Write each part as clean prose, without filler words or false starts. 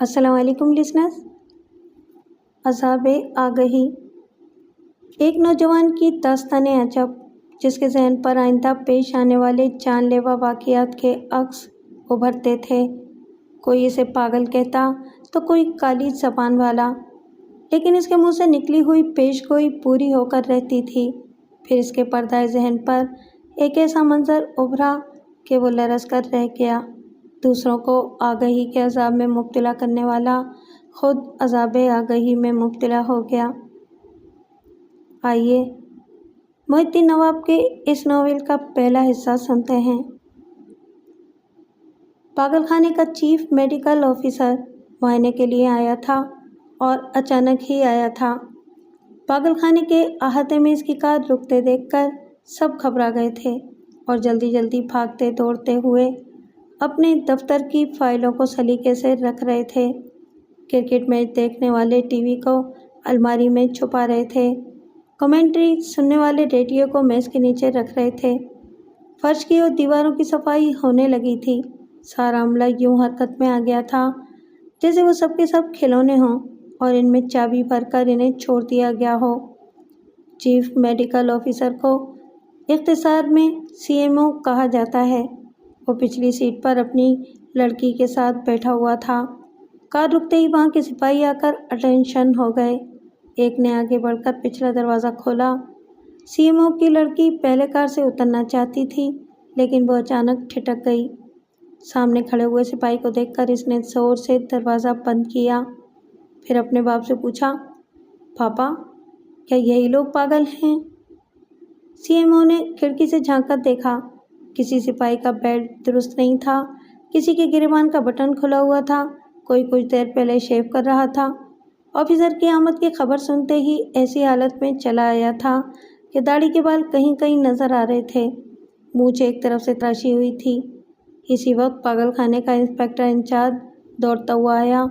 अस्सलाम वालेकुम लिसनर्स। अज़ाबे आगही। एक नौजवान की दास्ताने अजब, जिसके जहन पर आइंदा पेश आने वाले जानलेवा वाक़ियात के अक्स उभरते थे। कोई इसे पागल कहता तो कोई काली ज़बान वाला, लेकिन इसके मुंह से निकली हुई पेशगोई पूरी होकर रहती थी। फिर इसके पर्दाए जहन पर एक ऐसा मंजर उभरा कि वो लरज़ कर रह गया। दूसरों को आगही के अज़ाब में मुब्तला करने वाला खुद अज़ाबे आगही में मुब्तला हो गया। आइए मोहिउद्दीन नवाब के इस नॉवेल का पहला हिस्सा सुनते हैं। पागलखाने का चीफ मेडिकल ऑफिसर मुआयने के लिए आया था और अचानक ही आया था। पागलखाने के अहाते में इसकी कार रुकते देखकर सब घबरा गए थे और जल्दी जल्दी भागते दौड़ते हुए अपने दफ्तर की फाइलों को सलीके से रख रहे थे। क्रिकेट मैच देखने वाले टीवी को अलमारी में छुपा रहे थे। कमेंट्री सुनने वाले रेडियो को मेज़ के नीचे रख रहे थे। फर्श की और दीवारों की सफाई होने लगी थी। सारा अमला यूं हरकत में आ गया था जैसे वो सबके सब खिलौने हों और इनमें चाबी भरकर इन्हें छोड़ दिया गया हो। चीफ मेडिकल ऑफिसर को इख्तिसार में सीएमओ कहा जाता है। वो पिछली सीट पर अपनी लड़की के साथ बैठा हुआ था। कार रुकते ही वहाँ के सिपाही आकर अटेंशन हो गए। एक ने आगे बढ़कर पिछला दरवाज़ा खोला। सीएमओ की लड़की पहले कार से उतरना चाहती थी, लेकिन वो अचानक ठिठक गई। सामने खड़े हुए सिपाही को देखकर इसने ज़ोर से दरवाज़ा बंद किया। फिर अपने बाप से पूछा, पापा, क्या यही लोग पागल हैं? सीएमओ ने खिड़की से झांककर देखा। किसी सिपाही का बेल्ट दुरुस्त नहीं था, किसी के गिरेबान का बटन खुला हुआ था, कोई कुछ देर पहले शेव कर रहा था। ऑफिसर की आमद की खबर सुनते ही ऐसी हालत में चला आया था कि दाढ़ी के बाल कहीं कहीं नजर आ रहे थे। मूंछ एक तरफ से तराशी हुई थी। इसी वक्त पागलखाने का इंस्पेक्टर इंचार्ज दौड़ता हुआ आया।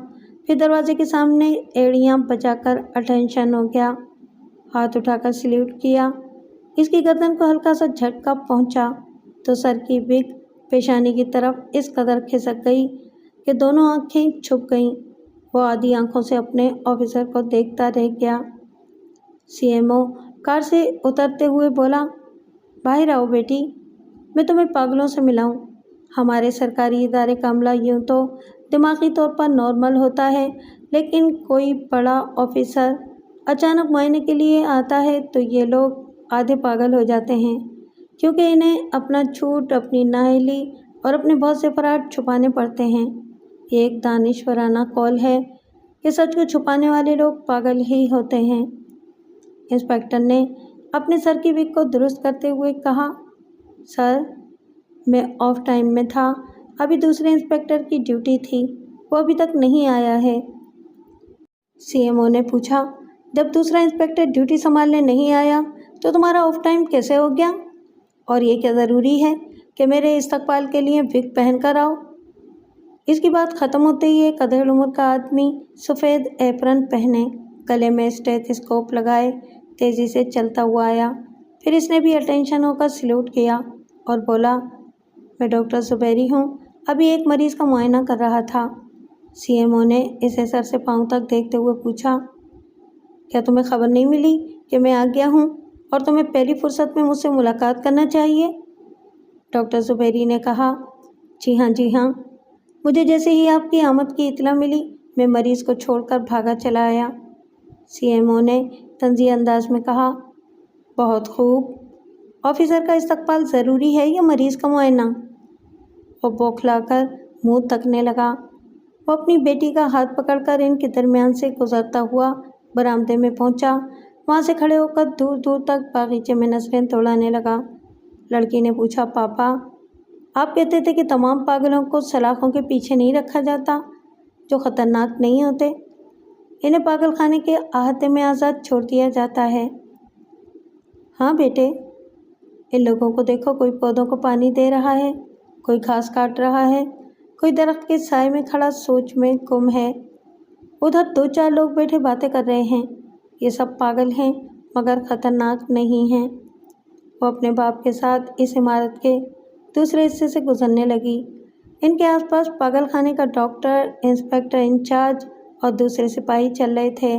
फिर दरवाजे के सामने एड़ियाँ बजाकर अटेंशन हो गया। हाथ उठाकर सल्यूट किया। इसकी गर्दन को हल्का सा झटका पहुंचा तो सर की विग पेशानी की तरफ इस कदर खिसक गई कि दोनों आंखें छुप गईं। वो आधी आंखों से अपने ऑफिसर को देखता रह गया। सीएमओ कार से उतरते हुए बोला, बाहर आओ बेटी, मैं तुम्हें पागलों से मिलाऊं। हमारे सरकारी इदारे का अमला यूँ तो दिमागी तौर पर नॉर्मल होता है, लेकिन कोई बड़ा ऑफिसर अचानक मुआयने के लिए आता है तो ये लोग आधे पागल हो जाते हैं, क्योंकि इन्हें अपना झूठ, अपनी नाअहली और अपने बहुत से फराड छुपाने पड़ते हैं। ये एक दानिशवराना कौल है कि सच को छुपाने वाले लोग पागल ही होते हैं। इंस्पेक्टर ने अपने सर की विग को दुरुस्त करते हुए कहा, सर, मैं ऑफ टाइम में था, अभी दूसरे इंस्पेक्टर की ड्यूटी थी, वो अभी तक नहीं आया है। सीएमओ ने पूछा, जब दूसरा इंस्पेक्टर ड्यूटी संभालने नहीं आया तो तुम्हारा ऑफ टाइम कैसे हो गया? और ये क्या ज़रूरी है कि मेरे इस्तकबाल के लिए विग पहन कर आओ? इसकी बात ख़त्म होते ही एक अधेड़ उम्र का आदमी सफ़ेद एप्रन पहने, गले में स्टेथोस्कोप लगाए तेज़ी से चलता हुआ आया। फिर इसने भी अटेंशन होकर सल्यूट किया और बोला, मैं डॉक्टर ज़ुबैरी हूँ, अभी एक मरीज़ का मुआयना कर रहा था। सीएमओ ने इसे सर से पाँव तक देखते हुए पूछा, क्या तुम्हें खबर नहीं मिली कि मैं आ गया हूँ और तुम्हें पहली फुर्सत में मुझसे मुलाकात करना चाहिए? डॉक्टर ज़ुबैरी ने कहा, जी हाँ, मुझे जैसे ही आपकी आमद की इत्तला मिली, मैं मरीज़ को छोड़कर भागा चला आया। सीएमओ ने तंज़ीह अंदाज में कहा, बहुत खूब। ऑफिसर का इस्तकबाल ज़रूरी है या मरीज़ का मुआयना? वो बौखलाकर मुँह तकने लगा। वो अपनी बेटी का हाथ पकड़कर इनके दरमियान से गुजरता हुआ बरामदे में पहुंचा। वहाँ से खड़े होकर दूर दूर तक बागीचे में नजरें दौड़ाने लगा। लड़की ने पूछा, पापा, आप कहते थे कि तमाम पागलों को सलाखों के पीछे नहीं रखा जाता, जो ख़तरनाक नहीं होते। इन्हें पागलखाने के अहाते में आज़ाद छोड़ दिया जाता है। हाँ बेटे, इन लोगों को देखो, कोई पौधों को पानी दे रहा है, कोई घास काट रहा है, कोई दरख्त के साए में खड़ा सोच में गुम है। उधर 2-4 लोग बैठे बातें कर रहे हैं। ये सब पागल हैं मगर ख़तरनाक नहीं हैं। वो अपने बाप के साथ इस इमारत के दूसरे हिस्से से गुजरने लगी। ان کے آس پاس پاگل خانے کا ڈاکٹر، انسپکٹر انچارج اور دوسرے سپاہی چل رہے تھے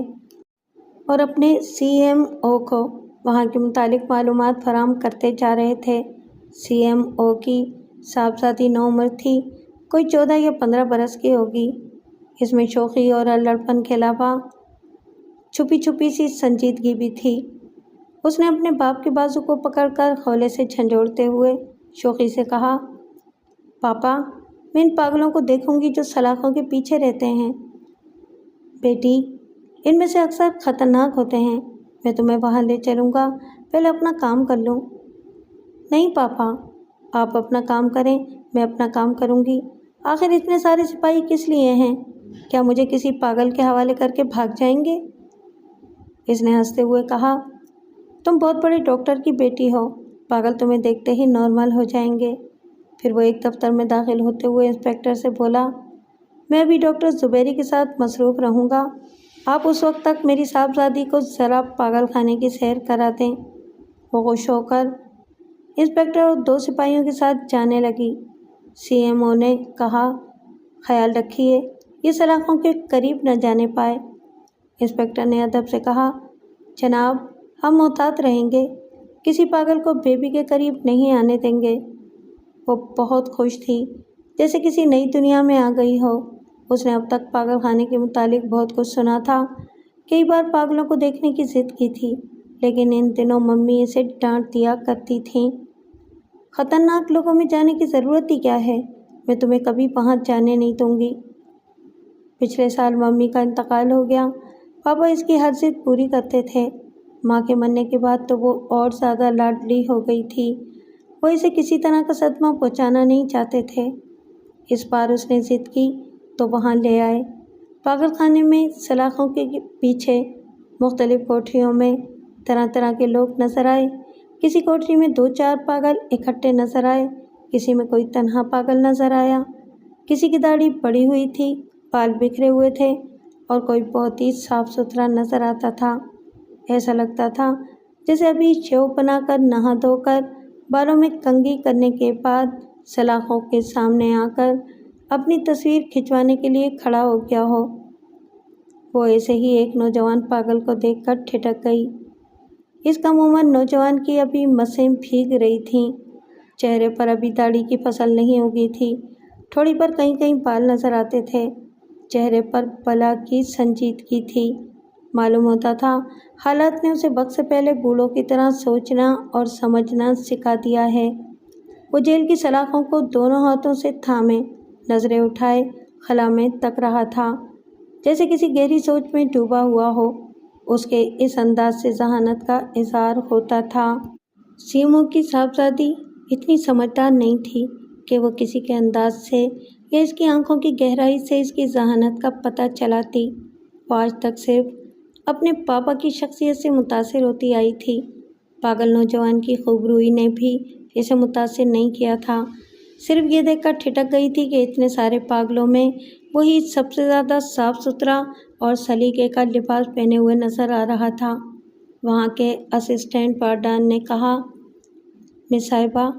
اور اپنے CMO کو وہاں کے متعلق معلومات فراہم کرتے جا رہے تھے۔ CMO کی صاحبزادی نوعمر تھی، کوئی 14 یا 15 برس کی ہوگی۔ اس میں شوخی اور الڑپن کے علاوہ چھپی چھپی سی سنجیدگی بھی تھی۔ اس نے اپنے باپ کے بازو کو پکڑ کر ہولے سے جھنجھوڑتے ہوئے شوخی سے کہا، پاپا، میں ان پاگلوں کو دیکھوں گی جو سلاخوں کے پیچھے رہتے ہیں۔ بیٹی، ان میں سے اکثر خطرناک ہوتے ہیں، میں تمہیں وہاں لے چلوں گا، پہلے اپنا کام کر لوں۔ نہیں پاپا، آپ اپنا کام کریں، میں اپنا کام کروں گی۔ آخر اتنے سارے سپاہی کس لیے ہیں؟ کیا مجھے کسی پاگل کے حوالے کر کے بھاگ جائیں گے؟ اس نے ہنستے ہوئے کہا، تم بہت بڑے ڈاکٹر کی بیٹی ہو، پاگل تمہیں دیکھتے ہی نارمل ہو جائیں گے۔ پھر وہ ایک دفتر میں داخل ہوتے ہوئے انسپکٹر سے بولا، میں ابھی ڈاکٹر زبیری کے ساتھ مصروف رہوں گا، آپ اس وقت تک میری صاحبزادی کو ذرا پاگل خانے کی سیر کرا دیں۔ وہ خوش ہو کر انسپکٹر اور 2 سپاہیوں کے ساتھ جانے لگی۔ CMO نے کہا، خیال رکھیے یہ سلاخوں کے قریب نہ جانے پائے۔ انسپکٹر نے ادب سے کہا، جناب، ہم محتاط رہیں گے، کسی پاگل کو بیبی کے قریب نہیں آنے دیں گے۔ وہ بہت خوش تھی، جیسے کسی نئی دنیا میں آ گئی ہو۔ اس نے اب تک پاگل خانے کے متعلق بہت کچھ سنا تھا، کئی بار پاگلوں کو دیکھنے کی ضد کی تھی، لیکن ان دنوں ممی اسے ڈانٹ دیا کرتی تھیں۔ خطرناک لوگوں میں جانے کی ضرورت ہی کیا ہے؟ میں تمہیں کبھی وہاں جانے نہیں دوں گی۔ پچھلے سال ممی کا انتقال ہو گیا، پاپا اس کی ہر ضد پوری کرتے تھے۔ ماں کے مرنے کے بعد تو وہ اور زیادہ لاڈلی ہو گئی تھی، وہ اسے کسی طرح کا صدمہ پہنچانا نہیں چاہتے تھے۔ اس بار اس نے ضد کی تو وہاں لے آئے۔ پاگل خانے میں سلاخوں کے پیچھے مختلف کوٹریوں میں طرح طرح کے لوگ نظر آئے۔ کسی کوٹری میں 2-4 پاگل اکٹھے نظر آئے، کسی میں کوئی تنہا پاگل نظر آیا، کسی کی داڑھی بڑھی ہوئی تھی، بال بکھرے ہوئے تھے اور کوئی بہت ہی صاف ستھرا نظر آتا تھا۔ ایسا لگتا تھا جیسے ابھی شیو بنا کر نہا دھو کر بالوں میں کنگھی کرنے کے بعد سلاخوں کے سامنے آ کر اپنی تصویر کھنچوانے کے لیے کھڑا ہو گیا ہو۔ وہ ایسے ہی ایک نوجوان پاگل کو دیکھ کر ٹھٹک گئی۔ اس کم عمر نوجوان کی ابھی مسیں بھیگ رہی تھیں، چہرے پر ابھی داڑھی کی فصل نہیں اگی تھی، ٹھوڑی پر کہیں کہیں بال نظر آتے تھے، چہرے پر بلا کی سنجیدگی تھی۔ معلوم ہوتا تھا حالات نے اسے وقت سے پہلے بوڑھوں کی طرح سوچنا اور سمجھنا سکھا دیا ہے۔ وہ جیل کی سلاخوں کو دونوں ہاتھوں سے تھامے نظریں اٹھائے خلا میں تک رہا تھا، جیسے کسی گہری سوچ میں ڈوبا ہوا ہو۔ اس کے اس انداز سے ذہانت کا اظہار ہوتا تھا۔ CMO کی صاحبزادی اتنی سمجھدار نہیں تھی کہ وہ کسی کے انداز سے یا اس کی آنکھوں کی گہرائی سے اس کی ذہانت کا پتہ چلاتی۔ وہ آج تک صرف اپنے پاپا کی شخصیت سے متاثر ہوتی آئی تھی۔ پاگل نوجوان کی خوبروئی نے بھی اسے متاثر نہیں کیا تھا، صرف یہ دیکھ کر ٹھٹک گئی تھی کہ اتنے سارے پاگلوں میں وہی سب سے زیادہ صاف ستھرا اور سلیقے کا لباس پہنے ہوئے نظر آ رہا تھا۔ وہاں کے اسسٹنٹ وارڈن نے کہا، مس صاحبہ،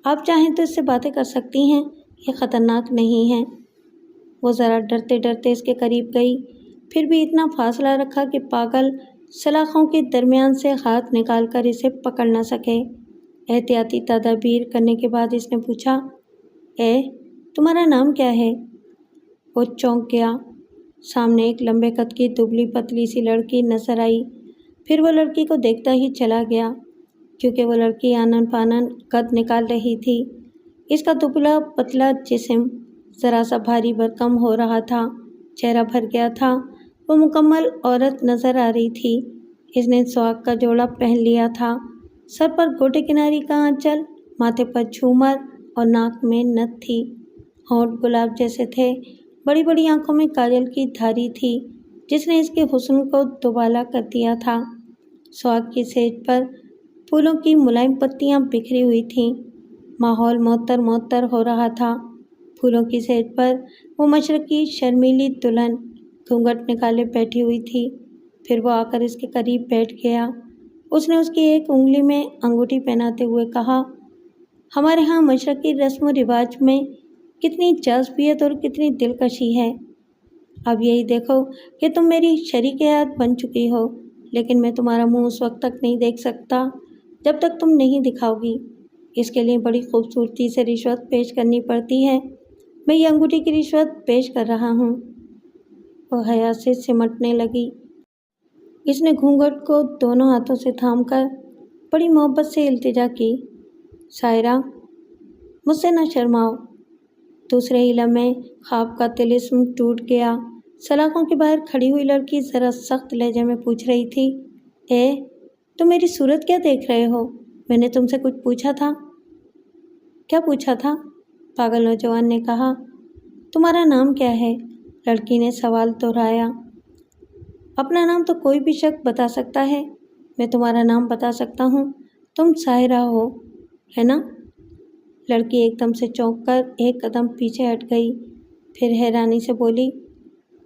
آپ چاہیں تو اس سے باتیں کر سکتی ہیں، یہ خطرناک نہیں ہے۔ وہ ذرا ڈرتے ڈرتے اس کے قریب گئی، پھر بھی اتنا فاصلہ رکھا کہ پاگل سلاخوں کے درمیان سے ہاتھ نکال کر اسے پکڑ نہ سکے۔ احتیاطی تدابیر کرنے کے بعد اس نے پوچھا، تمہارا نام کیا ہے؟ وہ چونک گیا۔ سامنے ایک لمبے قد کی دبلی پتلی سی لڑکی نظر آئی، پھر وہ لڑکی کو دیکھتا ہی چلا گیا، کیونکہ وہ لڑکی آنن فانن قد نکال رہی تھی۔ اس کا دبلا پتلا جسم ذرا سا بھاری بھرکم ہو رہا تھا، چہرہ بھر گیا تھا، وہ مکمل عورت نظر آ رہی تھی۔ اس نے سواگ کا جوڑا پہن لیا تھا، سر پر گوٹے کناری کا آنچل، ماتھے پر جھومر اور ناک میں نتھ تھی، ہونٹ گلاب جیسے تھے، بڑی بڑی آنکھوں میں کاجل کی دھاری تھی جس نے اس کے حسن کو دوبالا کر دیا تھا۔ سواگ کی سیج پر پھولوں کی ملائم پتیاں بکھری ہوئی تھیں، ماحول معطر معطر ہو رہا تھا۔ پھولوں کی سیج پر وہ مشرقی شرمیلی دلہن گھونگھٹ نکالے بیٹھی ہوئی تھی، پھر وہ آ کر اس کے قریب بیٹھ گیا۔ اس نے اس کی ایک انگلی میں انگوٹھی پہناتے ہوئے کہا، ہمارے ہاں مشرقی رسم و رواج میں کتنی جذبیت اور کتنی دلکشی ہے۔ اب یہی دیکھو کہ تم میری شریک حیات بن چکی ہو، لیکن میں تمہارا منہ اس وقت تک نہیں دیکھ سکتا جب تک تم نہیں دکھاؤ گی۔ اس کے لیے بڑی خوبصورتی سے رشوت پیش کرنی پڑتی ہے۔ میں یہ انگوٹھی کی رشوت پیش کر رہا ہوں۔ وہ حیا سے سمٹنے لگی۔ اس نے گھونگھٹ کو دونوں ہاتھوں سے تھام کر بڑی محبت سے التجا کی، سائرہ، مجھ سے نہ شرماؤ۔ دوسرے ہی لمحے خواب کا طلسم ٹوٹ گیا۔ سلاخوں کے باہر کھڑی ہوئی لڑکی ذرا سخت لہجے میں پوچھ رہی تھی، تم میری صورت کیا دیکھ رہے ہو؟ میں نے تم سے کچھ پوچھا تھا؟ کیا پوچھا تھا؟ پاگل نوجوان نے کہا۔ تمہارا نام کیا ہے؟ لڑکی نے سوال دہرایا۔ اپنا نام تو کوئی بھی شخص بتا سکتا ہے۔ میں تمہارا نام بتا سکتا ہوں، تم سائرہ ہو، ہے نا؟ لڑکی ایک دم سے چونک کر ایک قدم پیچھے ہٹ گئی، پھر حیرانی سے بولی،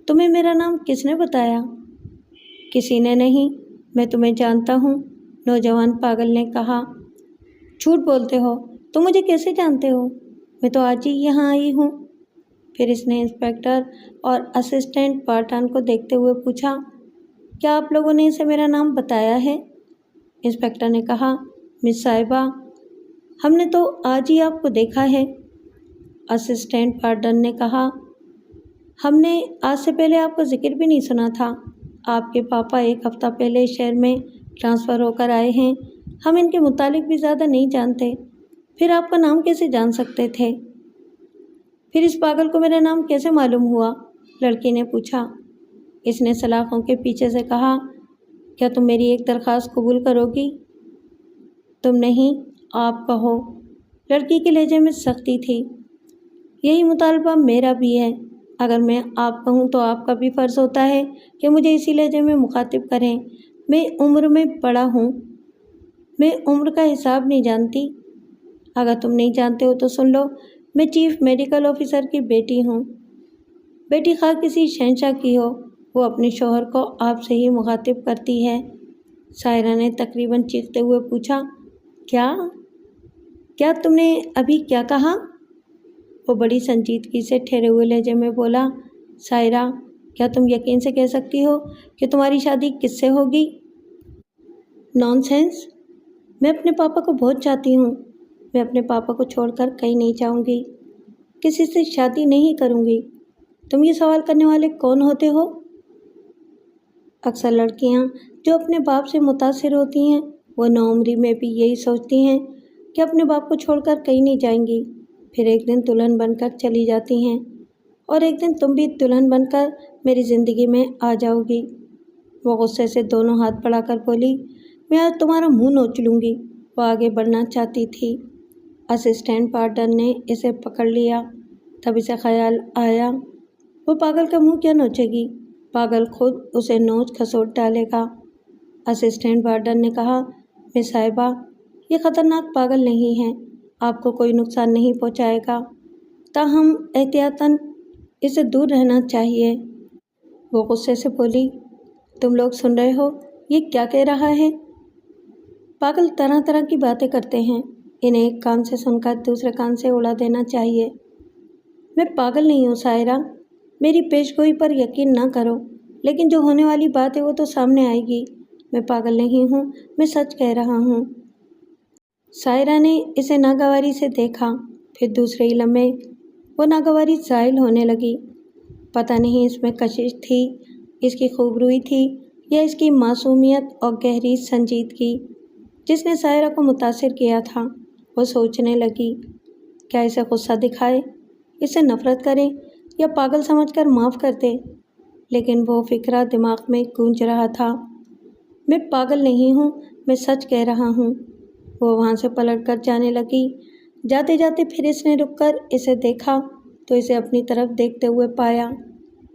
تمہیں میرا نام کس نے بتایا؟ کسی نے نہیں، میں تمہیں جانتا ہوں، نوجوان پاگل نے کہا۔ جھوٹ بولتے ہو، تم مجھے کیسے جانتے ہو؟ میں تو آج ہی یہاں آئی ہوں۔ پھر اس نے انسپکٹر اور اسسٹنٹ وارڈن کو دیکھتے ہوئے پوچھا، کیا آپ لوگوں نے اسے میرا نام بتایا ہے؟ انسپکٹر نے کہا، مس صاحبہ، ہم نے تو آج ہی آپ کو دیکھا ہے۔ اسسٹنٹ وارڈن نے کہا، ہم نے آج سے پہلے آپ کا ذکر بھی نہیں سنا تھا۔ آپ کے پاپا ایک ہفتہ پہلے شہر میں ٹرانسفر ہو کر آئے ہیں، ہم ان کے متعلق بھی زیادہ نہیں جانتے، پھر آپ کا نام کیسے جان سکتے تھے؟ پھر اس پاگل کو میرا نام کیسے معلوم ہوا؟ لڑکی نے پوچھا۔ اس نے سلاخوں کے پیچھے سے کہا، کیا تم میری ایک درخواست قبول کرو گی؟ تم نہیں، آپ کہو۔ لڑکی کے لہجے میں سختی تھی۔ یہی مطالبہ میرا بھی ہے۔ اگر میں آپ کہوں تو آپ کا بھی فرض ہوتا ہے کہ مجھے اسی لہجے میں مخاطب کریں۔ میں عمر میں بڑا ہوں، میں عمر کا حساب نہیں جانتی۔ اگر تم نہیں جانتے ہو تو سن لو، میں چیف میڈیکل آفیسر کی بیٹی ہوں۔ بیٹی خواہ کسی شہنشاہ کی ہو، وہ اپنے شوہر کو آپ سے ہی مخاطب کرتی ہے۔ سائرہ نے تقریباً چیختے ہوئے پوچھا، کیا تم نے ابھی کیا کہا؟ وہ بڑی سنجیدگی سے ٹھہرے ہوئے لہجے میں بولا، سائرہ، کیا تم یقین سے کہہ سکتی ہو کہ تمہاری شادی کس سے ہوگی؟ نان سینس، میں اپنے پاپا کو بہت چاہتی ہوں۔ میں اپنے پاپا کو چھوڑ کر کہیں نہیں جاؤں گی، کسی سے شادی نہیں کروں گی۔ تم یہ سوال کرنے والے کون ہوتے ہو؟ اکثر لڑکیاں جو اپنے باپ سے متاثر ہوتی ہیں، وہ نوعمری میں بھی یہی سوچتی ہیں کہ اپنے باپ کو چھوڑ کر کہیں نہیں جائیں گی، پھر ایک دن دلہن بن کر چلی جاتی ہیں، اور ایک دن تم بھی دلہن بن کر میری زندگی میں آ جاؤ گی۔ وہ غصے سے دونوں ہاتھ بڑھا کر بولی، میں آج تمہارا منہ نوچ لوں گی۔ وہ آگے بڑھنا چاہتی تھی، اسسٹنٹ وارڈن نے اسے پکڑ لیا۔ تب اسے خیال آیا، وہ پاگل کا منہ کیا نوچے گی؟ پاگل خود اسے نوچ کھسوٹ ڈالے گا۔ اسسٹنٹ وارڈن نے کہا، مس صاحبہ، یہ خطرناک پاگل نہیں ہے، آپ کو کوئی نقصان نہیں پہنچائے گا، تاہم احتیاطاً اسے دور رہنا چاہیے۔ وہ غصے سے بولی، تم لوگ سن رہے ہو یہ کیا کہہ رہا ہے؟ پاگل طرح طرح کی باتیں کرتے ہیں، انہیں ایک کان سے سن کر دوسرے کان سے اڑا دینا چاہیے۔ میں پاگل نہیں ہوں سائرہ، میری پیش گوئی پر یقین نہ کرو، لیکن جو ہونے والی بات ہے وہ تو سامنے آئے گی۔ میں پاگل نہیں ہوں، میں سچ کہہ رہا ہوں۔ سائرہ نے اسے ناگواری سے دیکھا، پھر دوسرے ہی لمحے وہ ناگواری زائل ہونے لگی۔ پتہ نہیں اس میں کشش تھی، اس کی خوبروئی تھی، یا اس کی معصومیت اور گہری سنجیدگی جس نے سائرہ کو متاثر کیا تھا۔ وہ سوچنے لگی، کیا اسے غصہ دکھائے، اسے نفرت کرے، یا پاگل سمجھ کر معاف کر دے؟ لیکن وہ فکرہ دماغ میں گونج رہا تھا، میں پاگل نہیں ہوں، میں سچ کہہ رہا ہوں۔ وہ وہاں سے پلٹ کر جانے لگی۔ جاتے جاتے پھر اس نے رک کر اسے دیکھا تو اسے اپنی طرف دیکھتے ہوئے پایا۔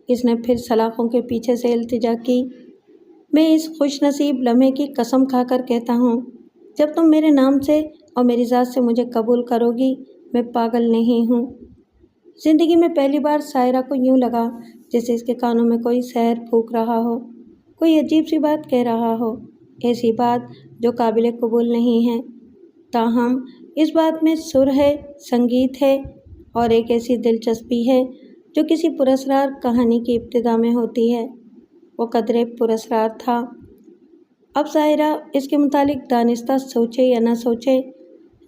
اس نے پھر سلاخوں کے پیچھے سے التجا کی، میں اس خوش نصیب لمحے کی قسم کھا کر کہتا ہوں، جب تم میرے نام سے اور میری ذات سے مجھے قبول کرو گی، میں پاگل نہیں ہوں۔ زندگی میں پہلی بار سائرہ کو یوں لگا جیسے اس کے کانوں میں کوئی سحر پھونک رہا ہو، کوئی عجیب سی بات کہہ رہا ہو، ایسی بات جو قابل قبول نہیں ہے، تاہم اس بات میں سر ہے، سنگیت ہے، और एक ऐसी दिलचस्पी है जो किसी पुरस्कार कहानी की इब्तिदा में होती है। वो कदरे पुरस्कार था। अब सायरा इसके मुतालिक दानिस्ता सोचे या ना सोचे,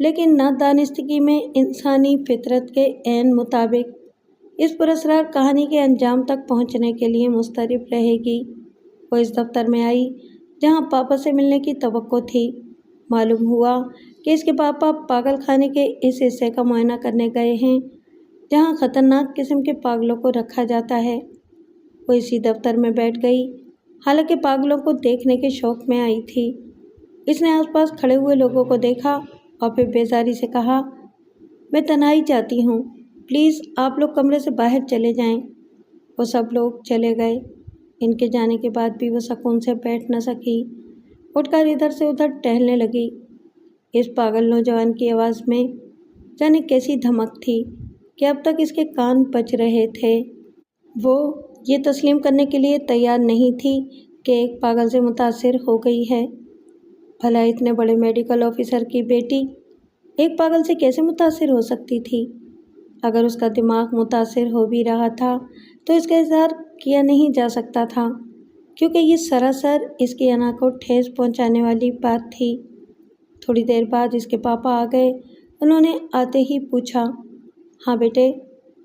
लेकिन नादानिस्तगी में इंसानी फितरत के ऐन मुताबिक इस पुरस्कार कहानी के अंजाम तक पहुंचने के लिए मुस्तरिब रहेगी। वो इस दफ्तर में आई जहां पापा से मिलने की तवक्को थी। मालूम हुआ कि इसके पापा पागल खाने के इस हिस्से का मुआयना करने गए हैं जहां ख़तरनाक किस्म के पागलों को रखा जाता है। वो इसी दफ्तर में बैठ गई, हालांकि पागलों को देखने के शौक़ में आई थी। इसने आसपास खड़े हुए लोगों को देखा और फिर बेजारी से कहा, मैं तन्हाई चाहती हूँ, प्लीज़ आप लोग कमरे से बाहर चले जाएं। वो सब लोग चले गए। इनके जाने के बाद भी वो सुकून से बैठ न सकी। उठकर इधर से उधर टहलने लगी। इस पागल नौजवान की आवाज़ में जाने कैसी धमक थी कि अब तक इसके कान बज रहे थे। वो ये तस्लीम करने के लिए तैयार नहीं थी कि एक पागल से मुतासिर हो गई है। भला इतने बड़े मेडिकल ऑफिसर की बेटी एक पागल से कैसे मुतासिर हो सकती थी? अगर उसका दिमाग मुतासिर हो भी रहा था तो इसका इजहार किया नहीं जा सकता था, क्योंकि ये सरासर इसकी अना को ठेस पहुंचाने वाली बात थी। थोड़ी देर बाद इसके पापा आ गए। उन्होंने आते ही पूछा, हाँ बेटे,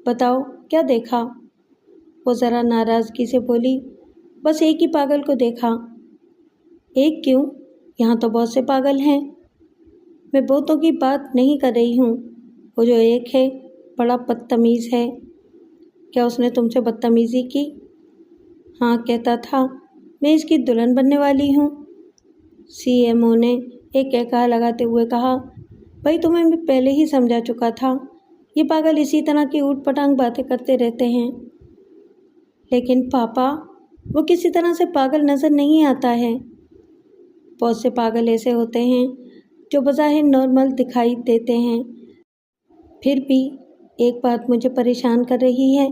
बताओ क्या देखा? वो ज़रा नाराज़गी से बोली, बस एक ही पागल को देखा। एक क्यों? यहाँ तो बहुत से पागल हैं। मैं बहुतों की बात नहीं कर रही हूँ। वो जो एक है बड़ा बदतमीज़ है। क्या उसने तुमसे बदतमीज़ी की? हाँ, कहता था मैं इसकी दुल्हन बनने वाली हूँ। सीएमओ ने एक कहका लगाते हुए कहा, भाई तुम्हें मैं पहले ही समझा चुका था, ये पागल इसी तरह की ऊट पटांग बातें करते रहते हैं। लेकिन पापा, वो किसी तरह से पागल नज़र नहीं आता है। बहुत से पागल ऐसे होते हैं जो बज़ाहिर नॉर्मल दिखाई देते हैं। फिर भी एक बात मुझे परेशान कर रही है,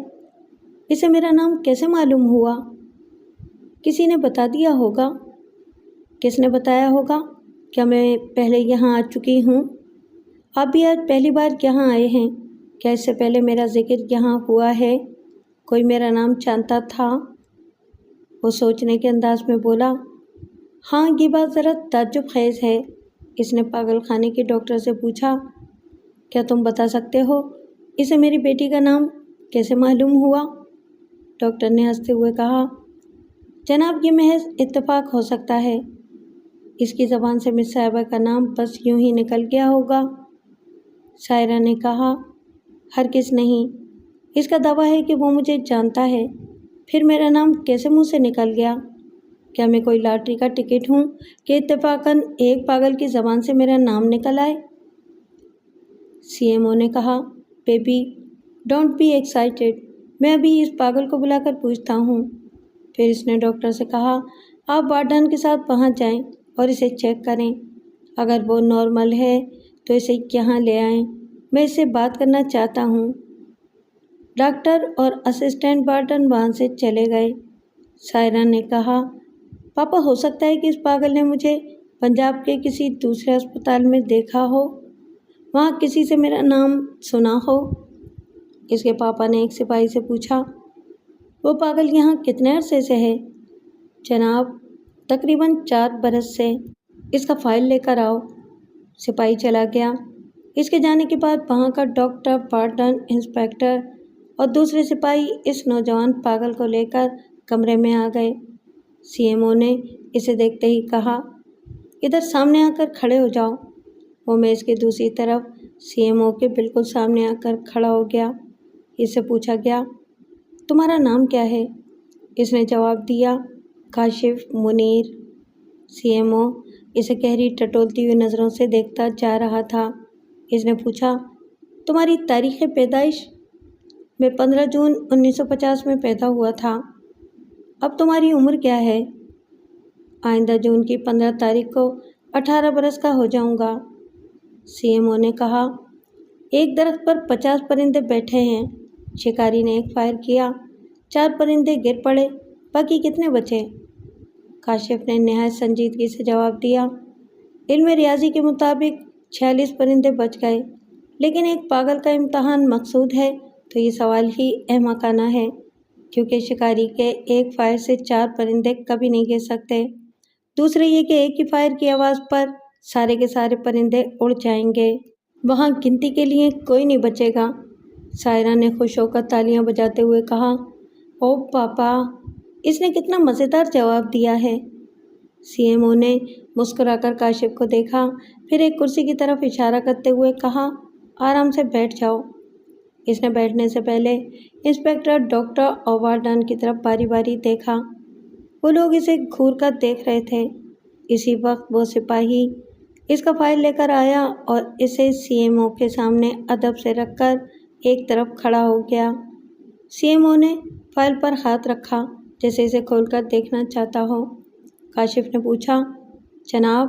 इसे मेरा नाम कैसे मालूम हुआ? किसी ने बता दिया होगा। किसने बताया होगा? क्या मैं पहले यहाँ आ चुकी हूँ? आप भी आज पहली बार यहाँ आए हैं? क्या इससे पहले मेरा जिक्र यहाँ हुआ है? कोई मेरा नाम जानता था? वो सोचने के अंदाज में बोला, हाँ, ये बात ज़रा ताज्जुब खेज़ है। इसने पागल खाने के डॉक्टर से पूछा, क्या तुम बता सकते हो इसे मेरी बेटी का नाम कैसे मालूम हुआ? डॉक्टर ने हंसते हुए कहा, जनाब, ये महज इत्तेफाक हो सकता है। इसकी ज़बान से मिस साहिबा का नाम बस यूं ही निकल गया होगा। सायरा ने कहा, हरगिज़ नहीं। इसका दावा है कि वो मुझे जानता है। फिर मेरा नाम कैसे मुंह से निकल गया? क्या मैं कोई लॉटरी का टिकट हूँ कि इत्तेफाकन एक पागल की ज़बान से मेरा नाम निकल आए? सीएमओ ने कहा, बेबी डोंट बी एक्साइटेड, मैं अभी इस पागल को बुलाकर पूछता हूँ। फिर इसने डॉक्टर से कहा, आप वार्डन के साथ पहुँच जाएं और इसे चेक करें। अगर वो नॉर्मल है तो इसे यहाँ ले आएं। मैं इससे बात करना चाहता हूँ। डॉक्टर और असिस्टेंट वार्डन वहाँ से चले गए। सायरा ने कहा, पापा, हो सकता है कि इस पागल ने मुझे पंजाब के किसी दूसरे अस्पताल में देखा हो, वहाँ किसी से मेरा नाम सुना हो। इसके पापा ने एक सिपाही से पूछा, वो पागल यहाँ कितने अरसे से है? जनाब, तकरीबन 4 बरस से। इसका फ़ाइल लेकर आओ। सिपाही चला गया। इसके जाने के बाद वहाँ का डॉक्टर, वार्डन, इंस्पेक्टर और दूसरे सिपाही इस नौजवान पागल को लेकर कमरे में आ गए। सीएमओ ने इसे देखते ही कहा, इधर सामने आकर खड़े हो जाओ। वो मेज़ की दूसरी तरफ सीएमओ के बिल्कुल सामने आकर खड़ा हो गया। इससे पूछा गया, तुम्हारा नाम क्या है? इसने जवाब दिया, काशिफ मुनीर। सीएमओ इसे गहरी टटोलती हुई नज़रों से देखता जा रहा था। इसने पूछा, तुम्हारी तारीख़ पैदाइश? मैं 15 जून 1950 में पैदा हुआ था। अब तुम्हारी उम्र क्या है? आइंदा जून की 15 तारीख को 18 बरस का हो जाऊंगा। सीएमओ ने कहा, एक दरख्त पर 50 परिंदे बैठे हैं। शिकारी ने एक फायर किया, 4 परिंदे गिर पड़े, बाकी कितने बचे? काशिफ ने नहायत संजीदगी से जवाब दिया, इल्म रियाजी के मुताबिक 46 परिंदे बच गए, لیکن ایک پاگل کا امتحان مقصود ہے تو یہ سوال ہی احمقانہ ہے، کیونکہ شکاری کے ایک فائر سے 4 پرندے کبھی نہیں گر سکتے۔ دوسرے یہ کہ ایک ہی فائر کی آواز پر سارے کے سارے پرندے اڑ جائیں گے، وہاں گنتی کے لیے کوئی نہیں بچے گا۔ سائرہ نے خوش ہو کر تالیاں بجاتے ہوئے کہا، او پاپا، اس نے کتنا مزیدار جواب دیا ہے۔ سی ایم او نے مسکرا کر کاشف کو دیکھا، پھر ایک کرسی کی طرف اشارہ کرتے ہوئے کہا، آرام سے بیٹھ جاؤ۔ اس نے بیٹھنے سے پہلے انسپکٹر ڈاکٹر اور وارڈن کی طرف باری باری دیکھا۔ وہ لوگ اسے گھور کر دیکھ رہے تھے۔ اسی وقت وہ سپاہی اس کا فائل لے کر آیا اور اسے سی ایم او کے سامنے ادب سے رکھ کر ایک طرف کھڑا ہو گیا۔ سی ایم او نے فائل پر ہاتھ رکھا جیسے اسے کھول کر دیکھنا چاہتا ہو۔ کاشف نے پوچھا، جناب،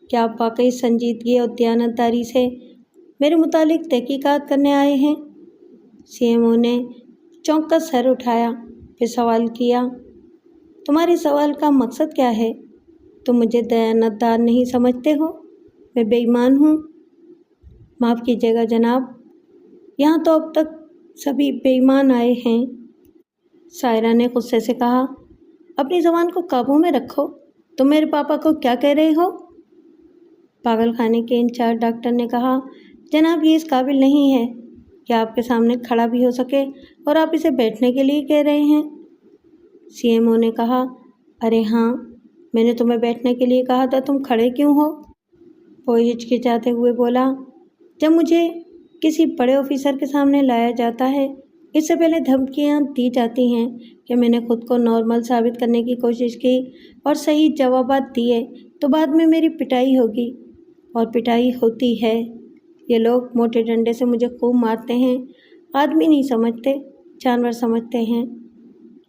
کیا آپ واقعی سنجیدگی اور دیانتداری سے میرے متعلق تحقیقات کرنے آئے ہیں؟ سی ایم او نے چونک کر سر اٹھایا، پھر سوال کیا، تمہارے سوال کا مقصد کیا ہے؟ تم مجھے دیانتدار نہیں سمجھتے ہو؟ میں بے ایمان ہوں؟ معاف کیجیے گا جناب، یہاں تو اب تک سبھی بے ایمان آئے ہیں۔ سائرہ نے غصے سے کہا، اپنی زبان کو قابو میں رکھو، تم میرے پاپا کو کیا کہہ رہے ہو؟ پاگل خانے کے انچارج ڈاکٹر نے کہا، جناب یہ اس قابل نہیں ہے کہ آپ کے سامنے کھڑا بھی ہو سکے اور آپ اسے بیٹھنے کے لیے کہہ رہے ہیں۔ سی ایم او نے کہا، ارے ہاں، میں نے تمہیں بیٹھنے کے لیے کہا تھا، تم کھڑے کیوں ہو؟ وہ ہچکچاتے ہوئے بولا، جب مجھے کسی بڑے آفیسر کے سامنے لایا جاتا ہے، اس سے پہلے دھمکیاں دی جاتی ہیں کہ میں نے خود کو نارمل ثابت کرنے کی کوشش کی اور صحیح جوابات دیے تو بعد میں میری پٹائی ہوگی، اور پٹائی ہوتی ہے۔ یہ لوگ موٹے ڈنڈے سے مجھے خوب مارتے ہیں، آدمی نہیں سمجھتے، جانور سمجھتے ہیں۔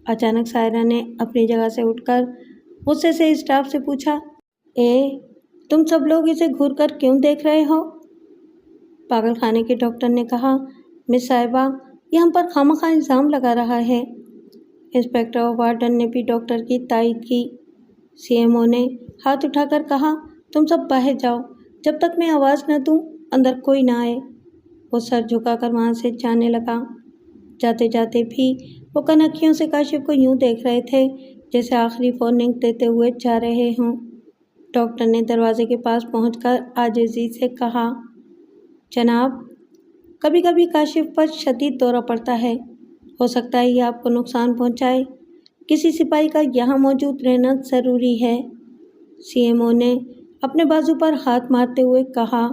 اچانک سائرہ نے اپنی جگہ سے اٹھ کر غصے سے اسٹاف سے پوچھا، تم سب لوگ اسے گھور کر کیوں دیکھ رہے ہو؟ پاگل خانے کے ڈاکٹر نے کہا، مس صاحبہ، یہ ہم پر خواہ الزام لگا رہا ہے۔ انسپکٹر اور وارڈن نے بھی ڈاکٹر کی تائید کی۔ سی ایم او نے ہاتھ اٹھا کر کہا، تم سب باہر جاؤ، جب تک میں آواز نہ دوں اندر کوئی نہ آئے۔ وہ سر جھکا کر وہاں سے جانے لگا۔ جاتے جاتے بھی وہ کنکھیوں سے کاشف کو یوں دیکھ رہے تھے جیسے آخری وارننگ دیتے ہوئے جا رہے ہوں۔ ڈاکٹر نے دروازے کے پاس پہنچ کر عاجزی سے کہا، جناب، کبھی کبھی کاشف پر شدید دورہ پڑتا ہے، ہو سکتا ہے یہ آپ کو نقصان پہنچائے، کسی سپاہی کا یہاں موجود رہنا ضروری ہے۔ سی ایم او نے اپنے بازو پر ہاتھ مارتے ہوئے کہا،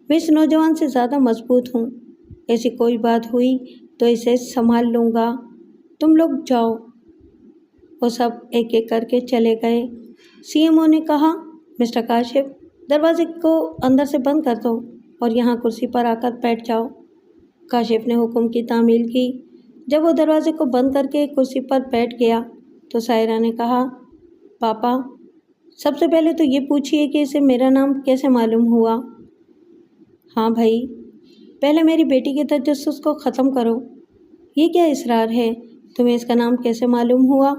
میں اس نوجوان سے زیادہ مضبوط ہوں، ایسی کوئی بات ہوئی تو اسے سنبھال لوں گا، تم لوگ جاؤ۔ وہ سب ایک ایک کر کے چلے گئے۔ سی ایم او نے کہا، مسٹر کاشف، دروازے کو اندر سے بند کر دو اور یہاں کرسی پر آ کر بیٹھ جاؤ۔ کاشف نے حکم کی تعمیل کی۔ جب وہ دروازے کو بند کر کے کرسی پر بیٹھ گیا تو سائرہ نے کہا، پاپا، سب سے پہلے تو یہ پوچھئے کہ اسے میرا نام کیسے معلوم ہوا؟ ہاں بھائی، پہلے میری بیٹی کے تجسس کو ختم کرو۔ یہ کیا اصرار ہے؟ تمہیں اس کا نام کیسے معلوم ہوا؟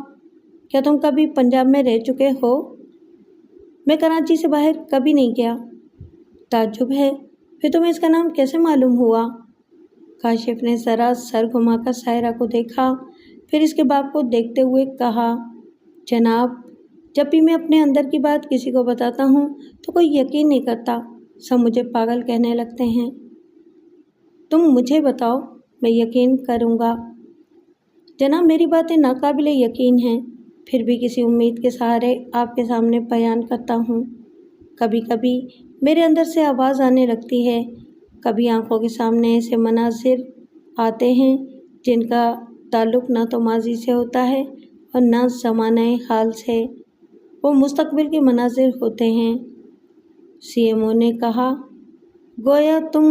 کیا تم کبھی پنجاب میں رہ چکے ہو؟ میں کراچی سے باہر کبھی نہیں گیا۔ تعجب ہے، پھر تمہیں اس کا نام کیسے معلوم ہوا؟ کاشف نے ذرا سر گھما کر سائرہ کو دیکھا، پھر اس کے باپ کو دیکھتے ہوئے کہا، جناب، جب بھی میں اپنے اندر کی بات کسی کو بتاتا ہوں تو کوئی یقین نہیں کرتا، سب مجھے پاگل کہنے لگتے ہیں۔ تم مجھے بتاؤ، میں یقین کروں گا۔ جناب، میری باتیں ناقابل یقین ہیں، پھر بھی کسی امید کے سہارے آپ کے سامنے بیان کرتا ہوں۔ کبھی کبھی میرے اندر سے آواز آنے لگتی ہے، کبھی آنکھوں کے سامنے ایسے مناظر آتے ہیں جن کا تعلق نہ تو ماضی سے ہوتا ہے اور نہ زمانہ حال سے، وہ مستقبل کے مناظر ہوتے ہیں۔ سی ایم او نے کہا، گویا تم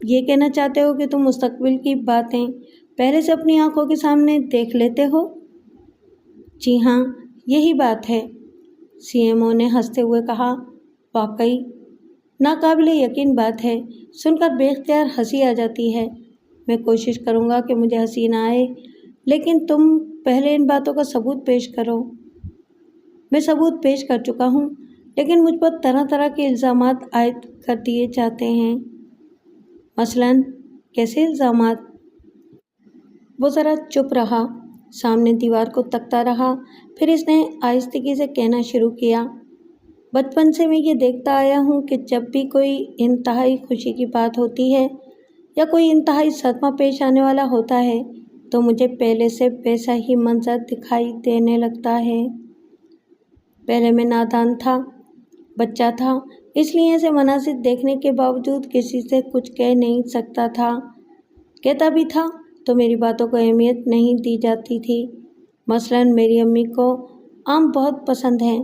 یہ کہنا چاہتے ہو کہ تم مستقبل کی باتیں پہلے سے اپنی آنکھوں کے سامنے دیکھ لیتے ہو؟ جی ہاں، یہی بات ہے، سی ایم او نے ہنستے ہوئے کہا، واقعی ناقابل یقین بات ہے، سن کر بے اختیار ہنسی آ جاتی ہے۔ میں کوشش کروں گا کہ مجھے ہنسی نہ آئے، لیکن تم پہلے ان باتوں کا ثبوت پیش کرو۔ میں ثبوت پیش کر چکا ہوں، لیکن مجھ پر طرح طرح کے الزامات عائد کر دیے جاتے ہیں۔ مثلاً कैसे इल्ज़ामात। वो ज़रा चुप रहा, सामने दीवार को तकता रहा। फिर इसने आहिस्तगी से कहना शुरू किया, बचपन से मैं ये देखता आया हूँ कि जब भी कोई इंतहाई खुशी की बात होती है या कोई इंतहाई सदमा पेश आने वाला होता है तो मुझे पहले से वैसा ही मंजर दिखाई देने लगता है। पहले मैं नादान था, बच्चा था, इसलिए ऐसे मनासिर देखने के बावजूद किसी से कुछ कह नहीं सकता था। कहता भी था तो मेरी बातों को अहमियत नहीं दी जाती थी। मसलन मेरी अम्मी को आम बहुत पसंद हैं।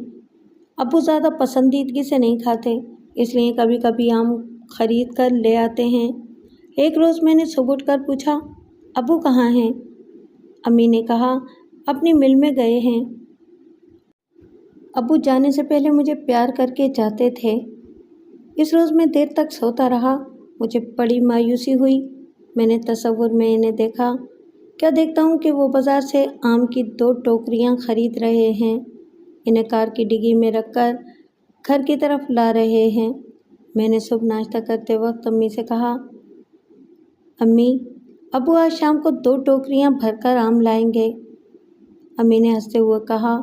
अब्बू ज़्यादा पसंदीदगी से नहीं खाते, इसलिए कभी कभी आम खरीद कर ले आते हैं। एक रोज़ मैंने सुबह उठकर पूछा, अब्बू कहाँ हैं? अम्मी ने कहा, अपनी मिल में गए हैं। अब्बू जाने से पहले मुझे प्यार करके जाते थे। इस रोज़ मैं देर तक सोता रहा। मुझे बड़ी मायूसी हुई। मैंने तसव्वुर में इन्हें देखा। क्या देखता हूँ कि वो बाज़ार से आम की 2 टोकरियाँ खरीद रहे हैं। इन्हें कार की डिग्गी में रखकर घर की तरफ ला रहे हैं। मैंने सुबह नाश्ता करते वक्त अम्मी से कहा, अम्मी, अब्बू आज शाम को 2 टोकरियाँ भरकर आम लाएंगे। अम्मी ने हंसते हुए कहा,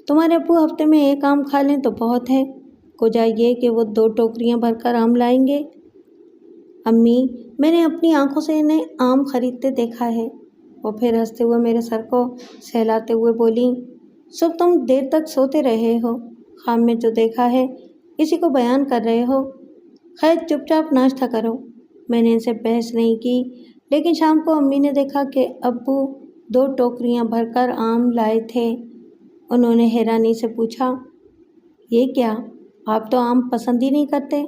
तुम्हारे अब्बू हफ्ते में 1 आम खा लें तो बहुत है, वजह ये कि वो 2 टोकरियाँ भरकर आम लाएंगे। अम्मी, मैंने अपनी आंखों से इन्हें आम खरीदते देखा है। वो फिर हंसते हुए मेरे सर को सहलाते हुए बोली, सुबह तुम देर तक सोते रहे हो, ख्वाब में जो देखा है इसी को बयान कर रहे हो। खैर चुपचाप नाश्ता करो। मैंने इनसे बहस नहीं की, लेकिन शाम को अम्मी ने देखा कि अब्बू 2 टोकरियाँ भरकर आम लाए थे। उन्होंने हैरानी से पूछा, ये क्या, आप तो आम पसंद ही नहीं करते?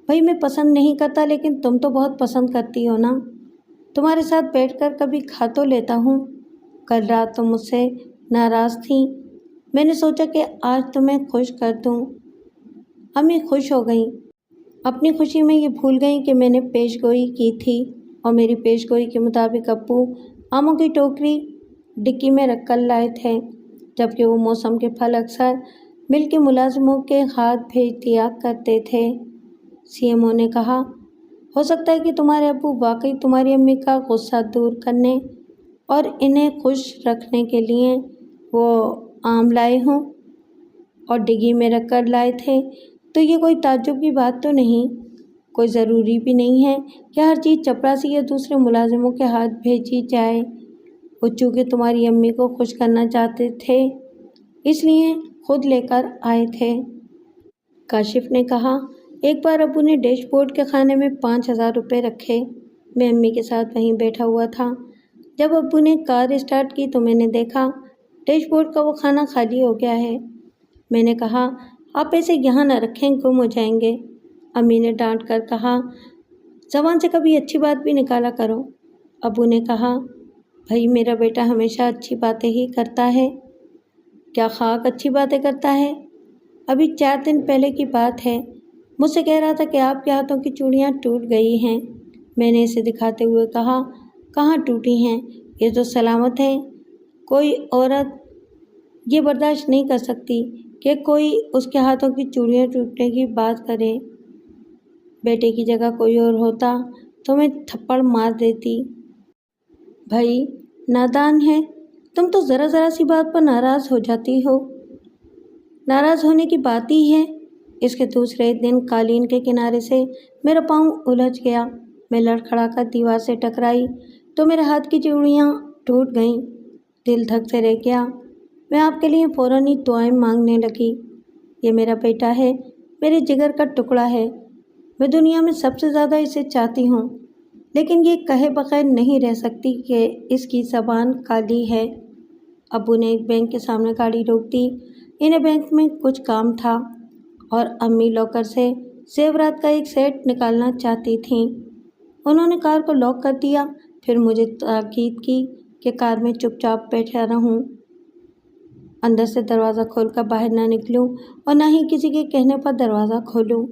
भाई मैं पसंद नहीं करता, लेकिन तुम तो बहुत पसंद करती हो ना। तुम्हारे साथ बैठकर कभी खा तो लेता हूँ। कल रात तुम मुझसे नाराज़ थी। मैंने सोचा कि आज तुम्हें खुश कर दूँ। अम्मी खुश हो गई। अपनी खुशी में ये भूल गई कि मैंने पेशगोई की थी और मेरी पेशगोई के मुताबिक अब्बू आमों की टोकरी डिक्की में रख कर लाए थे, जबकि वो मौसम के फल अक्सर मिल के मुलाजिमों के हाथ भेज दिया करते थे। सीएमओ ने कहा, हो सकता है कि तुम्हारे अब्बू वाकई तुम्हारी अम्मी का गुस्सा दूर करने और इन्हें खुश रखने के लिए वो आम लाए हों और डिग्गी में रख कर लाए थे, तो ये कोई ताज्जुब की बात तो नहीं। कोई ज़रूरी भी नहीं है कि हर चीज़ चपरासी या दूसरे मुलाजिमों के हाथ भेजी जाए। वो चूँकि तुम्हारी अम्मी को खुश करना चाहते थे, इसलिए खुद लेकर आए थे। काशिफ ने कहा, एक बार अब्बू ने डैशबोर्ड के खाने में 5,000 रुपये रखे। मैं अम्मी के साथ वहीं बैठा हुआ था। जब अब्बू ने कार स्टार्ट की तो मैंने देखा डैशबोर्ड का वो खाना खाली हो गया है। मैंने कहा, आप ऐसे यहाँ न रखें, गुम हो जाएंगे। अम्मी ने डांट कर कहा, ज़बान से कभी अच्छी बात भी निकाला करो। अब्बू ने कहा, भाई मेरा बेटा हमेशा अच्छी बातें ही करता है। क्या खाक अच्छी बातें करता है? अभी 4 दिन पहले की बात है, मुझसे कह रहा था कि आपके हाथों की चूड़ियाँ टूट गई हैं। मैंने इसे दिखाते हुए कहा, कहाँ टूटी हैं, ये तो सलामत हैं। कोई औरत ये बर्दाश्त नहीं कर सकती कि कोई उसके हाथों की चूड़ियाँ टूटने की बात करे। बेटे की जगह कोई और होता तो मैं थप्पड़ मार देती। भाई नादान है, तुम तो ज़रा ज़रा सी बात पर नाराज़ हो जाती हो। नाराज़ होने की बात ही है। इसके दूसरे दिन कालीन के किनारे से मेरा पाँव उलझ गया। मैं लड़खड़ाकर दीवार से टकराई तो मेरे हाथ की चूड़ियाँ टूट गईं। दिल धक से रह गया। मैं आपके लिए फ़ौरन ही दुआएं मांगने लगी। ये मेरा बेटा है, मेरे जिगर का टुकड़ा है। मैं दुनिया में सबसे ज़्यादा इसे चाहती हूँ, लेकिन ये कहे बगैर नहीं रह सकती कि इसकी ज़बान काली है। अब्बू ने एक बैंक के सामने गाड़ी रोक दी। इन्हें बैंक में कुछ काम था और अम्मी लॉकर से ज़ेवरात का एक सेट निकालना चाहती थीं। उन्होंने कार को लॉक कर दिया, फिर मुझे ताकीद की कि कार में चुपचाप बैठा रहूं, अंदर से दरवाज़ा खोलकर बाहर ना निकलूं और ना ही किसी के कहने पर दरवाज़ा खोलूं।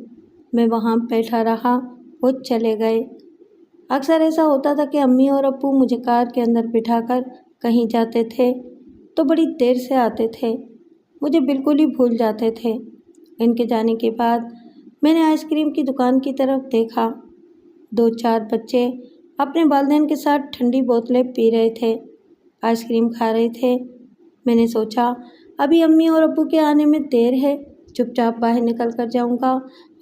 मैं वहाँ बैठा रहा, वो चले गए। अक्सर ऐसा होता था कि अम्मी और अब्बू मुझे कार के अंदर बिठाकर कहीं जाते थे तो बड़ी देर से आते थे, मुझे बिल्कुल ही भूल जाते थे। इनके जाने के बाद मैंने आइसक्रीम की दुकान की तरफ देखा। 2-4 बच्चे अपने वालिदैन के साथ ठंडी बोतलें पी रहे थे, आइसक्रीम खा रहे थे। मैंने सोचा अभी अम्मी और अब्बू के आने में देर है, चुपचाप बाहर निकल कर जाऊँगा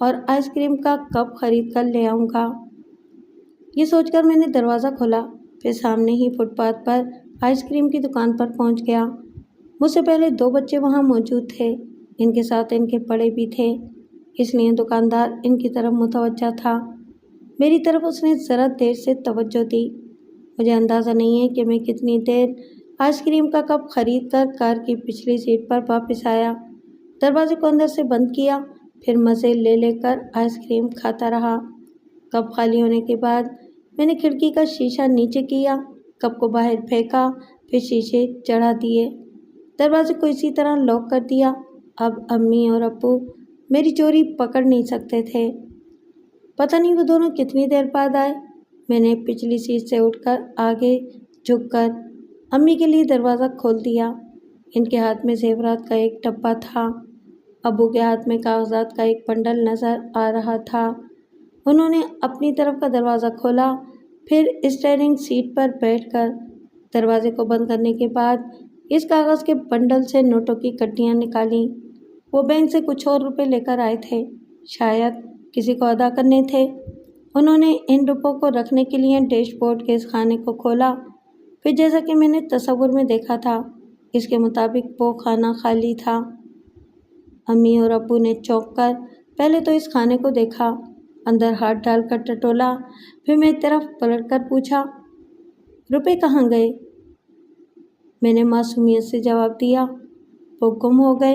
और आइसक्रीम का कप खरीद कर ले आऊँगा। ये सोचकर मैंने दरवाज़ा खोला, फिर सामने ही फुटपाथ पर आइसक्रीम की दुकान पर पहुँच गया। मुझसे पहले 2 बच्चे वहाँ मौजूद थे, इनके साथ इनके बड़े भी थे, इसलिए दुकानदार इनकी तरफ मुतवज्जा था। मेरी तरफ उसने ज़रा देर से तवज्जो दी। मुझे अंदाज़ा नहीं है कि मैं कितनी देर आइसक्रीम का कप खरीद कर कार की पिछली सीट पर वापस आया, दरवाजे को अंदर से बंद किया, फिर मज़े ले लेकर आइसक्रीम खाता रहा। कप खाली होने के बाद मैंने खिड़की का शीशा नीचे किया, कप को बाहर फेंका, फिर शीशे चढ़ा दिए, दरवाजे को इसी तरह लॉक कर दिया। अब अम्मी और अब्बू मेरी चोरी पकड़ नहीं सकते थे। पता नहीं वो दोनों कितनी देर बाद आए। मैंने पिछली सीट से उठकर आगे झुककर अम्मी के लिए दरवाज़ा खोल दिया। इनके हाथ में ज़ेवरात का एक डब्बा था, अब्बू के हाथ में कागजात का एक बंडल नज़र आ रहा था। उन्होंने अपनी तरफ का दरवाज़ा खोला, फिर स्टीयरिंग सीट पर बैठकर दरवाजे को बंद करने के बाद इस कागज़ के बंडल से नोटों की कट्टियाँ निकालीं। वो बैंक से कुछ और रुपए लेकर आए थे, शायद किसी को अदा करने थे। उन्होंने इन रुपयों को रखने के लिए डैशबोर्ड के इस खाने को खोला, फिर जैसा कि मैंने तस्वीर में देखा था, इसके मुताबिक वो खाना खाली था। अम्मी और अब्बू ने चौंक कर पहले तो इस खाने को देखा, अंदर हाथ डालकर टटोला, फिर मेरी तरफ पलटकर पूछा, रुपए कहाँ गए? मैंने मासूमियत से जवाब दिया, वो गुम हो गए।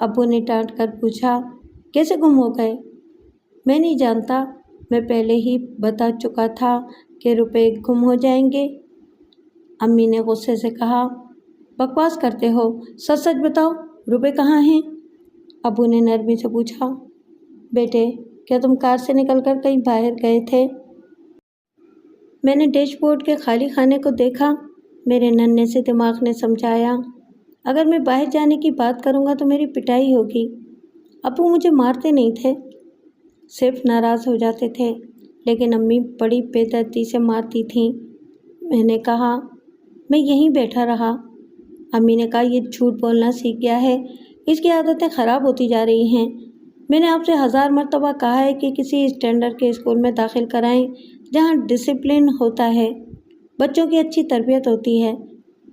अब्बू ने डांट कर पूछा, कैसे गुम हो गए? मैं नहीं जानता, मैं पहले ही बता चुका था कि रुपए गुम हो जाएंगे। अम्मी ने गुस्से से कहा, बकवास करते हो, सच सच बताओ, रुपए कहाँ हैं? अब्बू ने नरमी से पूछा, बेटे क्या तुम कार से निकलकर कहीं बाहर गए थे? मैंने डैशबोर्ड के खाली खाने को देखा। मेरे नन्हे से दिमाग ने समझाया, अगर मैं बाहर जाने की बात करूँगा तो मेरी पिटाई होगी। अब्बू मुझे मारते नहीं थे, सिर्फ नाराज़ हो जाते थे, लेकिन अम्मी बड़ी बेदर्दी से मारती थीं। मैंने कहा, मैं यहीं बैठा रहा। अम्मी ने कहा, ये झूठ बोलना सीख गया है, इसकी आदतें ख़राब होती जा रही हैं। मैंने आपसे 1000 मरतबा कहा है कि किसी स्टैंडर्ड के स्कूल में दाखिल कराएं जहां डिसिप्लिन होता है, बच्चों की अच्छी तरबियत होती है।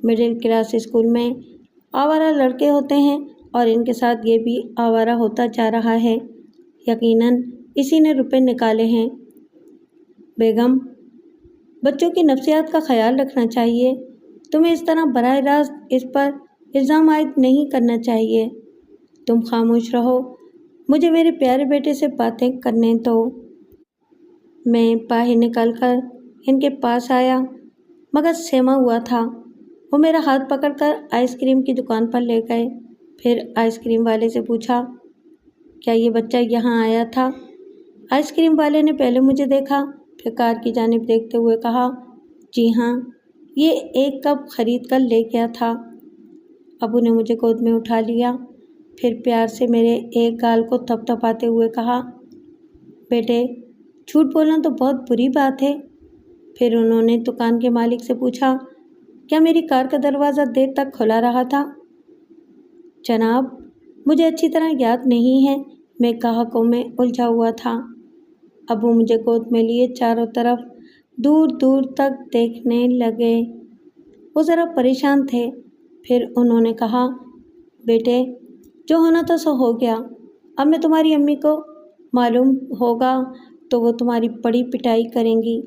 मिडिल क्लास स्कूल में आवारा लड़के होते हैं और इनके साथ ये भी आवारा होता जा रहा है। यकीनन इसी ने रुपए निकाले हैं। बेगम, बच्चों की नफ्सियात का ख्याल रखना चाहिए। तुम्हें इस तरह बराह रास्त इस पर इल्ज़ाम आयद नहीं करना चाहिए। तुम खामोश रहो, मुझे मेरे प्यारे बेटे से बातें करने दो। मैं बाहर निकलकर इनके पास आया, मगर सहमा हुआ था। वो मेरा हाथ पकड़कर आइसक्रीम की दुकान पर ले गए। फिर आइसक्रीम वाले से पूछा, क्या ये बच्चा यहाँ आया था? आइसक्रीम वाले ने पहले मुझे देखा, फिर कार की जानिब देखते हुए कहा, जी हाँ, ये एक कप खरीद कर ले गया था। अबू ने मुझे गोद में उठा लिया, फिर प्यार से मेरे एक गाल को थपथपाते हुए कहा, बेटे झूठ बोलना तो बहुत बुरी बात है। फिर उन्होंने दुकान के मालिक से पूछा, क्या मेरी कार का दरवाज़ा देर तक खुला रहा था? जनाब, मुझे अच्छी तरह याद नहीं है, मैं ग्राहकों में उलझा हुआ था। अबू मुझे गोद में लिए चारों तरफ दूर दूर तक देखने लगे। वो ज़रा परेशान थे। फिर उन्होंने कहा, बेटे जो होना था सो हो गया। अब मैं तुम्हारी अम्मी को मालूम होगा तो वो तुम्हारी बड़ी पिटाई करेंगी।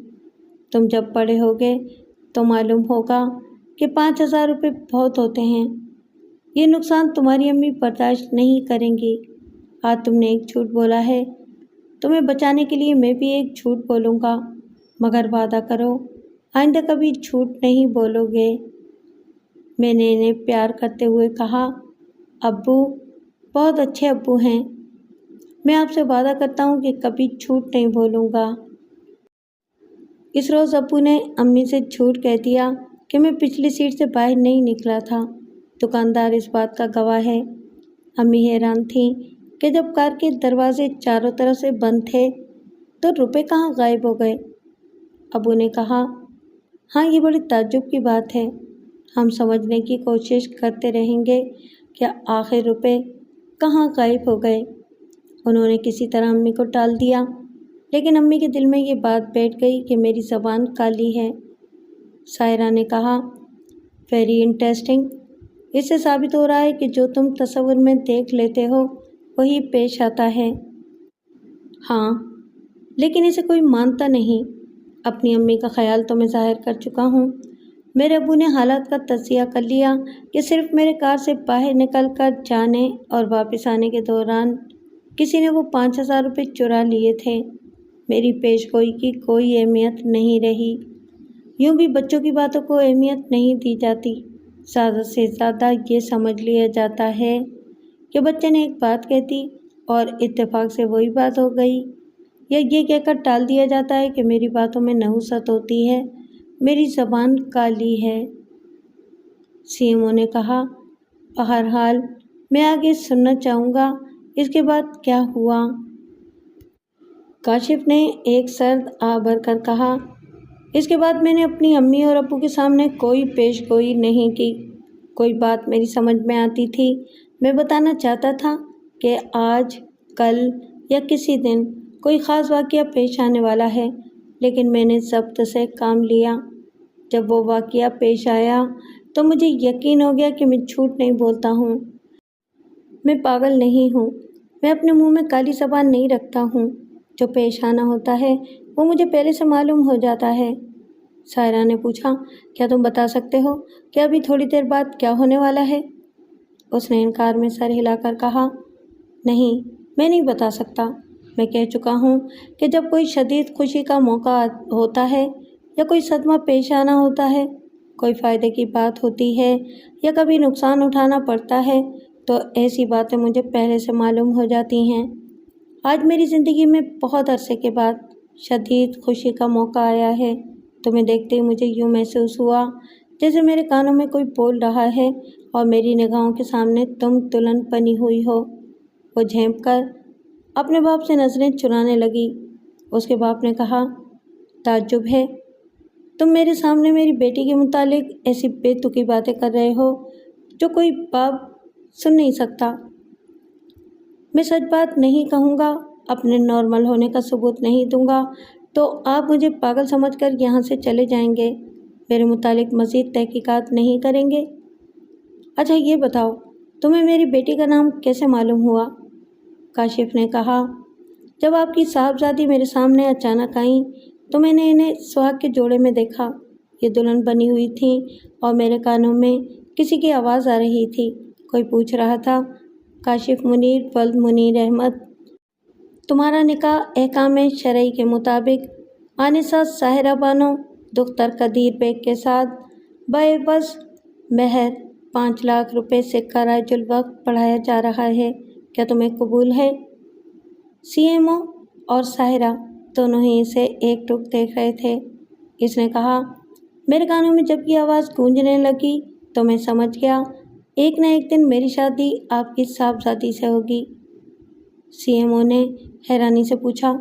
तुम जब बड़े होगे तो मालूम होगा कि 5000 रुपये बहुत होते हैं। ये नुकसान तुम्हारी अम्मी बर्दाश्त नहीं करेंगी। आज तुमने एक झूठ बोला है, तुम्हें बचाने के लिए मैं भी एक झूठ बोलूँगा, मगर वादा करो आइंदा कभी झूठ नहीं बोलोगे। मैंने इन्हें प्यार करते हुए कहा, अब्बू बहुत अच्छे अब्बू हैं, मैं आपसे वादा करता हूँ कि कभी झूठ नहीं बोलूँगा। इस रोज़ अब्बू ने अम्मी से झूठ कह दिया कि मैं पिछली सीट से बाहर नहीं निकला था। दुकानदार इस बात का गवाह है। अम्मी हैरान थी कि जब कार के दरवाजे चारों तरफ से बंद थे تو रुपए कहाँ गायब हो गए? अबू ने कहा, हाँ ये बड़ी ताज्जुब की बात है। हम समझने की कोशिश करते रहेंगे कि आखिर रुपए कहाँ गायब हो गए। उन्होंने किसी तरह अम्मी को टाल दिया, लेकिन अम्मी के दिल में ये बात बैठ गई कि मेरी ज़बान काली है। सायरा ने कहा, वेरी इंटरेस्टिंग। इससे साबित हो रहा है कि जो तुम तसव्वुर में देख लेते हो वही पेश आता है। हाँ, लेकिन इसे कोई मानता नहीं। अपनी अम्मी का ख्याल तो मैं ज़ाहिर कर चुका हूँ। मेरे अबू ने हालात का तज्जिया कर लिया कि सिर्फ मेरे कार से बाहर निकल कर जाने और वापस आने के दौरान किसी ने वो 5,000 रुपये चुरा लिए थे। मेरी पेशगोई की कोई अहमियत नहीं रही। यूँ भी बच्चों की बातों को अहमियत नहीं दी जाती। ज़्यादा से ज़्यादा ये समझ लिया जाता है कि बच्चे ने एक बात कह दी और इत्तेफाक से वही बात हो गई, या ये कहकर टाल दिया जाता है कि मेरी बातों में नहुसत होती है, मेरी ज़बान काली है। सीएमओ ने कहा, बहरहाल मैं आगे सुनना चाहूँगा, इसके बाद क्या हुआ? काशिफ ने एक सर्द आह भरकर कहा, इसके बाद मैंने अपनी अम्मी और अब्बू के सामने कोई पेशगोई नहीं की। कोई बात मेरी समझ में आती थी, मैं बताना चाहता था कि आज, कल या किसी दिन कोई ख़ास वाक़या पेश आने वाला है, लेकिन मैंने ज़ब्त से काम लिया। जब वो वाक़या पेश आया तो मुझे यकीन हो गया कि मैं झूठ नहीं बोलता हूँ। मैं पागल नहीं हूँ। मैं अपने मुंह में काली ज़बान नहीं रखता हूँ। जो पेश आना होता है वो मुझे पहले से मालूम हो जाता है। सायरा ने पूछा, क्या तुम बता सकते हो कि अभी थोड़ी देर बाद क्या होने वाला है? उसने इनकार में सर हिलाकर कहा, नहीं, मैं नहीं बता सकता। मैं कह चुका हूँ कि जब कोई शदीद खुशी का मौका होता है या कोई सदमा पेश आना होता है, कोई फ़ायदे की बात होती है या कभी नुकसान उठाना पड़ता है, तो ऐसी बातें मुझे पहले से मालूम हो जाती हैं। आज मेरी ज़िंदगी में बहुत अरसे के बाद शदीद खुशी का मौका आया है। तुम्हें देखते ही मुझे यूँ महसूस हुआ जैसे मेरे कानों में कोई बोल रहा है और मेरी निगाहों के सामने तुम दुल्हन बनी हुई हो। वो झेंप कर अपने बाप से नज़रें चुराने लगी। उसके बाप ने कहा, ताज्जुब है, तुम मेरे सामने मेरी बेटी के मुतालिक ऐसी बेतुकी बातें कर रहे हो जो कोई बाप सुन नहीं सकता। मैं सच बात नहीं कहूँगा, अपने नॉर्मल होने का सबूत नहीं दूंगा तो आप मुझे पागल समझकर यहाँ से चले जाएंगे, मेरे मुतालिक मज़ीद तहकीकात नहीं करेंगे। अच्छा ये बताओ, तुम्हें मेरी बेटी का नाम कैसे मालूम हुआ? काशिफ ने कहा, जब आपकी साहबजादी मेरे सामने अचानक आई तो मैंने इन्हें सुहाग के जोड़े में देखा। ये दुल्हन बनी हुई थी और मेरे कानों में किसी की आवाज़ आ रही थी। कोई पूछ रहा था, काशिफ मुनीर वल्द मुनीर अहमद, तुम्हारा निकाह अहकाम शरई के मुताबिक आनिसा साहिरा बानो दुख्तर कदीर बेग के साथ बस महर 5 लाख रुपए से कराजुल वक्त पढ़ाया जा रहा है, क्या तुम्हें कबूल है? सीएमओ और साहिरा दोनों ही इसे एकटुक देख रहे थे। इसने कहा, मेरे कानों में जब ये आवाज़ गूंजने लगी तो मैं समझ गया एक न एक दिन मेरी शादी आपकी साहबजादी से होगी। सीएमओ ने हैरानी से पूछा,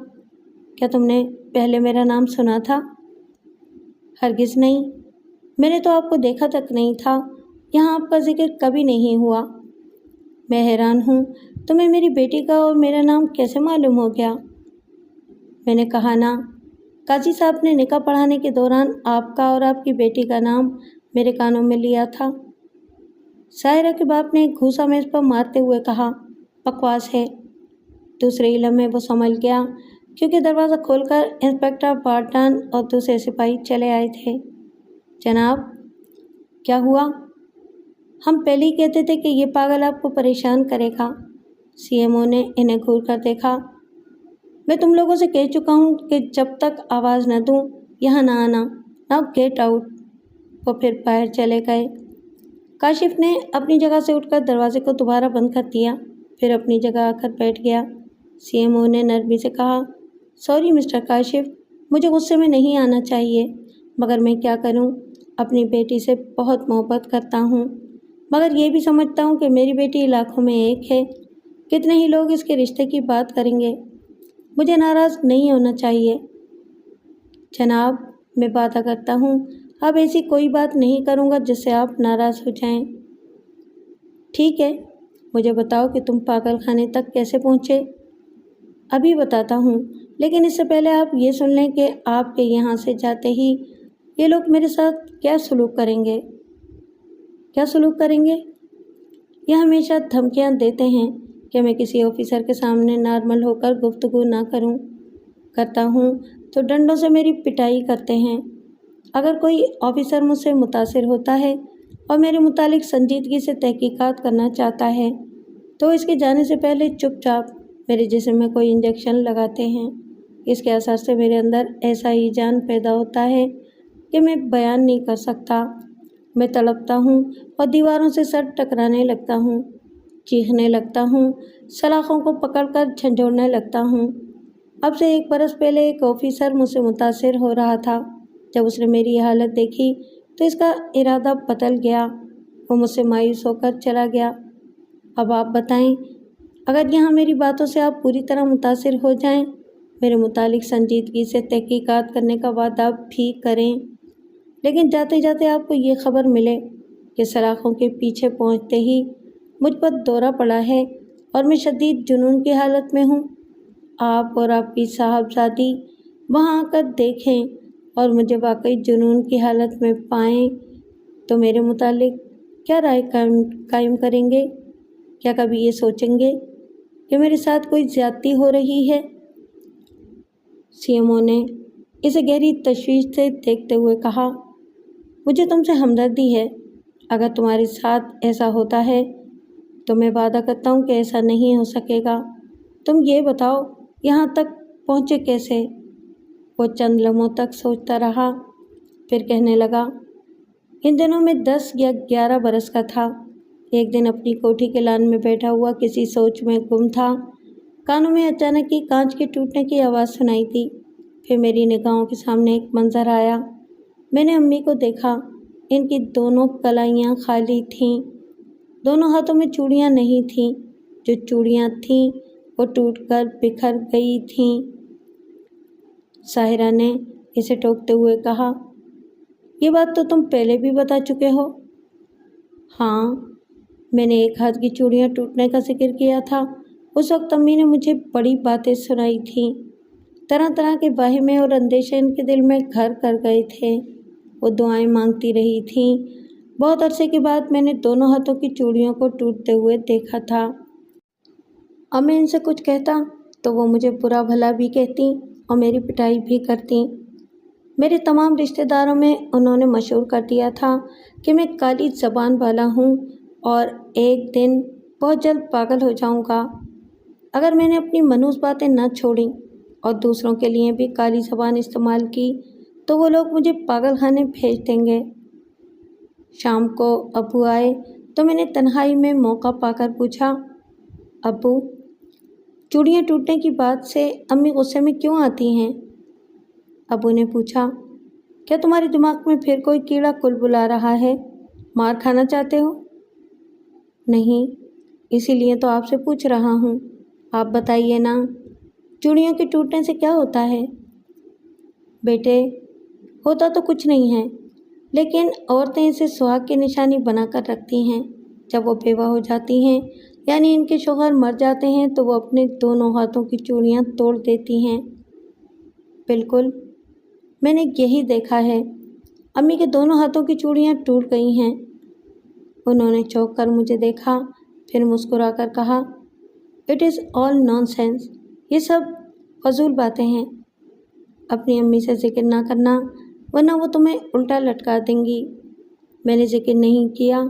क्या तुमने पहले मेरा नाम सुना था? हरगिज़ नहीं, मैंने तो आपको देखा तक नहीं था, यहाँ आपका जिक्र कभी नहीं हुआ। मैं हैरान हूँ, तुम्हें मेरी बेटी का और मेरा नाम कैसे मालूम हो गया? मैंने कहा ना, काजी साहब ने निकाह पढ़ाने के दौरान आपका और आपकी बेटी का नाम मेरे कानों में लिया था। सायरा के बाप ने घूसा मेज़ पर मारते हुए कहा, बकवास है। दूसरे ही लम्हे वो संभल गया क्योंकि दरवाज़ा खोलकर इंस्पेक्टर बार्टन और दूसरे सिपाही चले आए थे। जनाब, क्या हुआ? हम पहले ही कहते थे कि ये पागल आपको परेशान करेगा। सीएमओ ने इन्हें घूर कर देखा। मैं तुम लोगों से कह चुका हूँ कि जब तक आवाज़ न दूँ यहाँ ना आना। Now get out. वो फिर बाहर चले गए। काशिफ ने अपनी जगह से उठकर दरवाजे को दोबारा बंद कर दिया, फिर अपनी जगह आकर बैठ गया। सीएमओ ने नरमी से कहा, सॉरी मिस्टर काशिफ, मुझे गुस्से में नहीं आना चाहिए, मगर मैं क्या करूं, अपनी बेटी से बहुत मोहब्बत करता हूं, मगर ये भी समझता हूं कि मेरी बेटी लाखों में एक है। कितने ही लोग इसके रिश्ते की बात करेंगे। मुझे नाराज़ नहीं होना चाहिए। जनाब, मैं वादा करता हूँ अब ऐसी कोई बात नहीं करूँगा जिससे आप नाराज़ हो जाएं। ठीक है, मुझे बताओ कि तुम पागल खाने तक कैसे पहुँचे। अभी बताता हूँ, लेकिन इससे पहले आप ये सुन लें कि आपके यहाँ से जाते ही ये लोग मेरे साथ क्या सलूक करेंगे। क्या सलूक करेंगे? ये हमेशा धमकियाँ देते हैं कि मैं किसी ऑफिसर के सामने नॉर्मल होकर गुफ्तगू ना करूं। करता हूं तो डंडों से मेरी पिटाई करते हैं। अगर कोई ऑफिसर मुझसे मुतासिर होता है और मेरे मुतालिक संजीदगी से तहकीकात करना चाहता है तो इसके जाने से पहले चुपचाप मेरे जिस्म में कोई इंजेक्शन लगाते हैं। इसके असर से मेरे अंदर ऐसा ही जान पैदा होता है कि मैं बयान नहीं कर सकता। मैं तड़पता हूँ और दीवारों से सर टकराने लगता हूँ, चीखने लगता हूँ, सलाखों को पकड़कर झंझोड़ने लगता हूँ। अब से 1 बरस पहले एक ऑफिसर मुझसे मुतासिर हो रहा था। जब उसने मेरी हालत देखी तो इसका इरादा बदल गया। वो मुझसे मायूस होकर चला गया। अब आप बताएं, अगर यहाँ मेरी बातों से आप पूरी तरह मुतासिर हो जाएं, मेरे मुतालिक संजीदगी से तहकीकात करने का वादा भी करें, लेकिन जाते जाते आपको ये खबर मिले कि सलाखों के पीछे पहुँचते ही मुझ पर दौरा पड़ा है और मैं शदीद जुनून की हालत में हूँ, आप और आपकी साहबजादी वहाँ आकर देखें और मुझे वाकई जुनून की हालत में पाएं तो मेरे मुतालिक क्या राय कायम करेंगे? क्या कभी ये सोचेंगे कि मेरे साथ कोई ज़्यादती हो रही है? सीएमओ ने इसे गहरी तशवीश से देखते हुए कहा, मुझे तुमसे हमदर्दी है। अगर तुम्हारे साथ ऐसा होता है तो मैं वादा करता हूँ कि ऐसा नहीं हो सकेगा। तुम ये बताओ यहाँ तक पहुँचे कैसे? वो चंद लम्हों तक सोचता रहा, फिर कहने लगा, इन दिनों में 10 या 11 बरस का था। एक दिन अपनी कोठी के लान में बैठा हुआ किसी सोच में गुम था। कानों में अचानक ही कांच के टूटने की आवाज़ सुनाई दी। फिर मेरी निगाहों के सामने एक मंजर आया। मैंने अम्मी को देखा। इनकी दोनों कलाइयाँ खाली थीं। दोनों हाथों में चूड़ियाँ नहीं थीं। जो चूड़ियाँ थीं वो टूटकर बिखर गई थीं। साहिरा ने इसे टोकते हुए कहा, ये बात तो तुम पहले भी बता चुके हो। हाँ, मैंने एक हाथ की चूड़ियाँ टूटने का जिक्र किया था। उस वक्त अम्मी ने मुझे बड़ी बातें सुनाई थीं। तरह तरह के वाहिमे और अंदेशे इनके दिल में घर कर गए थे। वो दुआएं मांगती रही थीं। बहुत अरसे के बाद मैंने दोनों हाथों की चूड़ियों को टूटते हुए देखा था। अब मैं इनसे कुछ कहता तो वो मुझे बुरा भला भी कहती और मेरी पिटाई भी करती। मेरे तमाम रिश्तेदारों में उन्होंने मशहूर कर दिया था कि मैं काली ज़बान वाला हूँ और एक दिन बहुत जल्द पागल हो जाऊँगा। अगर मैंने अपनी मनहूस बातें न छोड़ी और दूसरों के लिए भी काली ज़बान इस्तेमाल की तो वो लोग मुझे पागल खाने भेज देंगे। शाम को अब्बू आए तो मैंने तन्हाई में मौका पाकर पूछा, अब्बू, चूड़ियाँ टूटने की बात से अम्मी गुस्से में क्यों आती हैं? अब्बू ने पूछा, क्या तुम्हारे दिमाग में फिर कोई कीड़ा कुलबुला रहा है? मार खाना चाहते हो? नहीं, इसीलिए तो आपसे पूछ रहा हूँ। आप बताइए ना, चूड़ियों के टूटने से क्या होता है? बेटे, होता तो कुछ नहीं है, लेकिन औरतें इसे सुहाग की निशानी बनाकर रखती हैं। जब वो बेवा हो जाती हैं, यानी इनके शौहर मर जाते हैं, तो वो अपने दोनों हाथों की चूड़ियाँ तोड़ देती हैं। बिल्कुल, मैंने यही देखा है। अम्मी के दोनों हाथों की चूड़ियाँ टूट गई हैं। उन्होंने चौंक कर मुझे देखा, फिर मुस्कुराकर कहा, इट इज़ ऑल नॉनसेंस। ये सब फजूल बातें हैं। अपनी अम्मी से जिक्र ना करना, वरना वो तुम्हें उल्टा लटका देंगी। मैंने जिक्र नहीं किया,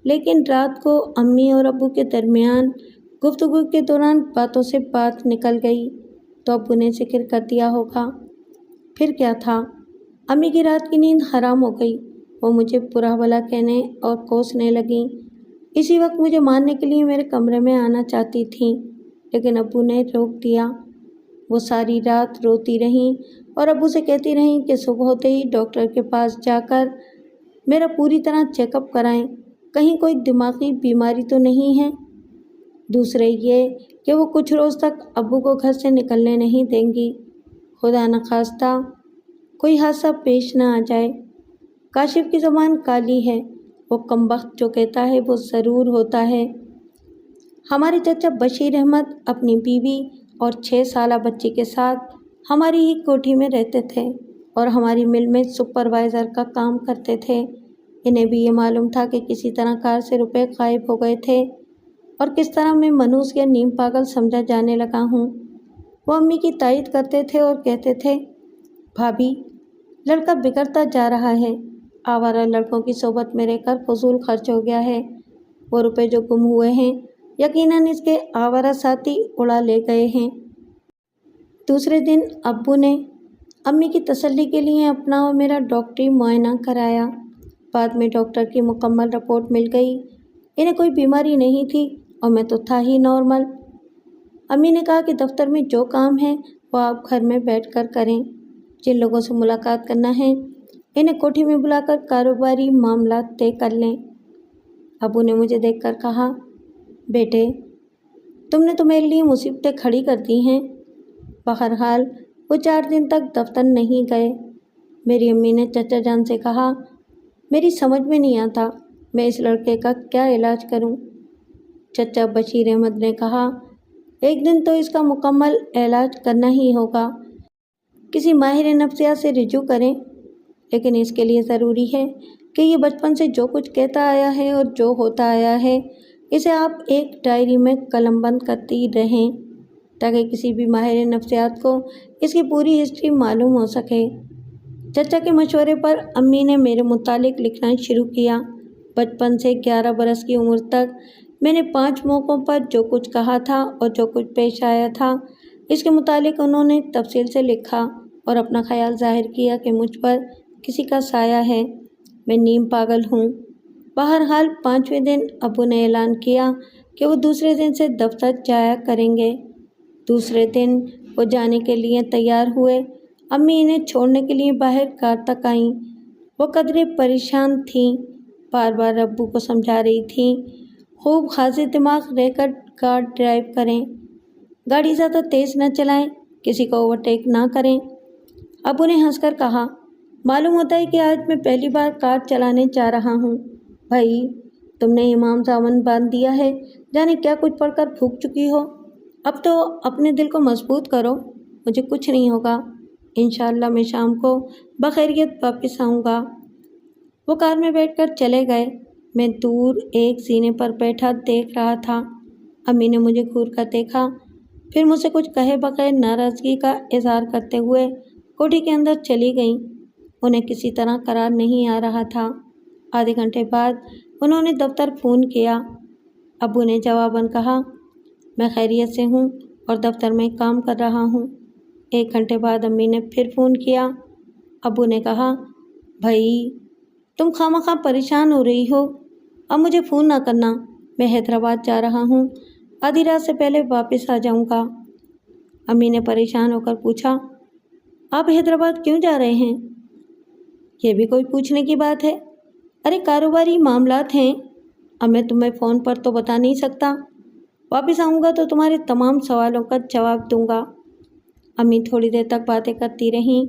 लेकिन रात को अम्मी और अब्बू के दरमियान गुफ्तगू के दौरान बातों से बात निकल गई तो अब्बू ने जिक्र कर दिया होगा। फिर क्या था, अम्मी की रात की नींद हराम हो गई। वो मुझे बुरा भला कहने और कोसने लगीं। इसी वक्त मुझे मारने के लिए मेरे कमरे में आना चाहती थीं, लेकिन अब्बू ने रोक दिया। वो सारी रात रोती रहीं और अब्बू से कहती रहीं कि सुबह होते ही डॉक्टर के पास जाकर मेरा पूरी तरह चेकअप कराएं, कहीं कोई दिमागी बीमारी तो नहीं है। दूसरे ये कि वो कुछ रोज़ तक अब्बू को घर से निकलने नहीं देंगी। खुदा न खास्ता कोई हादसा पेश ना आ जाए। काशिफ की ज़बान काली है, वो कमबख्त जो कहता है वो ज़रूर होता है। हमारे चाचा बशीर अहमद अपनी बीवी और 6 साला बच्ची के साथ हमारी ही कोठी में रहते थे और हमारी मिल में सुपरवाइज़र का काम करते थे। इन्हें भी ये मालूम था कि किसी तरह कार से रुपए गायब हो गए थे और किस तरह मैं मनूस या नीम पागल समझा जाने लगा हूँ। वो अम्मी की तायद करते थे और कहते थे, भाभी लड़का बिगड़ता जा रहा है, आवारा लड़कों की सोबत में रहकर फजूल खर्च हो गया है। वो रुपए जो गुम हुए हैं यकीनन इसके आवारा साथी उड़ा ले गए हैं। दूसरे दिन अब्बू ने अम्मी की तसल्ली के लिए अपना और मेरा डॉक्टरी मुआयना कराया। बाद में डॉक्टर की मुकम्मल रिपोर्ट मिल गई। इन्हें कोई बीमारी नहीं थी और मैं तो था ही नॉर्मल। अम्मी ने कहा कि दफ्तर में जो काम है वो आप घर में बैठकर करें। जिन लोगों से मुलाकात करना है इन्हें कोठी में बुलाकर कारोबारी मामला तय कर लें। अब्बू ने मुझे देखकर कहा, बेटे तुमने तो मेरे लिए मुसीबतें खड़ी कर दी हैं। बहरहाल वो 4 दिन तक दफ्तर नहीं गए। मेरी अम्मी ने चचा जान से कहा, मेरी समझ में नहीं आता मैं इस लड़के का क्या इलाज करूं। चचा बशीर अहमद ने कहा, एक दिन तो इसका मुकम्मल इलाज करना ही होगा। किसी माहिर नफ्सियात से रुजू करें, लेकिन इसके लिए ज़रूरी है कि ये बचपन से जो कुछ कहता आया है और जो होता आया है इसे आप एक डायरी में कलमबंद करती रहें ताकि किसी भी माहिर नफ्सियात को इसकी पूरी हिस्ट्री मालूम हो सके। चचा के मशवरे पर अम्मी ने मेरे मुतालिक लिखना शुरू किया। बचपन से 11 बरस की उम्र तक मैंने 5 मौक़ों पर जो कुछ कहा था और जो कुछ पेश आया था इसके मुतालिक उन्होंने तफसील से लिखा और अपना ख्याल जाहिर किया कि मुझ पर किसी का साया है, मैं नीम पागल हूँ। बहरहाल 5वें दिन अब्बू ने ऐलान किया कि वो दूसरे दिन से दफ्तर जाया करेंगे। दूसरे दिन वो जाने के लिए तैयार हुए। अम्मी इन्हें छोड़ने के लिए बाहर कार तक आईं। वो कदरे परेशान थीं, बार बार अब्बू को समझा रही थीं, खूब खासी दिमाग रहकर कार ड्राइव करें, गाड़ी ज़्यादा तेज़ न चलाएं, किसी को ओवरटेक ना करें। अब्बू ने हंसकर कहा, मालूम होता है कि आज मैं पहली बार कार चलाने जा रहा हूँ। भाई तुमने इमाम सावन बांध दिया है, जाने क्या कुछ पढ़कर फूक चुकी हो। अब तो अपने दिल को मजबूत करो, मुझे कुछ नहीं होगा। इंशाअल्लाह मैं शाम को बखैरियत वापस आऊँगा। वो कार में बैठकर चले गए। मैं दूर एक सीने पर बैठा देख रहा था। अम्मी ने मुझे घूर कर देखा, फिर मुझसे कुछ कहे बगैर नाराज़गी का इजहार करते हुए कोठी के अंदर चली गईं। उन्हें किसी तरह करार नहीं आ रहा था। आधे घंटे बाद उन्होंने दफ्तर फ़ोन किया। अब्बू ने जवाबन कहा, मैं खैरियत से हूँ और दफ्तर में काम कर रहा हूँ। 1 घंटे बाद अम्मी ने फिर फ़ोन किया। अब्बू ने कहा, भाई तुम खामखा परेशान हो रही हो, अब मुझे फ़ोन ना करना, मैं हैदराबाद जा रहा हूँ, आधी रात से पहले वापस आ जाऊँगा। अम्मी ने परेशान होकर पूछा, आप हैदराबाद क्यों जा रहे हैं? यह भी कोई पूछने की बात है? अरे कारोबारी मामलात हैं, अब मैं तुम्हें फ़ोन पर तो बता नहीं सकता। वापस आऊँगा तो तुम्हारे तमाम सवालों का जवाब दूँगा। अम्मी थोड़ी देर तक बातें करती रहीं।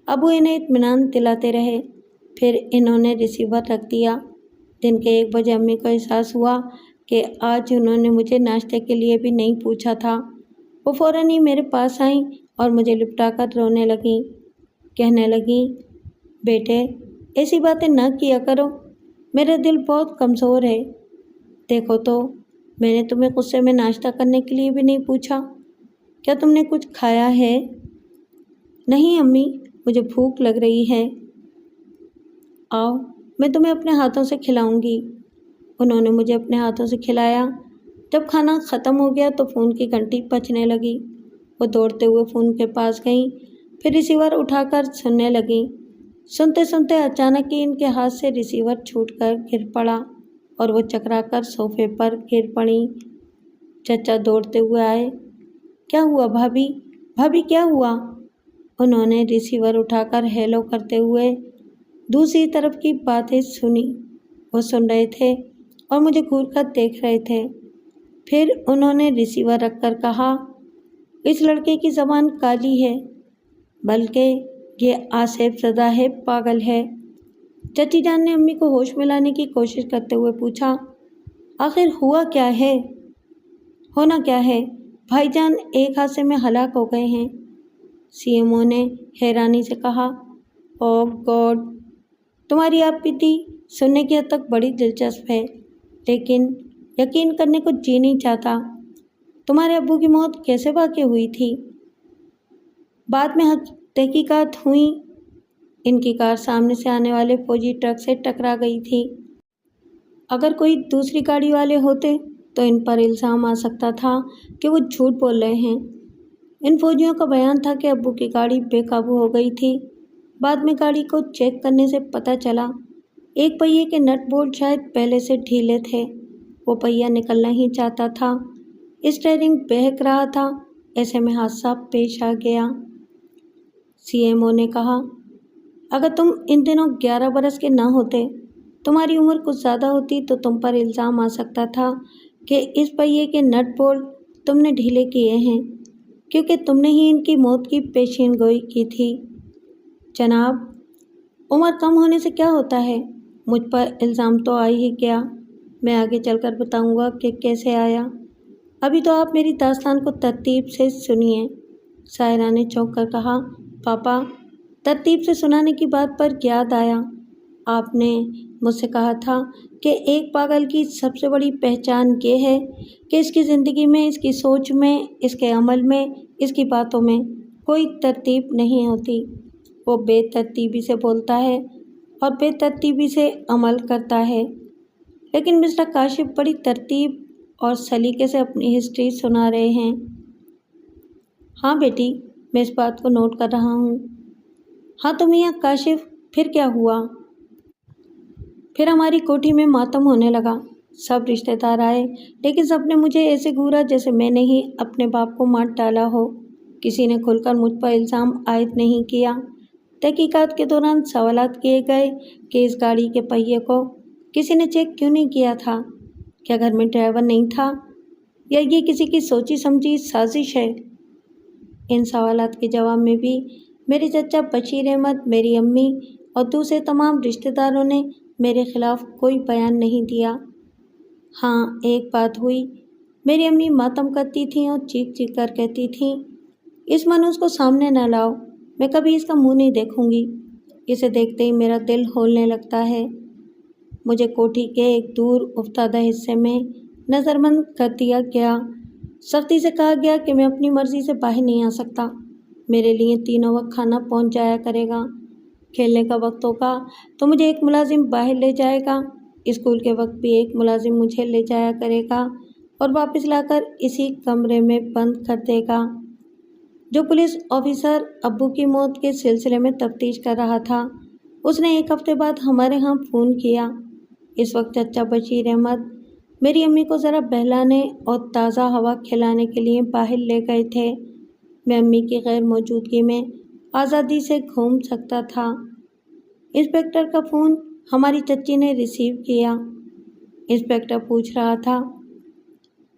अब्बू इन्हें इत्मीनान दिलाते रहे। फिर इन्होंने रिसीवर रख दिया। दिन के 1 बजे अम्मी को एहसास हुआ कि आज उन्होंने मुझे नाश्ते के लिए भी नहीं पूछा था। वो फ़ौरन ही मेरे पास आईं और मुझे लिपटा कर रोने लगीं। कहने लगीं, बेटे ऐसी बातें ना किया करो, मेरा दिल बहुत कमज़ोर है। देखो तो मैंने तुम्हें गुस्से में नाश्ता करने के लिए भी नहीं पूछा। क्या तुमने कुछ खाया है? नहीं अम्मी, मुझे भूख लग रही है। आओ मैं तुम्हें अपने हाथों से खिलाऊंगी। उन्होंने मुझे अपने हाथों से खिलाया। जब खाना ख़त्म हो गया तो फ़ोन की घंटी बजने लगी। वो दौड़ते हुए फ़ोन के पास गईं, फिर रिसीवर उठाकर सुनने लगीं। सुनते सुनते अचानक ही इनके हाथ से रिसीवर छूटकर गिर पड़ा और वो चकराकर सोफे पर गिर पड़ी। चचा दौड़ते हुए आए। क्या हुआ भाभी? भाभी क्या हुआ? उन्होंने रिसीवर उठाकर हेलो करते हुए दूसरी तरफ की बातें सुनी। वो सुन रहे थे और मुझे घूर कर देख रहे थे। پھر انہوں نے ریسیور رکھ کر کہا، اس لڑکے کی زبان کالی ہے، بلکہ یہ آصف زدہ ہے، پاگل ہے۔ چچی جان نے امی کو ہوش میں لانے کی کوشش کرتے ہوئے پوچھا، آخر ہوا کیا ہے؟ ہونا کیا ہے؟ بھائی جان ایک حادثے میں ہلاک ہو گئے ہیں، سی ایم او نے حیرانی سے کہا۔ او گاڈ! تمہاری آپ بیتی سننے کی حد تک بڑی دلچسپ ہے، لیکن یقین کرنے کو جی نہیں چاہتا۔ تمہارے ابو کی موت کیسے واقع ہوئی تھی؟ بعد میں تحقیقات ہوئیں، ان کی کار سامنے سے آنے والے فوجی ٹرک سے ٹکرا گئی تھی۔ اگر کوئی دوسری گاڑی والے ہوتے تو ان پر الزام آ سکتا تھا کہ وہ جھوٹ بول رہے ہیں۔ ان فوجیوں کا بیان تھا کہ ابو کی گاڑی بے قابو ہو گئی تھی۔ بعد میں گاڑی کو چیک کرنے سے پتہ چلا ایک پہیے کے نٹ بولٹ شاید پہلے سے ڈھیلے تھے، وہ پہیہ نکلنا ہی چاہتا تھا، اسٹیئرنگ بہک رہا تھا، ایسے میں حادثہ پیش آ گیا۔ سی ایم او نے کہا، اگر تم ان دنوں 11 برس کے نہ ہوتے، تمہاری عمر کچھ زیادہ ہوتی تو تم پر الزام آ سکتا تھا کہ اس پہیے کے نٹ بولٹ تم نے ڈھیلے کیے ہیں، کیونکہ تم نے ہی ان کی موت کی پیشین گوئی کی تھی۔ جناب، عمر کم ہونے سے کیا ہوتا ہے؟ مجھ پر الزام تو آ ہی گیا، میں آگے چل کر بتاؤں گا کہ کیسے آیا۔ ابھی تو آپ میری داستان کو ترتیب سے سنیے، سائرہ نے چونک کر کہا۔ پاپا، ترتیب سے سنانے کی بات پر یاد آیا، آپ نے مجھ سے کہا تھا کہ ایک پاگل کی سب سے بڑی پہچان یہ ہے کہ اس کی زندگی میں، اس کی سوچ میں، اس کے عمل میں، اس کی باتوں میں کوئی ترتیب نہیں ہوتی۔ وہ بے ترتیبی سے بولتا ہے اور بے ترتیبی سے عمل کرتا ہے، لیکن مسٹر کاشف بڑی ترتیب اور سلیقے سے اپنی ہسٹری سنا رہے ہیں۔ ہاں بیٹی، میں اس بات کو نوٹ کر رہا ہوں۔ ہاں تو میاں کاشف، پھر کیا ہوا؟ پھر ہماری کوٹھی میں ماتم ہونے لگا، سب رشتہ دار آئے، لیکن سب نے مجھے ایسے گھورا جیسے میں نے ہی اپنے باپ کو مار ڈالا ہو۔ کسی نے کھل کر مجھ پر الزام عائد نہیں کیا۔ تحقیقات کے دوران سوالات کیے گئے کہ اس گاڑی کے پہیے کو کسی نے چیک کیوں نہیں کیا تھا؟ کیا گھر میں ڈرائیور نہیں تھا؟ یا یہ کسی کی سوچی سمجھی سازش ہے؟ ان سوالات کے جواب میں بھی میرے چچا بشیر احمد، میری امی اور دوسرے تمام رشتہ داروں نے میرے خلاف کوئی بیان نہیں دیا۔ ہاں، ایک بات ہوئی، میری امی ماتم کرتی تھیں اور چیخ چیخ کر کہتی تھیں، اس منحوس کو سامنے نہ لاؤ، میں کبھی اس کا منہ نہیں دیکھوں گی۔ اسے دیکھتے ہی میرا دل ہولنے لگتا ہے۔ مجھے کوٹھی کے ایک دور افتادہ حصے میں نظر بند کر دیا گیا۔ سختی سے کہا گیا کہ میں اپنی مرضی سے باہر نہیں آ سکتا، میرے لیے تینوں وقت کھانا پہنچ جایا کرے گا۔ کھیلنے کا وقت ہوگا تو مجھے ایک ملازم باہر لے جائے گا، اسکول کے وقت بھی ایک ملازم مجھے لے جایا کرے گا اور واپس لا کر اسی کمرے میں بند کر دے گا۔ جو پولیس آفیسر ابو کی موت کے سلسلے میں تفتیش کر رہا تھا، اس نے ایک ہفتے بعد ہمارے ہاں فون کیا۔ اس وقت چچا بشیر احمد میری امی کو ذرا بہلانے اور تازہ ہوا کھلانے کے لیے باہر لے گئے تھے۔ میں امی کی غیر موجودگی میں آزادی سے گھوم سکتا تھا۔ انسپکٹر کا فون ہماری چچی نے ریسیو کیا۔ انسپکٹر پوچھ رہا تھا،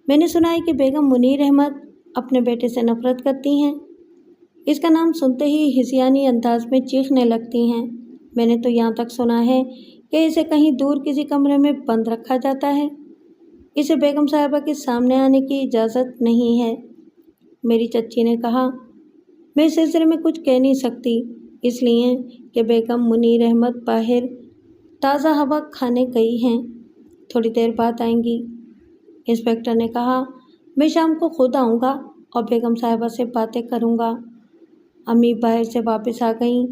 میں نے سنا ہے کہ بیگم منیر احمد اپنے بیٹے سے نفرت کرتی ہیں، اس کا نام سنتے ہی ہذیانی انداز میں چیخنے لگتی ہیں۔ میں نے تو یہاں تک سنا ہے کہ اسے کہیں دور کسی کمرے میں بند رکھا جاتا ہے، اسے بیگم صاحبہ کے سامنے آنے کی اجازت نہیں ہے۔ میری چچی نے کہا، میں اس سلسلے میں کچھ کہہ نہیں سکتی، اس لیے کہ بیگم منیر احمد باہر تازہ ہوا کھانے گئی ہیں، تھوڑی دیر بعد آئیں گی۔ انسپکٹر نے کہا، میں شام کو خود آؤں گا اور بیگم صاحبہ سے باتیں کروں گا۔ امی باہر سے واپس آ گئیں۔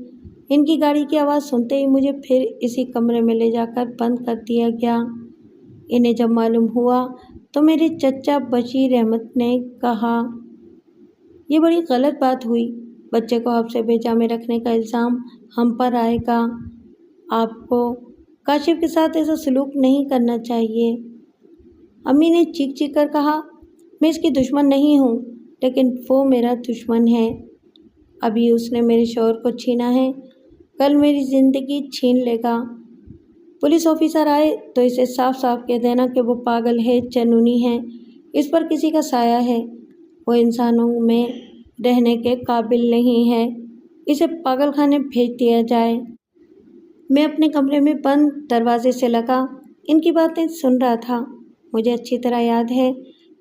ان کی گاڑی کی آواز سنتے ہی مجھے پھر اسی کمرے میں لے جا کر بند کر دیا گیا۔ انہیں جب معلوم ہوا تو میرے چچا بشیر احمد نے کہا، یہ بڑی غلط بات ہوئی، بچے کو حبس بیجا میں رکھنے کا الزام ہم پر آئے گا۔ آپ کو کاشف کے ساتھ ایسا سلوک نہیں کرنا چاہیے۔ امی نے چیخ چیخ کر کہا، میں اس کی دشمن نہیں ہوں، لیکن وہ میرا دشمن ہے۔ ابھی اس نے میرے شوہر کو چھینا ہے، کل میری زندگی چھین لے گا۔ پولیس آفیسر آئے تو اسے صاف صاف کہہ دینا کہ وہ پاگل ہے، جنونی ہے، इस पर किसी का साया है। वो इंसानों में रहने के काबिल नहीं है। इसे पागल खाने भेज दिया जाए। मैं अपने कमरे में बंद दरवाजे से लगा इनकी बातें सुन रहा था। मुझे अच्छी तरह याद है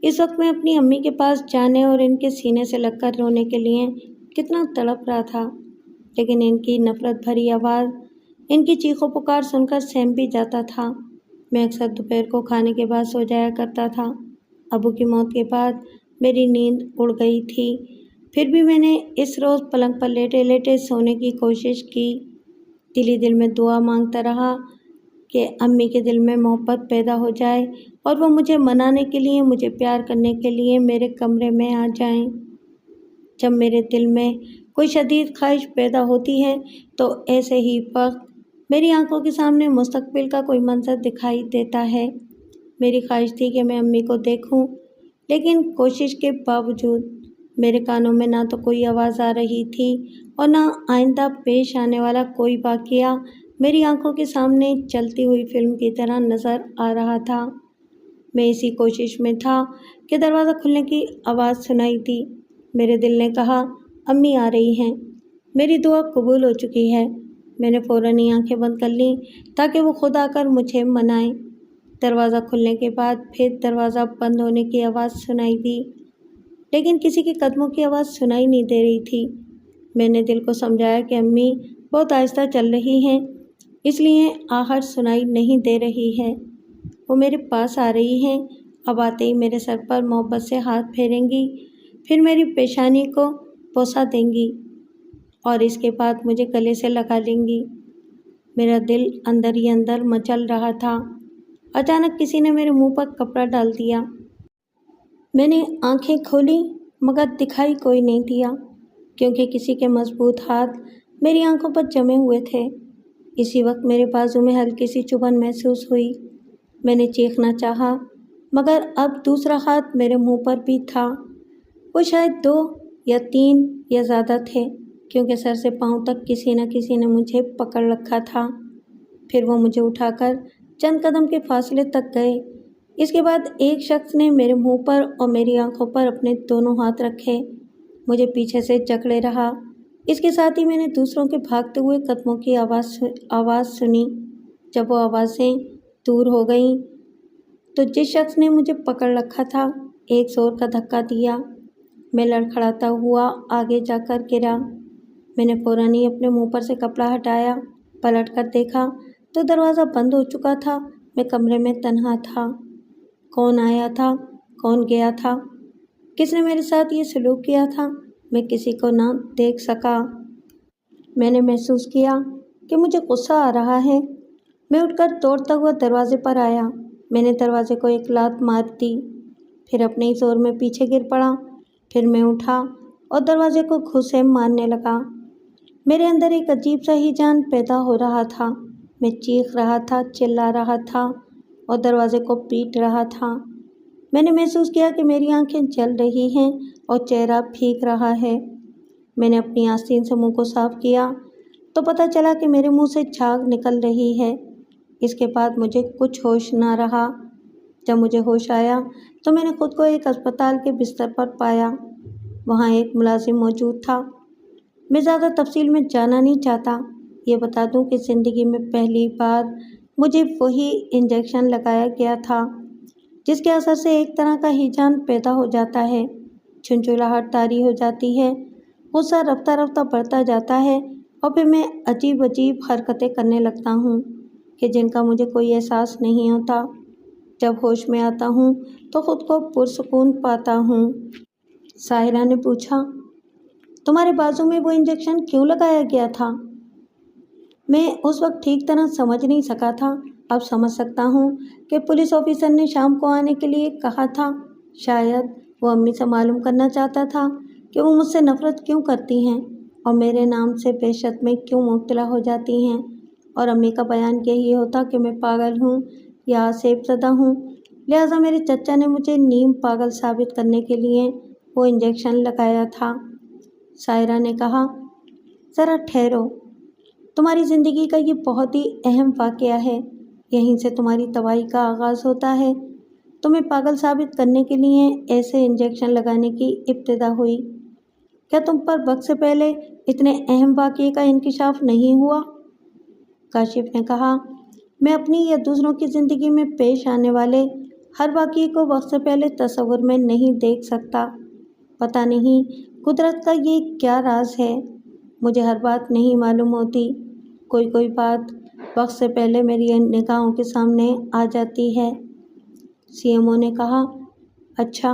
इस वक्त मैं अपनी अम्मी के पास जाने और इनके सीने से लगकर रोने के लिए कितना तड़प रहा था। लेकिन इनकी नफरत भरी आवाज़, इनकी चीखों पुकार सुनकर सहम भी जाता था। मैं अक्सर दोपहर को खाने के बाद सो जाया करता था। अबू की मौत के बाद मेरी नींद उड़ गई थी। फिर भी मैंने इस रोज़ पलंग पर लेटे लेटे सोने की कोशिश की। दिल ही दिल में दुआ मांगता रहा कि अम्मी के दिल में मोहब्बत पैदा हो जाए और वो मुझे मनाने के लिए, मुझे प्यार करने के लिए मेरे कमरे में आ जाएं। जब मेरे दिल में कोई शदीद ख्वाहिश पैदा होती है तो ऐसे ही वक्त मेरी आंखों के सामने मुस्तकबिल का कोई मंजर दिखाई देता है। मेरी ख्वाहिश थी कि मैं अम्मी को देखूं, लेकिन कोशिश के बावजूद मेरे कानों में ना तो कोई आवाज़ आ रही थी और ना आइंदा पेश आने वाला कोई वाक़या मेरी आंखों के सामने चलती हुई फिल्म की तरह नज़र आ रहा था। मैं इसी कोशिश में था कि दरवाज़ा खुलने की आवाज़ सुनाई दी। मेरे दिल ने कहा, अम्मी आ रही हैं। मेरी दुआ कबूल हो चुकी है। मैंने फ़ौरन ही आंखें बंद कर लीं ताकि वो खुद आकर मुझे मनाएं। दरवाज़ा खुलने के बाद फिर दरवाज़ा बंद होने की आवाज़ सुनाई दी, लेकिन किसी के कदमों की आवाज़ सुनाई नहीं दे रही थी। मैंने दिल को समझाया कि अम्मी बहुत आहिस्ता चल रही हैं, इसलिए आहट सुनाई नहीं दे रही है। वो मेरे पास आ रही हैं। अब आते ही मेरे सर पर मोहब्बत से हाथ फेरेंगी, फिर मेरी पेशानी को बोसा देंगी और इसके बाद मुझे गले से लगा लेंगी। मेरा दिल अंदर ही अंदर मचल रहा था। अचानक किसी ने मेरे मुंह पर कपड़ा डाल दिया। मैंने आंखें खोली मगर दिखाई कोई नहीं दिया, क्योंकि किसी के मजबूत हाथ मेरी आंखों पर जमे हुए थे। इसी वक्त मेरे बाजू में हल्की सी चुभन महसूस हुई। मैंने चीखना चाहा, मगर अब दूसरा हाथ मेरे मुंह पर भी था। वो शायद 2 या 3 या ज़्यादा थे, क्योंकि सर से पाँव तक किसी न किसी ने मुझे पकड़ रखा था। फिर वो मुझे उठाकर चंद कदम के फासले तक गए। इसके बाद एक शख्स ने मेरे मुंह पर और मेरी आंखों पर अपने दोनों हाथ रखे। मुझे पीछे से जकड़े रहा। इसके साथ ही मैंने दूसरों के भागते हुए कदमों की आवाज़ सुनी। जब वो आवाज़ें दूर हो गईं तो जिस शख्स ने मुझे पकड़ रखा था एक ज़ोर का धक्का दिया। मैं लड़खड़ाता हुआ आगे जाकर गिरा। मैंने फ़ौरन ही अपने मुंह पर से कपड़ा हटाया। पलट कर देखा तो दरवाज़ा बंद हो चुका था। मैं कमरे में तन्हा था। कौन आया था, कौन गया था, किसने मेरे साथ ये सलूक किया था, मैं किसी को ना देख सका। मैंने महसूस किया कि मुझे गुस्सा आ रहा है। मैं उठकर दौड़ता हुआ दरवाजे पर आया। मैंने दरवाजे को एक लात मार दी, फिर अपने ही जोर में पीछे गिर पड़ा। फिर मैं उठा और दरवाजे को घूंसे मारने लगा। मेरे अंदर एक अजीब सा ही जान पैदा हो रहा था। मैं चीख रहा था, चिल्ला रहा था और दरवाजे को पीट रहा था। मैंने महसूस किया कि मेरी आंखें जल रही हैं और चेहरा भीग रहा है। मैंने अपनी आस्तीन से मुंह को साफ किया तो पता चला कि मेरे मुंह से झाग निकल रही है। इसके बाद मुझे कुछ होश ना रहा। जब मुझे होश आया तो मैंने खुद को एक अस्पताल के बिस्तर पर पाया। वहाँ एक मुलाजिम मौजूद था। मैं ज़्यादा तफसील में जाना नहीं चाहता। ये बता दूं कि ज़िंदगी में पहली बार मुझे वही इंजेक्शन लगाया गया था जिसके असर से एक तरह का हिजान पैदा हो जाता है। झुंझुलाहट तारी हो जाती है, गुस्सा रफ्ता रफ्ता बढ़ता जाता है और फिर मैं अजीब अजीब हरकतें करने लगता हूँ कि जिनका मुझे कोई एहसास नहीं होता। जब होश में आता हूँ तो ख़ुद को पुरसुकून पाता हूँ। साहिरा ने पूछा, तुम्हारे बाजू में वो इंजेक्शन क्यों लगाया गया था? मैं उस वक्त ठीक तरह समझ नहीं सका था। अब समझ सकता हूँ कि पुलिस ऑफिसर ने शाम को आने के लिए कहा था। शायद वो अम्मी से मालूम करना चाहता था कि वो मुझसे नफ़रत क्यों करती हैं और मेरे नाम से बेशत में क्यों मुब्तला हो जाती हैं। और अम्मी का बयान यही होता कि मैं पागल हूँ या आसेबज़दा हूँ। लिहाजा मेरे चचा ने मुझे नीम पागल साबित करने के लिए वो इंजेक्शन लगाया था। सायरा ने कहा, ज़रा ठहरो, तुम्हारी ज़िंदगी का ये बहुत ही अहम वाक़या है। यहीं से तुम्हारी तबाही का आगाज़ होता है। तुम्हें पागल साबित करने के लिए ऐसे इंजेक्शन लगाने की इब्तिदा हुई। क्या तुम पर वक्त से पहले इतने अहम वाक़ये का इंकिशाफ नहीं हुआ? काशिफ ने कहा, मैं अपनी या दूसरों की ज़िंदगी में पेश आने वाले हर वाक़ये को वक्त से पहले तसव्वुर में नहीं देख सकता। पता नहीं कुदरत का ये क्या राज है, मुझे हर बात नहीं मालूम होती। कोई कोई बात वक्त से पहले मेरी निगाहों के सामने आ जाती है। सीएमओ ने कहा, अच्छा,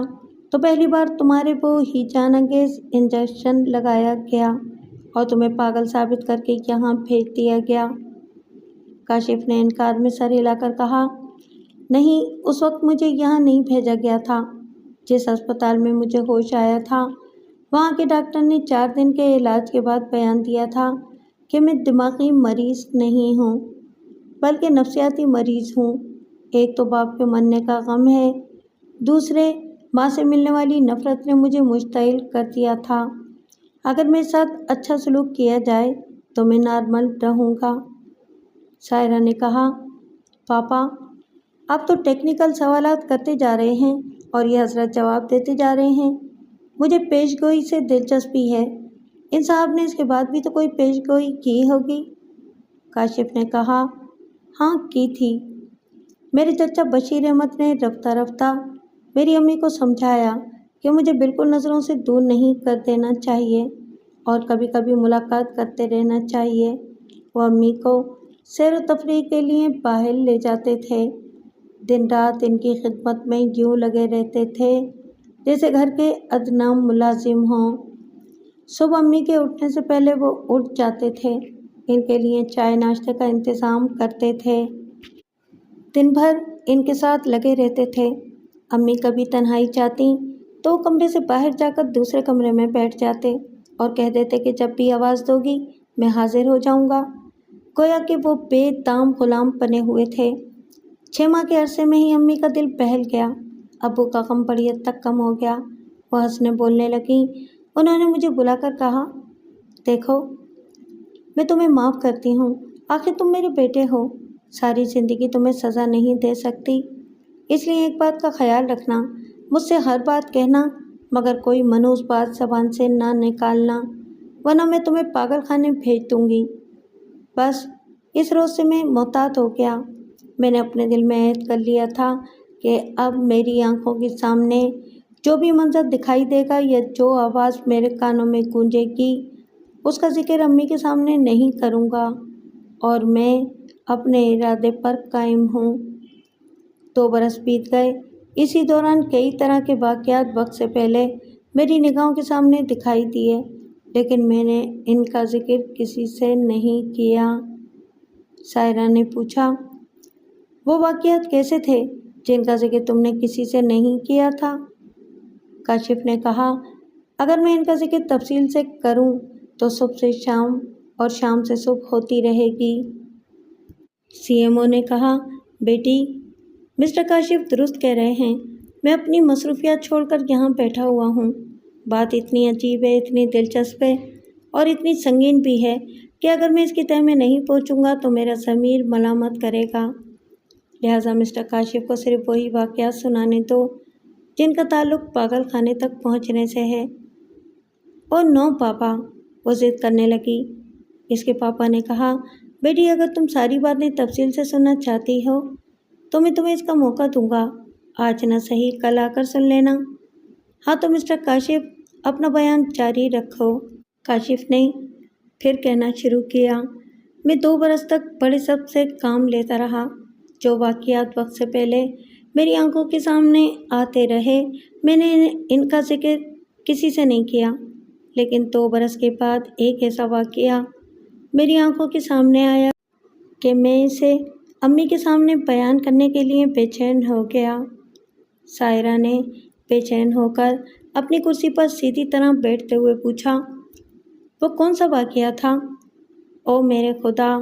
तो पहली बार तुम्हारे वो हीजान अंगेज़ इंजेक्शन लगाया गया और तुम्हें पागल साबित करके यहाँ भेज दिया गया। काशिफ ने इनकार में सर हिलाकर कहा, नहीं, उस वक्त मुझे यहाँ नहीं भेजा गया था। जिस अस्पताल में मुझे होश आया था, वहाँ के डॉक्टर ने 4 दिन के इलाज के बाद बयान दिया था कि मैं दिमागी मरीज़ नहीं हूँ, बल्कि नफ्सियाती मरीज़ हूँ। एक तो बाप के मरने का गम है, दूसरे माँ से मिलने वाली नफ़रत ने मुझे मुश्तइल कर दिया था। अगर मेरे साथ अच्छा सलूक किया जाए तो मैं नॉर्मल रहूँगा। सायरा ने कहा, पापा, आप तो टेक्निकल सवालात करते जा रहे हैं और ये हज़रत जवाब देते जा रहे हैं। मुझे पेशगोई से दिलचस्पी है। इन साहब ने इसके बाद भी तो कोई पेशगोई की होगी। काशिफ ने कहा, हाँ, की थी। मेरे चचा बशीर अहमद ने रफ्ता रफ्ता मेरी अम्मी को समझाया कि मुझे बिल्कुल नज़रों से दूर नहीं कर देना चाहिए और कभी कभी मुलाकात करते रहना चाहिए। वो अम्मी को सैर व तफरीह के लिए बाहर ले जाते थे। दिन रात इनकी खिदमत में यूँ लगे रहते थे जैसे घर के अदना मुलाजिम हों। सुबह अम्मी के उठने से पहले वो उठ जाते थे, इनके लिए चाय नाश्ते का इंतज़ाम करते थे, दिन भर इनके साथ लगे रहते थे। अम्मी कभी तन्हाई चाहती तो कमरे से बाहर जाकर दूसरे कमरे में बैठ जाते और कह देते कि जब भी आवाज़ दोगी मैं हाजिर हो जाऊंगा। गोया कि वो बेदाम गुलाम बने हुए थे। 6 माह के अरसे में ही अम्मी का दिल बहल गया। अब्बू का गम बड़ी हद तक कम हो गया। वह हंसने बोलने लगी। उन्होंने मुझे बुलाकर कहा, देखो, मैं तुम्हें माफ़ करती हूँ। आखिर तुम मेरे बेटे हो। सारी ज़िंदगी तुम्हें सज़ा नहीं दे सकती, इसलिए एक बात का ख्याल रखना, मुझसे हर बात कहना, मगर कोई मनहूस बात ज़बान से ना निकालना, वरना मैं तुम्हें पागल खाने भेज दूँगी। बस इस रोज़ से मैं मोहतात हो गया। मैंने अपने दिल में ऐद कर लिया था कि अब मेरी आंखों के सामने जो भी मंजर दिखाई देगा या जो आवाज़ मेरे कानों में गूंजेगी, उसका जिक्र अम्मी के सामने नहीं करूँगा और मैं अपने इरादे पर कायम हूँ। 2 बरस बीत गए। इसी दौरान कई तरह के वाक़यात वक्त से पहले मेरी निगाहों के सामने दिखाई दिए, लेकिन मैंने इनका जिक्र किसी से नहीं किया। सायरा ने पूछा, वो वाक़यात कैसे थे जिनका जिक्र तुमने किसी से नहीं किया था? काशिफ ने कहा, अगर मैं इनका जिक्र तफसील से करूं तो सुबह से शाम और शाम से सुबह होती रहेगी। सीएमओ ने कहा, बेटी, मिस्टर काशिफ दुरुस्त कह रहे हैं। मैं अपनी मसरूफियात छोड़कर यहाँ बैठा हुआ हूँ। बात इतनी अजीब है, इतनी दिलचस्प है और इतनी संगीन भी है कि अगर मैं इसकी तह में नहीं पहुँचूँगा तो मेरा ज़मीर मलामत करेगा। लिहाजा मिस्टर काशिफ को सिर्फ वही वाक़यात सुनाने दो जिनका ताल्लुक़ पागल खाने तक पहुँचने से है। और नो पापा, वो ज़िद करने लगी। इसके पापा ने कहा, बेटी, अगर तुम सारी बातें तफसील से सुनना चाहती हो तो मैं तुम्हें इसका मौका दूंगा। आज ना सही, कल आकर सुन लेना। हाँ, तो मिस्टर काशिफ, अपना बयान जारी रखो। काशिफ ने फिर कहना शुरू किया, मैं 2 बरस तक बड़े सब से काम लेता रहा। जो वाक़यात वक्त से पहले मेरी आंखों के सामने आते रहे, मैंने इनका जिक्र किसी से नहीं किया। लेकिन 2 बरस के बाद एक ऐसा वाक़या मेरी आंखों के सामने आया कि मैं इसे अम्मी के सामने बयान करने के लिए बेचैन हो गया। सायरा ने बेचैन होकर अपनी कुर्सी पर सीधी तरह बैठते हुए पूछा, वो कौन सा वाक़या था? ओ मेरे खुदा,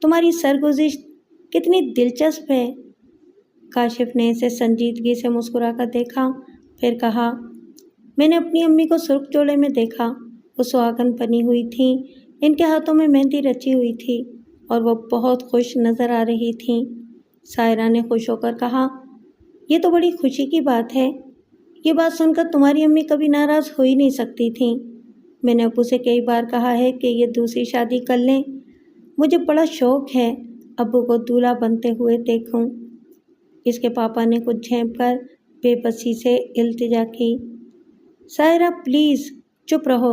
तुम्हारी सरगुज़िश्त कितनी दिलचस्प है। काशिफ ने इसे संजीदगी से मुस्कुराकर देखा, फिर कहा, मैंने अपनी अम्मी को सुर्ख जोड़े में देखा। वो सुहागन बनी हुई थीं, इनके हाथों में मेहंदी रची हुई थी और वो बहुत खुश नज़र आ रही थीं। सायरा ने खुश होकर कहा, یہ تو بڑی خوشی کی بات ہے۔ یہ بات سن کر تمہاری امی کبھی ناراض ہو ہی نہیں سکتی تھیں۔ میں نے ابو سے کئی بار کہا ہے کہ یہ دوسری شادی کر لیں۔ مجھے بڑا شوق ہے ابو کو دولہا بنتے ہوئے دیکھوں۔ اس کے پاپا نے کچھ جھینپ کر بے بسی سے التجا کی۔ ساحرہ پلیز چپ رہو،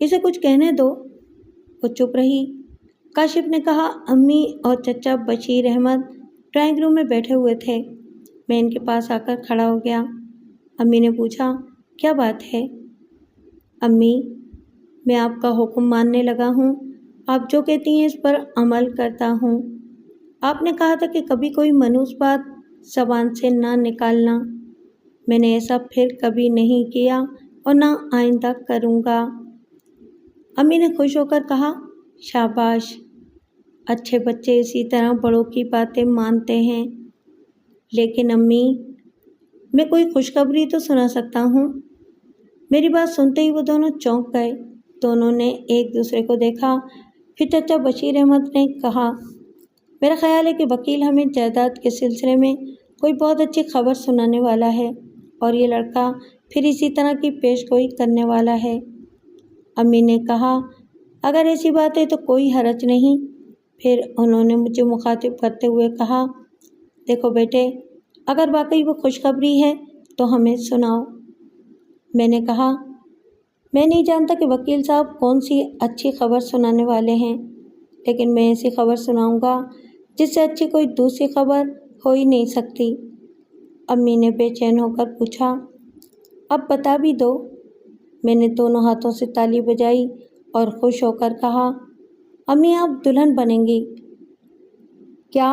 اسے کچھ کہنے دو۔ وہ چپ رہی۔ کاشف نے کہا امی اور چچا بشیر احمد ڈرائنگ روم میں بیٹھے ہوئے تھے۔ میں ان کے پاس آ کر کھڑا ہو گیا۔ امی نے پوچھا کیا بات ہے؟ امی میں آپ کا حکم ماننے لگا ہوں، آپ جو کہتی ہیں اس پر عمل کرتا ہوں۔ آپ نے کہا تھا کہ کبھی کوئی منحوس بات زبان سے نہ نکالنا۔ میں نے ایسا پھر کبھی نہیں کیا اور نہ آئندہ کروں گا۔ امی نے خوش ہو کر کہا شاباش، اچھے بچے اسی طرح بڑوں کی باتیں مانتے ہیں۔ لیکن امی میں کوئی خوشخبری تو سنا سکتا ہوں۔ میری بات سنتے ہی وہ دونوں چونک گئے۔ دونوں نے ایک دوسرے کو دیکھا۔ پھر چچا بشیر احمد نے کہا میرا خیال ہے کہ وکیل ہمیں جائیداد کے سلسلے میں کوئی بہت اچھی خبر سنانے والا ہے اور یہ لڑکا پھر اسی طرح کی پیش گوئی کرنے والا ہے۔ امی نے کہا اگر ایسی بات ہے تو کوئی حرج نہیں۔ پھر انہوں نے مجھے مخاطب کرتے ہوئے کہا دیکھو بیٹے، اگر واقعی وہ خوشخبری ہے تو ہمیں سناؤ۔ میں نے کہا میں نہیں جانتا کہ وکیل صاحب کون سی اچھی خبر سنانے والے ہیں، لیکن میں ایسی خبر سناؤں گا جس سے اچھی کوئی دوسری خبر ہو ہی نہیں سکتی۔ امی نے بے چین ہو کر پوچھا اب بتا بھی دو۔ میں نے دونوں ہاتھوں سے تالی بجائی اور خوش ہو کر کہا امی آپ دلہن بنیں گی۔ کیا؟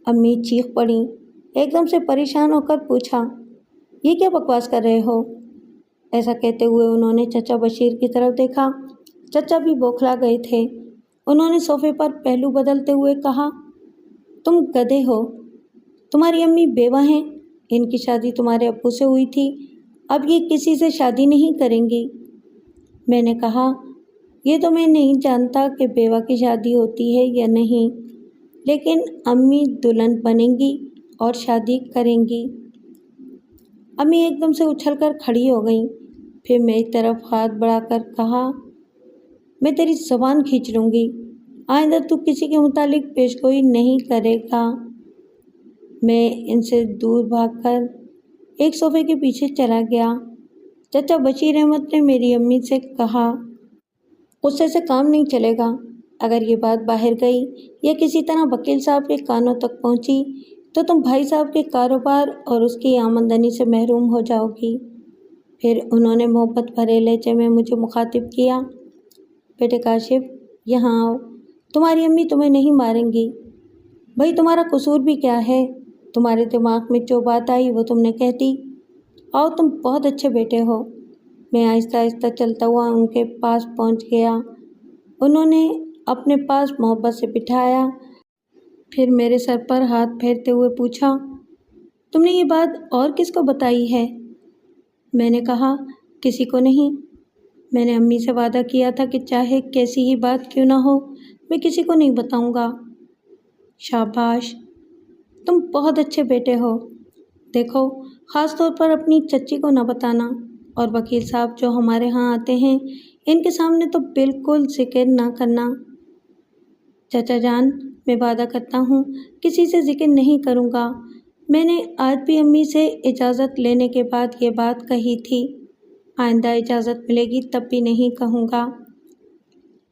امی چیخ پڑیں۔ ایک دم سے پریشان ہو کر پوچھا یہ کیا بکواس کر رہے ہو؟ ایسا کہتے ہوئے انہوں نے چچا بشیر کی طرف دیکھا۔ چچا بھی بوکھلا گئے تھے۔ انہوں نے صوفے پر پہلو بدلتے ہوئے کہا تم گدھے ہو، تمہاری امی بیوہ ہیں، ان کی شادی تمہارے ابو سے ہوئی تھی، اب یہ کسی سے شادی نہیں کریں گی۔ میں نے کہا یہ تو میں نہیں جانتا کہ بیوہ کی شادی ہوتی ہے یا نہیں، لیکن امی دلہن بنیں گی اور شادی کریں گی۔ امی ایک دم سے اچھل کر کھڑی ہو گئیں۔ پھر میری طرف ہاتھ بڑھا کر کہا میں تیری زبان کھینچ لوں گی، آئندہ تو کسی کے متعلق پیش گوئی نہیں کرے گا۔ میں ان سے دور بھاگ کر ایک صوفے کے پیچھے چلا گیا۔ چچا بشیر احمد نے میری امی سے کہا غصے سے کام نہیں چلے گا، اگر یہ بات باہر گئی یا کسی طرح وکیل صاحب کے کانوں تک پہنچی تو تم بھائی صاحب کے کاروبار اور اس کی آمدنی سے محروم ہو جاؤ گی۔ پھر انہوں نے محبت بھرے لہجے میں مجھے مخاطب کیا بیٹے کاشف یہاں آؤ، تمہاری امی تمہیں نہیں ماریں گی۔ بھائی تمہارا قصور بھی کیا ہے؟ تمہارے دماغ میں جو بات آئی وہ تم نے کہہ دی۔ آؤ تم بہت اچھے بیٹے ہو۔ میں آہستہ آہستہ چلتا ہوا ان کے پاس پہنچ گیا۔ انہوں نے اپنے پاس محبت سے بٹھایا، پھر میرے سر پر ہاتھ پھیرتے ہوئے پوچھا تم نے یہ بات اور کس کو بتائی ہے؟ میں نے کہا کسی کو نہیں۔ میں نے امی سے وعدہ کیا تھا کہ چاہے کیسی ہی بات کیوں نہ ہو میں کسی کو نہیں بتاؤں گا۔ شاباش، تم بہت اچھے بیٹے ہو۔ دیکھو خاص طور پر اپنی چچی کو نہ بتانا، اور وکیل صاحب جو ہمارے ہاں آتے ہیں ان کے سامنے تو بالکل ذکر نہ کرنا۔ چچا جان میں وعدہ کرتا ہوں کسی سے ذکر نہیں کروں گا۔ میں نے آج بھی امی سے اجازت لینے کے بعد یہ بات کہی تھی، آئندہ اجازت ملے گی تب بھی نہیں کہوں گا۔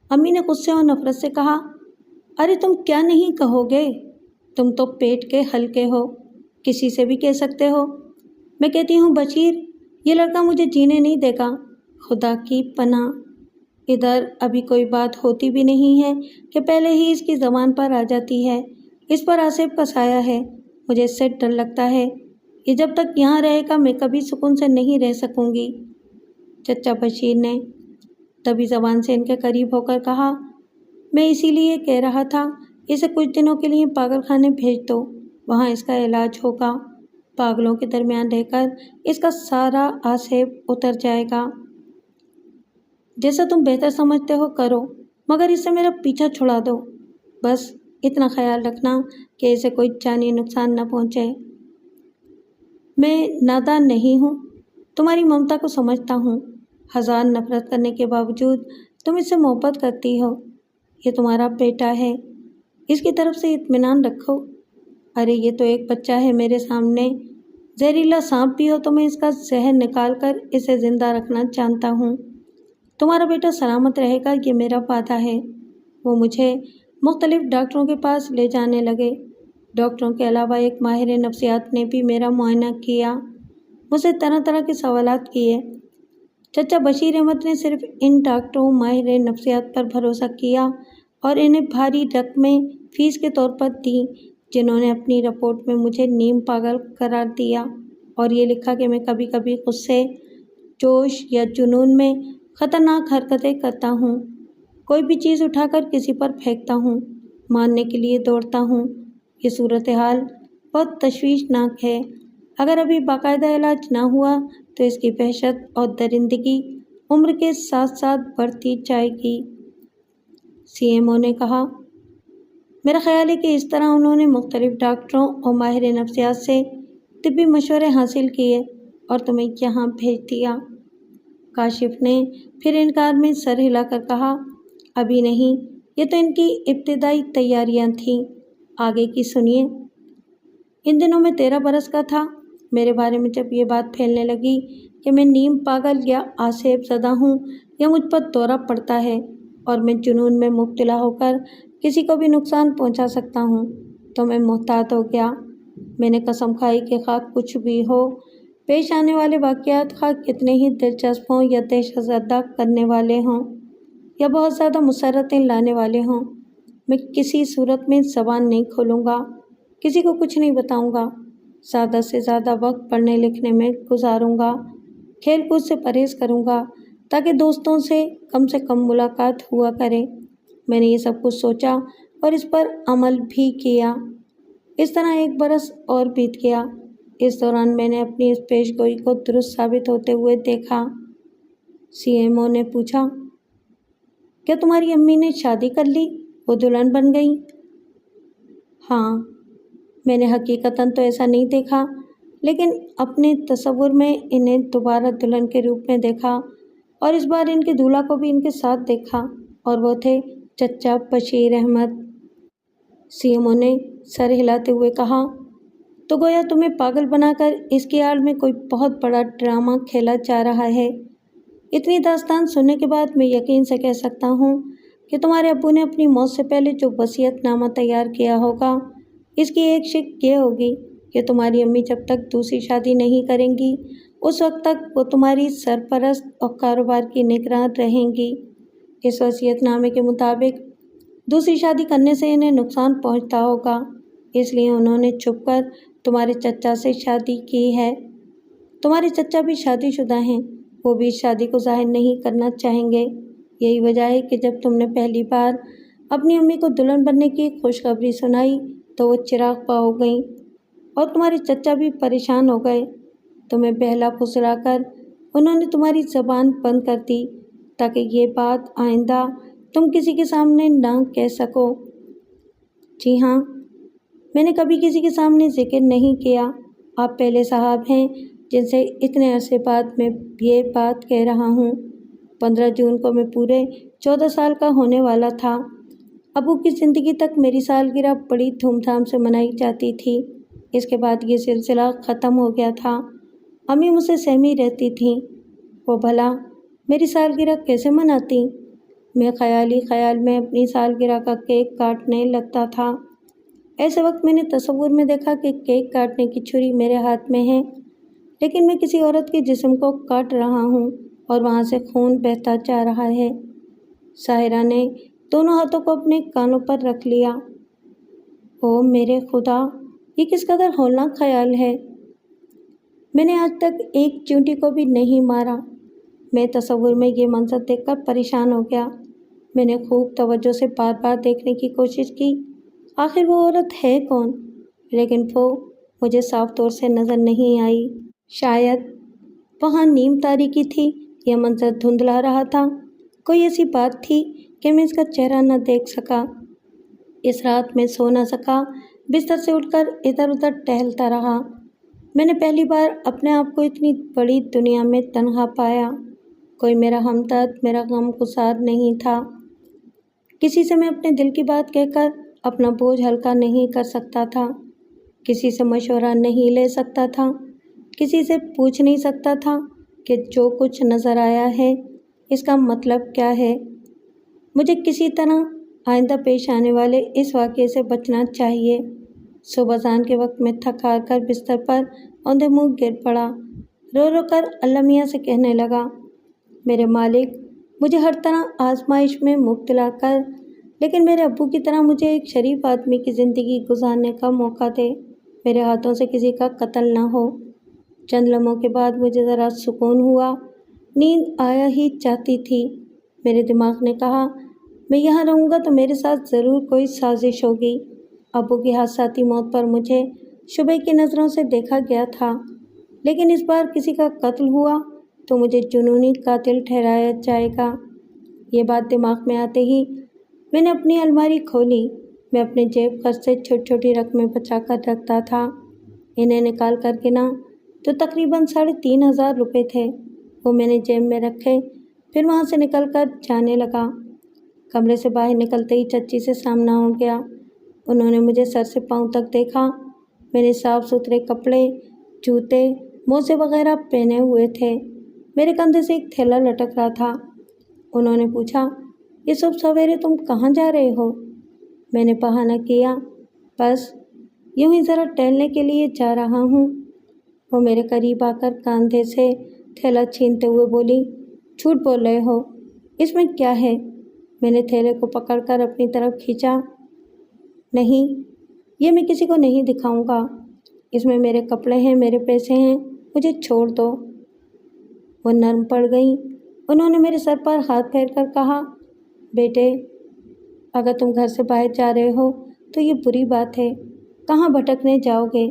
امی نے غصے اور نفرت سے کہا ارے تم کیا نہیں کہو گے؟ تم تو پیٹ کے ہلکے ہو، کسی سے بھی کہہ سکتے ہو۔ میں کہتی ہوں بشیر یہ لڑکا مجھے جینے نہیں دے گا، خدا کی پناہ۔ ادھر ابھی کوئی بات ہوتی بھی نہیں ہے کہ پہلے ہی اس کی زبان پر آ جاتی ہے۔ اس پر آصف کا سایہ ہے، مجھے اس سے ڈر لگتا ہے، یہ جب تک یہاں رہے گا میں کبھی سکون سے نہیں رہ سکوں گی۔ چچا بشیر نے تبھی زبان سے ان کے قریب ہو کر کہا میں اسی لیے کہہ رہا تھا اسے کچھ دنوں کے لیے پاگل خانے بھیج دو، وہاں اس کا علاج ہوگا، پاگلوں کے درمیان رہ کر اس کا سارا آصف اتر جائے گا۔ جیسا تم بہتر سمجھتے ہو کرو، مگر اس سے میرا پیچھا چھڑا دو، بس اتنا خیال رکھنا کہ اسے کوئی جانی نقصان نہ پہنچے۔ میں نادان نہیں ہوں، تمہاری ممتا کو سمجھتا ہوں۔ ہزار نفرت کرنے کے باوجود تم اس سے محبت کرتی ہو۔ یہ تمہارا بیٹا ہے، اس کی طرف سے اطمینان رکھو۔ ارے یہ تو ایک بچہ ہے میرے سامنے، زہریلا سانپ بھی ہو تو میں اس کا زہر نکال کر اسے زندہ رکھنا جانتا ہوں۔ تمہارا بیٹا سلامت رہے گا، یہ میرا وعدہ ہے۔ وہ مجھے مختلف ڈاکٹروں کے پاس لے جانے لگے۔ ڈاکٹروں کے علاوہ ایک ماہر نفسیات نے بھی میرا معائنہ کیا، مجھ سے طرح طرح کے سوالات کیے۔ چچا بشیر احمد نے صرف ان ڈاکٹروں ماہر نفسیات پر بھروسہ کیا اور انہیں بھاری رقمیں فیس کے طور پر دیں، جنہوں نے اپنی رپورٹ میں مجھے نیم پاگل قرار دیا اور یہ لکھا کہ میں کبھی کبھی غصے، جوش یا جنون میں خطرناک حرکتیں کرتا ہوں، کوئی بھی چیز اٹھا کر کسی پر پھینکتا ہوں، مارنے کے لیے دوڑتا ہوں۔ یہ صورتحال بہت تشویشناک ہے۔ اگر ابھی باقاعدہ علاج نہ ہوا تو اس کی وحشت اور درندگی عمر کے ساتھ ساتھ بڑھتی جائے گی۔ سی ایم او نے کہا، میرا خیال ہے کہ اس طرح انہوں نے مختلف ڈاکٹروں اور ماہر نفسیات سے طبی مشورے حاصل کیے اور تمہیں یہاں بھیج دیا۔ کاشف نے پھر انکار میں سر ہلا کر کہا، ابھی نہیں، یہ تو ان کی ابتدائی تیاریاں تھیں، آگے کی سنیے۔ ان دنوں میں 13 برس کا تھا۔ میرے بارے میں جب یہ بات پھیلنے لگی کہ میں نیم پاگل یا آسیب زدہ ہوں یا مجھ پر دورہ پڑتا ہے اور میں جنون میں مبتلا ہو کر کسی کو بھی نقصان پہنچا سکتا ہوں، تو میں محتاط ہو گیا۔ میں نے قسم کھائی کہ خواہ کچھ بھی ہو، پیش آنے والے واقعات خواہ کتنے ہی دلچسپ ہوں یا دہشت زدہ کرنے والے ہوں یا بہت زیادہ مسرتیں لانے والے ہوں، میں کسی صورت میں زبان نہیں کھولوں گا، کسی کو کچھ نہیں بتاؤں گا، زیادہ سے زیادہ وقت پڑھنے لکھنے میں گزاروں گا، کھیل کود سے پرہیز کروں گا تاکہ دوستوں سے کم ملاقات ہوا کرے۔ میں نے یہ سب کچھ سوچا اور اس پر عمل بھی کیا۔ اس طرح 1 برس اور بیت گیا۔ اس دوران میں نے اپنی اس پیش گوئی کو درست ثابت ہوتے ہوئے دیکھا۔ سی ایم او نے پوچھا، کیا تمہاری امی نے شادی کر لی؟ وہ دلہن بن گئیں؟ ہاں، میں نے حقیقتاً تو ایسا نہیں دیکھا، لیکن اپنے تصور میں انہیں دوبارہ دلہن کے روپ میں دیکھا اور اس بار ان کے دولہا کو بھی ان کے ساتھ دیکھا، اور وہ تھے چچا Bashir Ahmed. C M O نے سر ہلاتے ہوئے کہا، تو گویا تمہیں پاگل بنا کر اس کی آڑ میں کوئی بہت بڑا ڈرامہ کھیلا جا رہا ہے۔ اتنی داستان سننے کے بعد میں یقین سے کہہ سکتا ہوں کہ تمہارے ابو نے اپنی موت سے پہلے جو وصیت نامہ تیار کیا ہوگا، اس کی ایک شق یہ ہوگی کہ تمہاری امی جب تک دوسری شادی نہیں کریں گی، اس وقت تک وہ تمہاری سرپرست اور کاروبار کی نگراں رہیں گی۔ اس وصیت نامے کے مطابق دوسری شادی کرنے سے انہیں نقصان پہنچتا ہوگا، اس لیے انہوں نے چھپ کر تمہارے چچا سے شادی کی ہے۔ تمہارے چچا بھی شادی شدہ ہیں، وہ بھی اس شادی کو ظاہر نہیں کرنا چاہیں گے۔ یہی وجہ ہے کہ جب تم نے پہلی بار اپنی امی کو دلہن بننے کی خوشخبری سنائی تو وہ چراغ پا ہو گئیں اور تمہارے چچا بھی پریشان ہو گئے۔ تمہیں بہلا پھسلا کر انہوں نے تمہاری زبان بند کر دی تاکہ یہ بات آئندہ تم کسی کے سامنے نہ کہہ سکو۔ جی ہاں، میں نے کبھی کسی کے سامنے ذکر نہیں کیا۔ آپ پہلے صاحب ہیں جن سے اتنے عرصے بعد میں یہ بات کہہ رہا ہوں۔ 15 جون کو میں پورے 14 سال کا ہونے والا تھا۔ ابو کی زندگی تک میری سالگرہ بڑی دھوم دھام سے منائی جاتی تھی۔ اس کے بعد یہ سلسلہ ختم ہو گیا تھا۔ امی مجھ سے سہمی رہتی تھیں، وہ بھلا میری سالگرہ کیسے مناتی؟ میں خیال میں اپنی سالگرہ کا کیک کاٹنے لگتا تھا۔ ایسے وقت میں نے تصور میں دیکھا کہ کیک کاٹنے کی چھری میرے ہاتھ میں ہے، لیکن میں کسی عورت کے جسم کو کاٹ رہا ہوں اور وہاں سے خون بہتا جا رہا ہے۔ ساحرہ نے دونوں ہاتھوں کو اپنے کانوں پر رکھ لیا۔ او میرے خدا، یہ کس قدر ہولناک خیال ہے! میں نے آج تک ایک چیونٹی کو بھی نہیں مارا۔ میں تصور میں یہ منظر دیکھ کر پریشان ہو گیا۔ میں نے خوب توجہ سے بار بار دیکھنے کی کوشش کی، آخر وہ عورت ہے کون؟ لیکن وہ مجھے صاف طور سے نظر نہیں آئی۔ شاید وہاں نیم تاریکی تھی یا منظر دھندلا رہا تھا، کوئی ایسی بات تھی کہ میں اس کا چہرہ نہ دیکھ سکا۔ اس رات میں سو نہ سکا، بستر سے اٹھ کر ادھر ادھر ٹہلتا رہا۔ میں نے پہلی بار اپنے آپ کو اتنی بڑی دنیا میں تنہا پایا۔ کوئی میرا ہمدرد، میرا غمگسار نہیں تھا۔ کسی سے میں اپنے دل کی بات کہہ کر اپنا بوجھ ہلکا نہیں کر سکتا تھا، کسی سے مشورہ نہیں لے سکتا تھا، کسی سے پوچھ نہیں سکتا تھا کہ جو کچھ نظر آیا ہے اس کا مطلب کیا ہے۔ مجھے کسی طرح آئندہ پیش آنے والے اس واقعے سے بچنا چاہیے۔ صبح اذان کے وقت میں تھک ہار کر بستر پر اوندھے منہ گر پڑا، رو رو کر اللہ میاں سے کہنے لگا، میرے مالک، مجھے ہر طرح آزمائش میں مبتلا کر، لیکن میرے ابو کی طرح مجھے ایک شریف آدمی کی زندگی گزارنے کا موقع دے، میرے ہاتھوں سے کسی کا قتل نہ ہو۔ چند لمحوں کے بعد مجھے ذرا سکون ہوا، نیند آیا ہی چاہتی تھی۔ میرے دماغ نے کہا، میں یہاں رہوں گا تو میرے ساتھ ضرور کوئی سازش ہوگی۔ ابو کی حادثاتی موت پر مجھے شبہ کی نظروں سے دیکھا گیا تھا، لیکن اس بار کسی کا قتل ہوا تو مجھے جنونی قاتل ٹھہرایا جائے گا۔ یہ بات دماغ میں آتے ہی میں نے اپنی الماری کھولی۔ میں اپنے جیب خرچ سے چھوٹی چھوٹی رقمیں بچا کر رکھتا تھا، انہیں نکال کر گنا تو تقریباً 3,500 روپے تھے۔ وہ میں نے جیب میں رکھے، پھر وہاں سے نکل کر جانے لگا۔ کمرے سے باہر نکلتے ہی چچی سے سامنا ہو گیا۔ انہوں نے مجھے سر سے پاؤں تک دیکھا۔ میں نے صاف ستھرے کپڑے، جوتے، موزے وغیرہ پہنے ہوئے تھے۔ میرے کندھے سے ایک تھیلا لٹک رہا تھا۔ انہوں نے پوچھا، یہ صبح سویرے تم کہاں جا رہے ہو؟ میں نے بہانہ کیا، بس یوں ہی ذرا ٹہلنے کے لیے جا رہا ہوں۔ وہ میرے قریب آ کر کاندھے سے تھیلا چھینتے ہوئے بولی، جھوٹ بول رہے ہو، اس میں کیا ہے؟ میں نے تھیلے کو پکڑ کر اپنی طرف کھینچا۔ نہیں، یہ میں کسی کو نہیں دکھاؤں گا، اس میں میرے کپڑے ہیں، میرے پیسے ہیں، مجھے چھوڑ دو۔ وہ نرم پڑ گئیں۔ انہوں نے میرے سر پر ہاتھ پھیر کر کہا، بیٹے، اگر تم گھر سے باہر جا رہے ہو تو یہ بری بات ہے، کہاں بھٹکنے جاؤ گے؟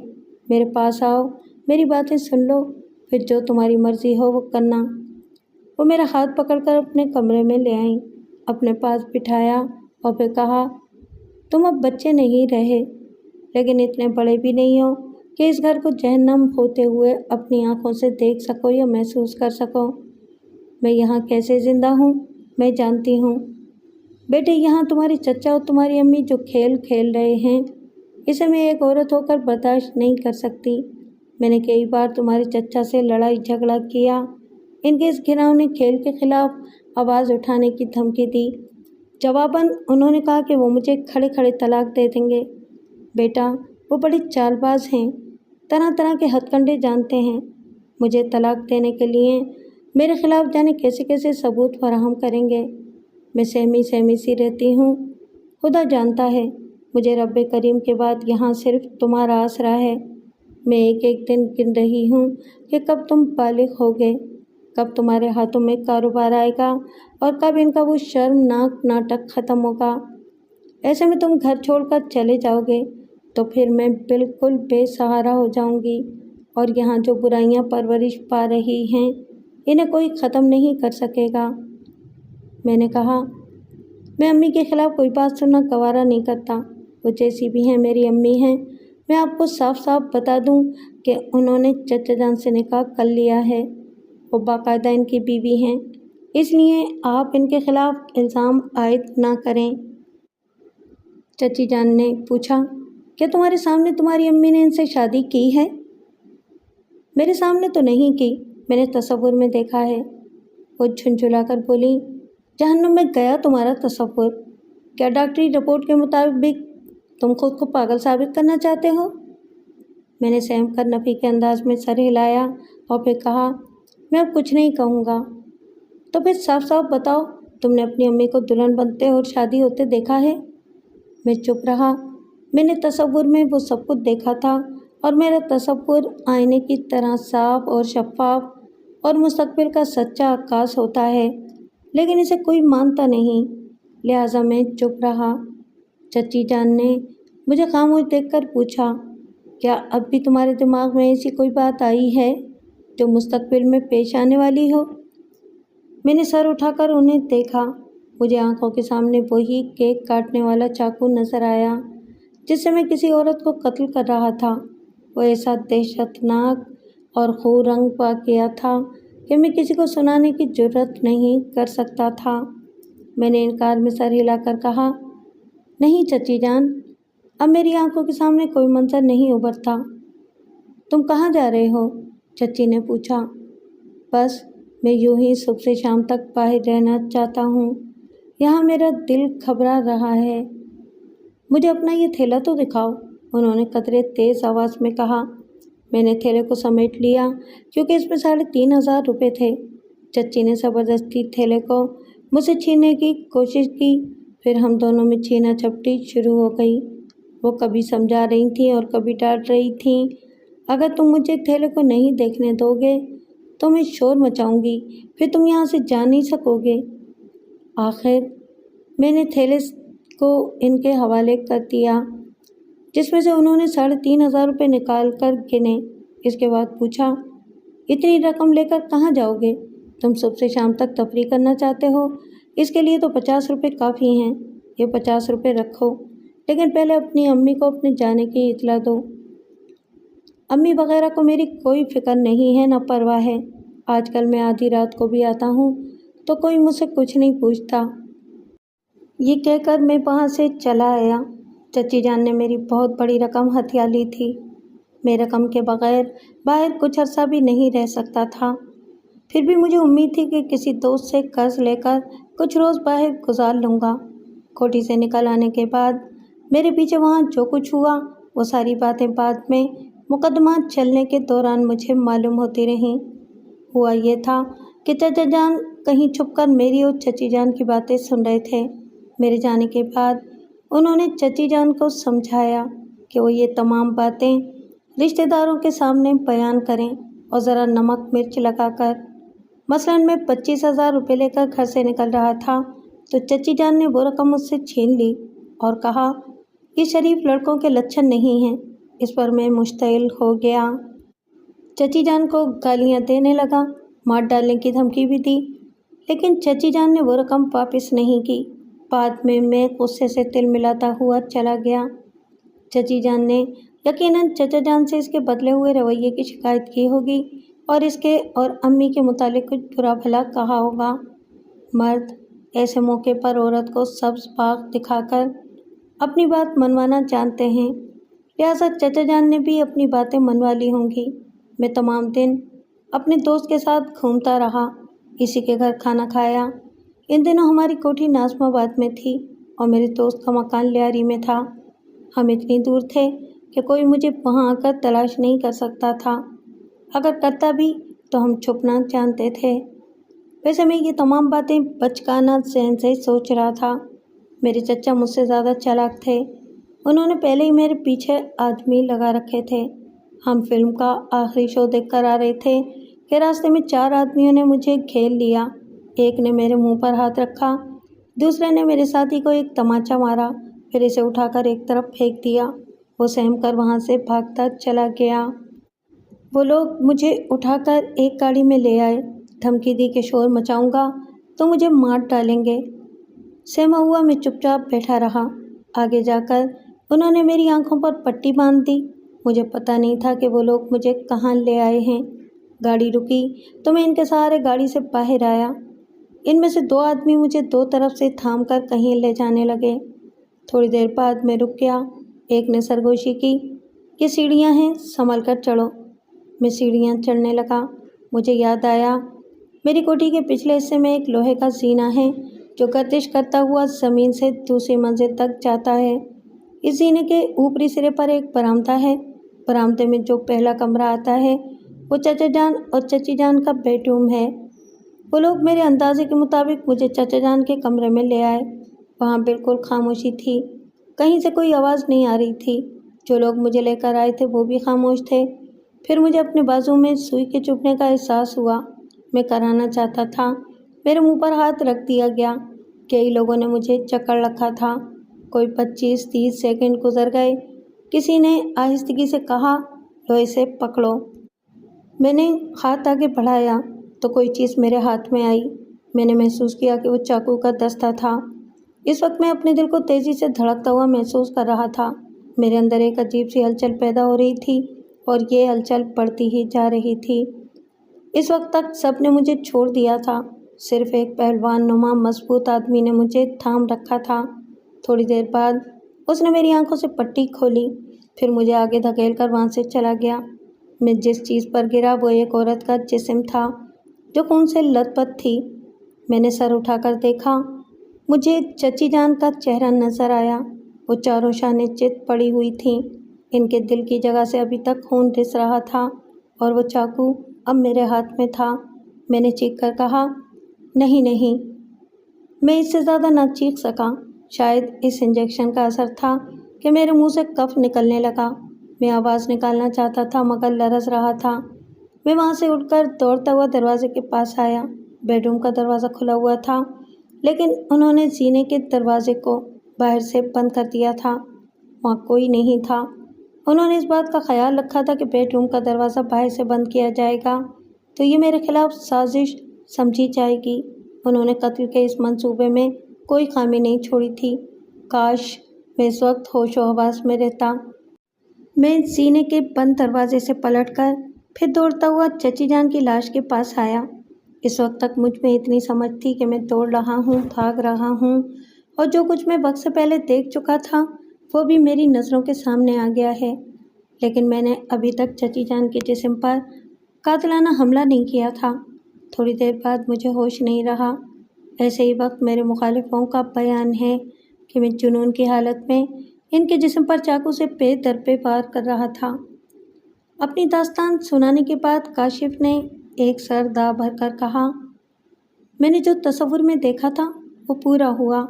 میرے پاس آؤ، میری باتیں سن لو، پھر جو تمہاری مرضی ہو وہ کرنا۔ وہ میرا ہاتھ پکڑ کر اپنے کمرے میں لے آئیں، اپنے پاس بٹھایا اور پھر کہا، تم اب بچے نہیں رہے، لیکن اتنے بڑے بھی نہیں ہو کہ اس گھر کو جہنم ہوتے ہوئے اپنی آنکھوں سے دیکھ سکو یا محسوس کر سکو۔ میں یہاں کیسے زندہ ہوں میں جانتی ہوں۔ بیٹے، یہاں تمہاری چچا اور تمہاری امی جو کھیل کھیل رہے ہیں، اسے میں ایک عورت ہو کر برداشت نہیں کر سکتی۔ میں نے کئی بار تمہارے چچا سے لڑائی جھگڑا کیا، ان کے اس گھناؤنے کھیل کے خلاف آواز اٹھانے کی دھمکی دی۔ جواباً انہوں نے کہا کہ وہ مجھے کھڑے کھڑے طلاق دے دیں گے۔ بیٹا، وہ بڑے چال باز ہیں، طرح طرح کے ہتھ کنڈے جانتے ہیں، مجھے طلاق دینے کے لیے میرے خلاف جانے کیسے کیسے ثبوت فراہم کریں گے۔ میں سہمی سہمی سی رہتی ہوں۔ خدا جانتا ہے، مجھے رب کریم کے بعد یہاں صرف تمہارا آسرا ہے۔ میں ایک ایک دن گن رہی ہوں کہ کب تم بالغ ہوگے، کب تمہارے ہاتھوں میں کاروبار آئے گا اور کب ان کا وہ شرمناک ناٹک ختم ہوگا۔ ایسے میں تم گھر چھوڑ کر چلے جاؤ گے تو پھر میں بالکل بے سہارا ہو جاؤں گی، اور یہاں جو برائیاں پرورش پا رہی ہیں انہیں کوئی ختم نہیں کر سکے گا۔ میں نے کہا، میں امی کے خلاف کوئی بات سننا گوارا نہیں کرتا، وہ جیسی بھی ہیں میری امی ہیں۔ میں آپ کو صاف صاف بتا دوں کہ انہوں نے چچا جان سے نکاح کر لیا ہے، وہ باقاعدہ ان کی بیوی ہیں، اس لیے آپ ان کے خلاف الزام عائد نہ کریں۔ چچی جان نے پوچھا، کیا تمہارے سامنے تمہاری امی نے ان سے شادی کی ہے؟ میرے سامنے تو نہیں کی، میں نے تصور میں دیکھا ہے۔ وہ جھنجھلا کر بولی، جہنم میں گیا تمہارا تصور، کیا ڈاکٹری رپورٹ کے مطابق تم خود کو پاگل ثابت کرنا چاہتے ہو؟ میں نے سہم کر نفی کے انداز میں سر ہلایا اور پھر کہا، میں اب کچھ نہیں کہوں گا۔ تو پھر صاف صاف بتاؤ، تم نے اپنی امی کو دلہن بنتے اور شادی ہوتے دیکھا ہے؟ میں چپ رہا۔ میں نے تصور میں وہ سب کچھ دیکھا تھا، اور میرا تصور آئینے کی طرح صاف اور شفاف اور مستقبل کا سچا عکاس ہوتا ہے، لیکن اسے کوئی مانتا نہیں، لہٰذا میں چپ رہا۔ چچی جان نے مجھے خاموش دیکھ کر پوچھا، کیا اب بھی تمہارے دماغ میں ایسی کوئی بات آئی ہے جو مستقبل میں پیش آنے والی ہو؟ میں نے سر اٹھا کر انہیں دیکھا۔ مجھے آنکھوں کے سامنے وہی کیک کاٹنے والا چاقو نظر آیا جس سے میں کسی عورت کو قتل کر رہا تھا۔ وہ ایسا دہشتناک اور خو رنگ واقعہ تھا کہ میں کسی کو سنانے کی جرت نہیں کر سکتا تھا۔ میں نے انکار میں سر ہلا کر کہا، نہیں چچی جان، اب میری آنکھوں کے سامنے کوئی منظر نہیں ابھرتا۔ تم کہاں جا رہے ہو؟ چچی نے پوچھا۔ بس میں یوں ہی صبح سے شام تک باہر رہنا چاہتا ہوں، یہاں میرا دل گھبرا رہا ہے۔ مجھے اپنا یہ تھیلا تو دکھاؤ، انہوں نے قدرے تیز آواز میں کہا۔ میں نے تھیلے کو سمیٹ لیا کیونکہ اس میں 3,500 روپے تھے۔ چچی نے زبردستی تھیلے کو مجھ سے چھیننے کی کوشش کی، پھر ہم دونوں میں چھینا جھپٹی شروع ہو گئی۔ وہ کبھی سمجھا رہی تھیں اور کبھی ڈانٹ رہی تھیں۔ اگر تم مجھے تھیلے کو نہیں دیکھنے دو گے تو میں شور مچاؤں گی، پھر تم یہاں سے جا نہیں سکو گے۔ آخر میں نے تھیلے کو ان کے حوالے کر دیا، جس میں سے انہوں نے 3,500 روپے نکال کر گنے۔ اس کے بعد پوچھا، اتنی رقم لے کر کہاں جاؤ گے؟ تم صبح سے شام تک تفریح کرنا چاہتے ہو، اس کے لیے تو 50 روپے کافی ہیں۔ یہ 50 روپے رکھو، لیکن پہلے اپنی امی کو اپنے جانے کی اطلاع دو۔ امی وغیرہ کو میری کوئی فکر نہیں ہے، نہ پرواہ ہے۔ آج کل میں آدھی رات کو بھی آتا ہوں تو کوئی مجھ سے کچھ نہیں پوچھتا۔ یہ کہہ کر میں وہاں سے چلا آیا۔ چچی جان نے میری بہت بڑی رقم ہتھیا لی تھی۔ میں رقم کے بغیر باہر کچھ عرصہ بھی نہیں رہ سکتا تھا۔ پھر بھی مجھے امید تھی کہ کسی دوست سے قرض لے کر کچھ روز باہر گزار لوں گا۔ کوٹھی سے نکل آنے کے بعد میرے پیچھے وہاں جو کچھ ہوا وہ ساری باتیں بعد میں مقدمات چلنے کے دوران مجھے معلوم ہوتی رہیں۔ ہوا یہ تھا کہ چچا جان کہیں چھپ کر میری اور چچی جان کی باتیں سن رہے تھے۔ میرے جانے کے بعد انہوں نے چچی جان کو سمجھایا کہ وہ یہ تمام باتیں رشتہ داروں کے سامنے بیان کریں اور ذرا نمک مرچ لگا کر۔ مثلاً میں 25,000 روپے لے کر گھر سے نکل رہا تھا تو چچی جان نے وہ رقم مجھ سے چھین لی اور کہا، یہ شریف لڑکوں کے لچھن نہیں ہیں۔ اس پر میں مشتعل ہو گیا۔ چچی جان کو گالیاں دینے لگا، مار ڈالنے کی دھمکی بھی دی، لیکن چچی جان نے وہ رقم واپس نہیں کی۔ بعد میں غصے سے تل ملاتا ہوا چلا گیا۔ چچی جان نے یقیناً چچا جان سے اس کے بدلے ہوئے رویے کی شکایت کی ہوگی اور اس کے اور امی کے متعلق کچھ برا بھلا کہا ہوگا۔ مرد ایسے موقع پر عورت کو سبز باغ دکھا کر اپنی بات منوانا جانتے ہیں، لہٰذا چچا جان نے بھی اپنی باتیں منوا لی ہوں گی۔ میں تمام دن اپنے دوست کے ساتھ گھومتا رہا، اسی کے گھر کھانا کھایا۔ ان دنوں ہماری کوٹھی ناظم آباد میں تھی اور میرے دوست کا مکان لیاری میں تھا۔ ہم اتنی دور تھے کہ کوئی مجھے وہاں آ کر تلاش نہیں کر سکتا تھا، اگر کرتا بھی تو ہم چھپنا جانتے تھے۔ ویسے میں یہ تمام باتیں بچگانہ ذہن سے سوچ رہا تھا۔ میرے چچا مجھ سے زیادہ چالاک تھے، انہوں نے پہلے ہی میرے پیچھے آدمی لگا رکھے تھے۔ ہم فلم کا آخری شو دیکھ کر آ رہے تھے کہ راستے میں 4 آدمیوں نے مجھے گھیر لیا۔ ایک نے میرے منہ پر ہاتھ رکھا، دوسرے نے میرے ساتھی کو ایک تمانچہ مارا، پھر اسے اٹھا کر ایک طرف پھینک دیا۔ وہ سہم کر وہاں سے بھاگتا چلا گیا۔ وہ لوگ مجھے اٹھا کر ایک گاڑی میں لے آئے، دھمکی دی کہ شور مچاؤں گا تو مجھے مار ڈالیں گے۔ سہما ہوا میں چپ چاپ بیٹھا رہا۔ آگے جا کر انہوں نے میری آنکھوں پر پٹی باندھ دی۔ مجھے پتہ نہیں تھا کہ وہ لوگ مجھے کہاں لے آئے ہیں۔ گاڑی رکی تو میں ان کے سہارے گاڑی سے باہر آیا۔ ان میں سے 2 آدمی مجھے 2 طرف سے تھام کر کہیں لے جانے لگے۔ تھوڑی دیر بعد میں رک گیا۔ ایک نے سرگوشی کی، یہ سیڑھیاں ہیں، سنبھل کر چڑھو۔ میں سیڑھیاں چڑھنے لگا۔ مجھے یاد آیا میری کوٹھی کے پچھلے حصے میں ایک لوہے کا زینہ ہے جو گردش کرتا ہوا زمین سے دوسری منزل تک جاتا ہے۔ اس زینے کے اوپری سرے پر ایک برآمدہ ہے۔ برآمدے میں جو پہلا کمرہ آتا ہے وہ چچا جان اور چچی جان کا بیڈ روم ہے۔ وہ لوگ میرے اندازے کے مطابق مجھے چچا جان کے کمرے میں لے آئے۔ وہاں بالکل خاموشی تھی، کہیں سے کوئی آواز نہیں آ رہی تھی۔ جو لوگ مجھے لے کر آئے تھے وہ بھی خاموش تھے۔ پھر مجھے اپنے بازو میں سوئی کے چبھنے کا احساس ہوا۔ میں کرانا چاہتا تھا، میرے منہ پر ہاتھ رکھ دیا گیا۔ کئی لوگوں نے مجھے جکڑ رکھا تھا۔ کوئی 25-30 سیکنڈ گزر گئے۔ کسی نے آہستگی سے کہا، لو اسے پکڑو۔ میں نے ہاتھ آگے بڑھایا تو کوئی چیز میرے ہاتھ میں آئی۔ میں نے محسوس کیا کہ وہ چاقو کا دستہ تھا۔ اس وقت میں اپنے دل کو تیزی سے دھڑکتا ہوا محسوس کر رہا تھا۔ میرے اندر ایک عجیب سی ہلچل پیدا ہو رہی تھی اور یہ ہلچل بڑھتی ہی جا رہی تھی۔ اس وقت تک سب نے مجھے چھوڑ دیا تھا، صرف ایک پہلوان نما مضبوط آدمی نے مجھے تھام رکھا تھا۔ تھوڑی دیر بعد اس نے میری آنکھوں سے پٹی کھولی، پھر مجھے آگے دھکیل کر وہاں سے چلا گیا۔ میں جس چیز پر گرا وہ ایک عورت کا جسم تھا جو خون سے لت پت تھی۔ میں نے سر اٹھا کر دیکھا، مجھے چچی جان کا چہرہ نظر آیا۔ وہ چاروں شانے چت پڑی ہوئی تھیں، ان کے دل کی جگہ سے ابھی تک خون رس رہا تھا، اور وہ چاقو اب میرے ہاتھ میں تھا۔ میں نے چیخ کر کہا، نہیں نہیں۔ میں اس سے زیادہ نہ چیخ سکا۔ شاید اس انجیکشن کا اثر تھا کہ میرے منہ سے کف نکلنے لگا۔ میں آواز نکالنا چاہتا تھا مگر لرز رہا تھا۔ میں وہاں سے اٹھ کر دوڑتا ہوا دروازے کے پاس آیا۔ بیڈ روم کا دروازہ کھلا ہوا تھا، لیکن انہوں نے سینے کے دروازے کو باہر سے بند کر دیا تھا۔ وہاں کوئی نہیں تھا۔ انہوں نے اس بات کا خیال رکھا تھا کہ بیڈ روم کا دروازہ باہر سے بند کیا جائے گا تو یہ میرے خلاف سازش سمجھی جائے گی۔ انہوں نے قتل کے اس منصوبے میں کوئی خامی نہیں چھوڑی تھی۔ کاش میں اس وقت ہوش و حواس میں رہتا۔ میں سینے کے بند دروازے سے پلٹ کر پھر دوڑتا ہوا چچی جان کی لاش کے پاس آیا۔ اس وقت تک مجھ میں اتنی سمجھ تھی کہ میں دوڑ رہا ہوں، بھاگ رہا ہوں، اور جو کچھ میں وقت سے پہلے دیکھ چکا تھا وہ بھی میری نظروں کے سامنے آ گیا ہے، لیکن میں نے ابھی تک چچی جان کے جسم پر قاتلانہ حملہ نہیں کیا تھا۔ تھوڑی دیر بعد مجھے ہوش نہیں رہا۔ ایسے ہی وقت میرے مخالفوں کا بیان ہے کہ میں جنون کی حالت میں ان کے جسم پر چاقو سے پے در پے وار کر رہا تھا۔ اپنی داستان سنانے کے بعد کاشف نے ایک سر داغ بھر کر کہا، میں نے جو تصور میں دیکھا تھا وہ پورا ہوا۔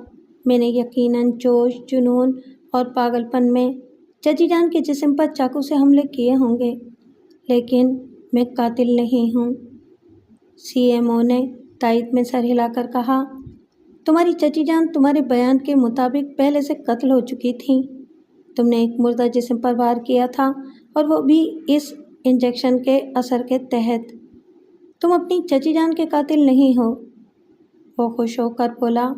میں نے یقیناً جوش، جنون اور پاگل پن میں چچی جان کے جسم پر چاقو سے حملے کیے ہوں گے، لیکن میں قاتل نہیں ہوں۔ سی ایم او نے تائید میں سر ہلا کر کہا، تمہاری چچی جان تمہارے بیان کے مطابق پہلے سے قتل ہو چکی تھیں۔ تم نے ایک مردہ جسم پر وار کیا تھا، اور وہ بھی اس انجیکشن کے اثر کے تحت۔ تم اپنی چچی جان کے قاتل نہیں ہو۔ وہ خوش ہو کر بولا،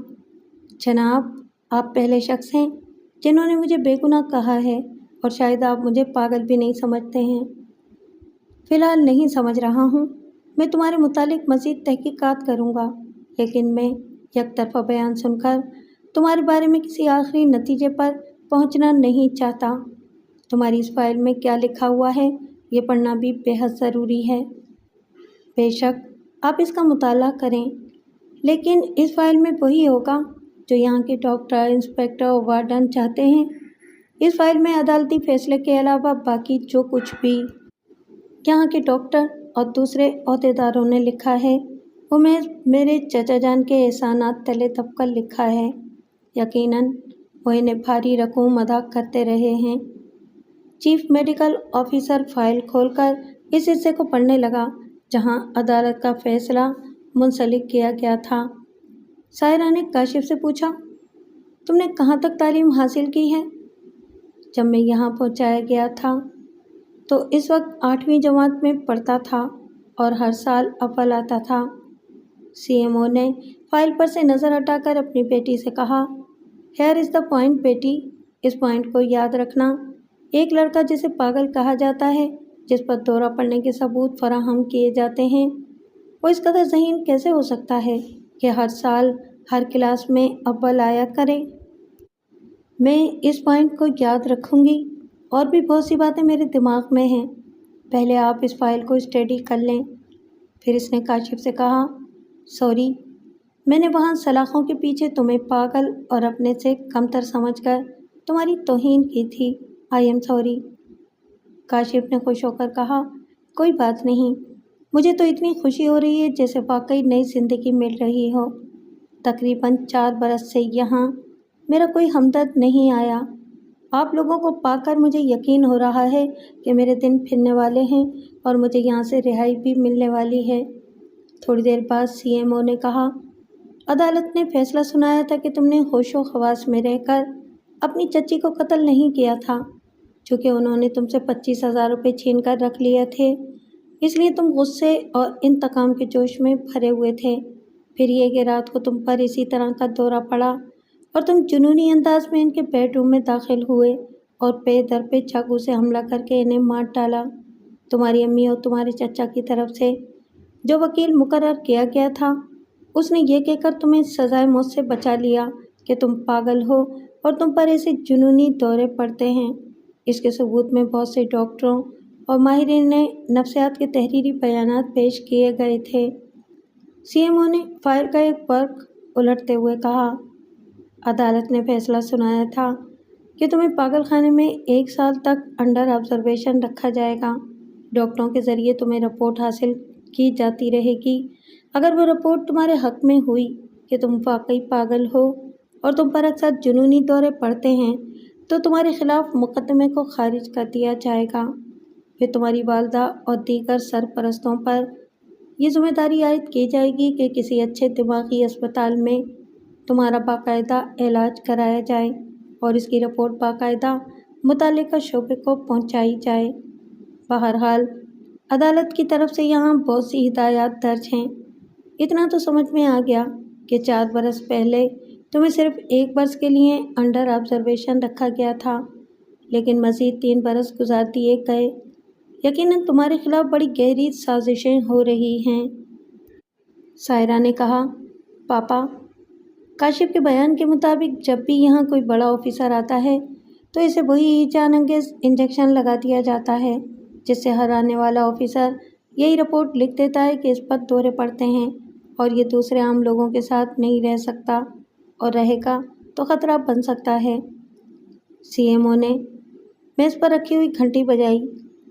جناب آپ پہلے شخص ہیں جنہوں نے مجھے بے گناہ کہا ہے، اور شاید آپ مجھے پاگل بھی نہیں سمجھتے ہیں۔ فی الحال نہیں سمجھ رہا ہوں۔ میں تمہارے متعلق مزید تحقیقات کروں گا، لیکن میں یک طرفہ بیان سن کر تمہارے بارے میں کسی آخری نتیجے پر پہنچنا نہیں چاہتا۔ تمہاری اس فائل میں کیا لکھا ہوا ہے یہ پڑھنا بھی بے حد ضروری ہے۔ بے شک آپ اس کا مطالعہ کریں، لیکن اس فائل میں وہی ہوگا جو یہاں کے ڈاکٹر، انسپکٹر اور وارڈن چاہتے ہیں۔ اس فائل میں عدالتی فیصلے کے علاوہ باقی جو کچھ بھی یہاں کے ڈاکٹر اور دوسرے عہدیداروں نے لکھا ہے وہ میرے چچا جان کے احسانات تلے دب کر لکھا ہے۔ یقیناً وہ انہیں بھاری رقوم ادا کرتے رہے ہیں۔ چیف میڈیکل آفیسر فائل کھول کر اس حصے کو پڑھنے لگا جہاں عدالت کا فیصلہ منسلک کیا گیا تھا۔ سائرہ نے کاشف سے پوچھا، تم نے کہاں تک تعلیم حاصل کی ہے؟ جب میں یہاں پہنچایا گیا تھا تو اس وقت 8ویں جماعت میں پڑھتا تھا اور ہر سال اول آتا تھا۔ سی ایم او نے فائل پر سے نظر ہٹا کر اپنی بیٹی سے کہا، ہیئر از دا پوائنٹ بیٹی، اس پوائنٹ کو یاد رکھنا۔ ایک لڑکا جسے پاگل کہا جاتا ہے، جس پر دورہ پڑنے کے ثبوت فراہم کیے جاتے ہیں، وہ اس قدر ذہین کیسے ہو سکتا ہے کہ ہر سال ہر کلاس میں اول آیا کرے؟ میں اس پوائنٹ کو یاد رکھوں گی، اور بھی بہت سی باتیں میرے دماغ میں ہیں۔ پہلے آپ اس فائل کو اسٹڈی کر لیں۔ پھر اس نے کاشف سے کہا، سوری، میں نے وہاں سلاخوں کے پیچھے تمہیں پاگل اور اپنے سے کمتر سمجھ کر تمہاری توہین کی تھی۔ I am sorry. کاشف نے خوش ہو کر کہا، کوئی بات نہیں، مجھے تو اتنی خوشی ہو رہی ہے جیسے واقعی نئی زندگی مل رہی ہو۔ تقریباً 4 برس سے یہاں میرا کوئی ہمدرد نہیں آیا۔ آپ لوگوں کو پا کر مجھے یقین ہو رہا ہے کہ میرے دن پھرنے والے ہیں اور مجھے یہاں سے رہائی بھی ملنے والی ہے۔ تھوڑی دیر بعد سی ایم او نے کہا، عدالت نے فیصلہ سنایا تھا کہ تم نے ہوش و حواس میں رہ کر اپنی چچی کو قتل نہیں کیا تھا، چونکہ انہوں نے تم سے 25,000 روپے چھین کر رکھ لیے تھے، اس لیے تم غصے اور انتقام کے جوش میں بھرے ہوئے تھے۔ پھر یہ کہ رات کو تم پر اسی طرح کا دورہ پڑا اور تم جنونی انداز میں ان کے بیڈ روم میں داخل ہوئے اور پے در پے چاقو سے حملہ کر کے انہیں مار ڈالا۔ तुम्हारी अम्मी और तुम्हारे चचा की तरफ से जो वकील मुकर्रर किया गया था, उसने ये कहकर तुम्हें सजाए मौत से बचा लिया कि तुम पागल हो और तुम पर ऐसे जुनूनी दौरे पड़ते हैं। इसके सबूत में बहुत से डॉक्टरों और माहिरीन ने नफ्सियात के तहरीरी बयानात पेश किए गए थे। सीएमओ ने फाइल का एक वर्क उलटते हुए कहा, अदालत ने फैसला सुनाया था कि तुम्हें पागल खाने में 1 साल तक अंडर ऑब्जर्वेशन रखा जाएगा। डॉक्टरों के ज़रिए तुम्हें रिपोर्ट हासिल की जाती रहेगी। अगर वो रिपोर्ट तुम्हारे हक़ में हुई कि तुम वाकई पागल हो और तुम पर अक्सर जुनूनी दौरे पड़ते हैं, तो तुम्हारे खिलाफ मुकदमे को खारिज कर दिया जाएगा। फिर तुम्हारी वालदा और दीगर सरपरस्तों पर ये जिम्मेदारी आयद की जाएगी कि किसी अच्छे दिमागी अस्पताल में तुम्हारा बाकायदा इलाज कराया जाए और इसकी रिपोर्ट बाकायदा मुतल्लिका शोबे को पहुंचाई जाए। बहरहाल अदालत की तरफ से यहाँ बहुत सी हिदायत दर्ज हैं। इतना तो समझ में आ गया कि 4 बरस पहले तुम्हें सिर्फ 1 वर्ष के लिए अंडर ऑब्जर्वेशन रखा गया था, लेकिन मज़ीद 3 बरस गुजार दिए गए। यकीनन तुम्हारे खिलाफ बड़ी गहरी साजिशें हो रही हैं। सायरा ने कहा, पापा, काशिफ के बयान के मुताबिक जब भी यहाँ कोई बड़ा ऑफिसर आता है तो इसे वही जान अंगेज़ इंजेक्शन लगा दिया जाता है, जिससे हर आने वाला ऑफिसर यही रिपोर्ट लिख देता है कि इस पर दौरे पड़ते हैं और ये दूसरे आम लोगों के साथ नहीं रह सकता, और रहेगा तो ख़तरा बन सकता है। सीएमओ ने मेज़ पर रखी हुई घंटी बजाई।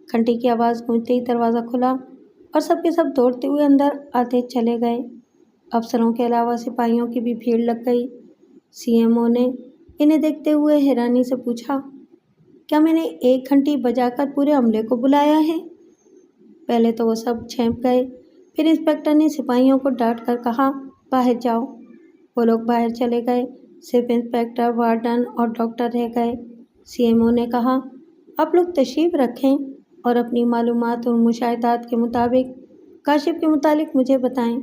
घंटी की आवाज़ गूंजते ही दरवाज़ा खुला और सबके सब दौड़ते हुए अंदर आते चले गए। अफसरों के अलावा सिपाहियों की भी भीड़ लग गई। सीएमओ ने इन्हें देखते हुए हैरानी से पूछा, क्या मैंने 1 घंटी बजाकर पूरे अमले को बुलाया है? पहले तो वो सब चौंक गए। फिर इंस्पेक्टर ने सिपाहियों को डांट कर कहा, बाहर जाओ। वो लोग बाहर चले गए। सिर्फ इंस्पेक्टर, वार्डन और डॉक्टर रह गए। सीएमओ ने कहा, आप लोग तशरीफ़ रखें और अपनी मालूमात और मुशाहिदात के मुताबिक काशिफ के मुतालिक मुझे बताएं।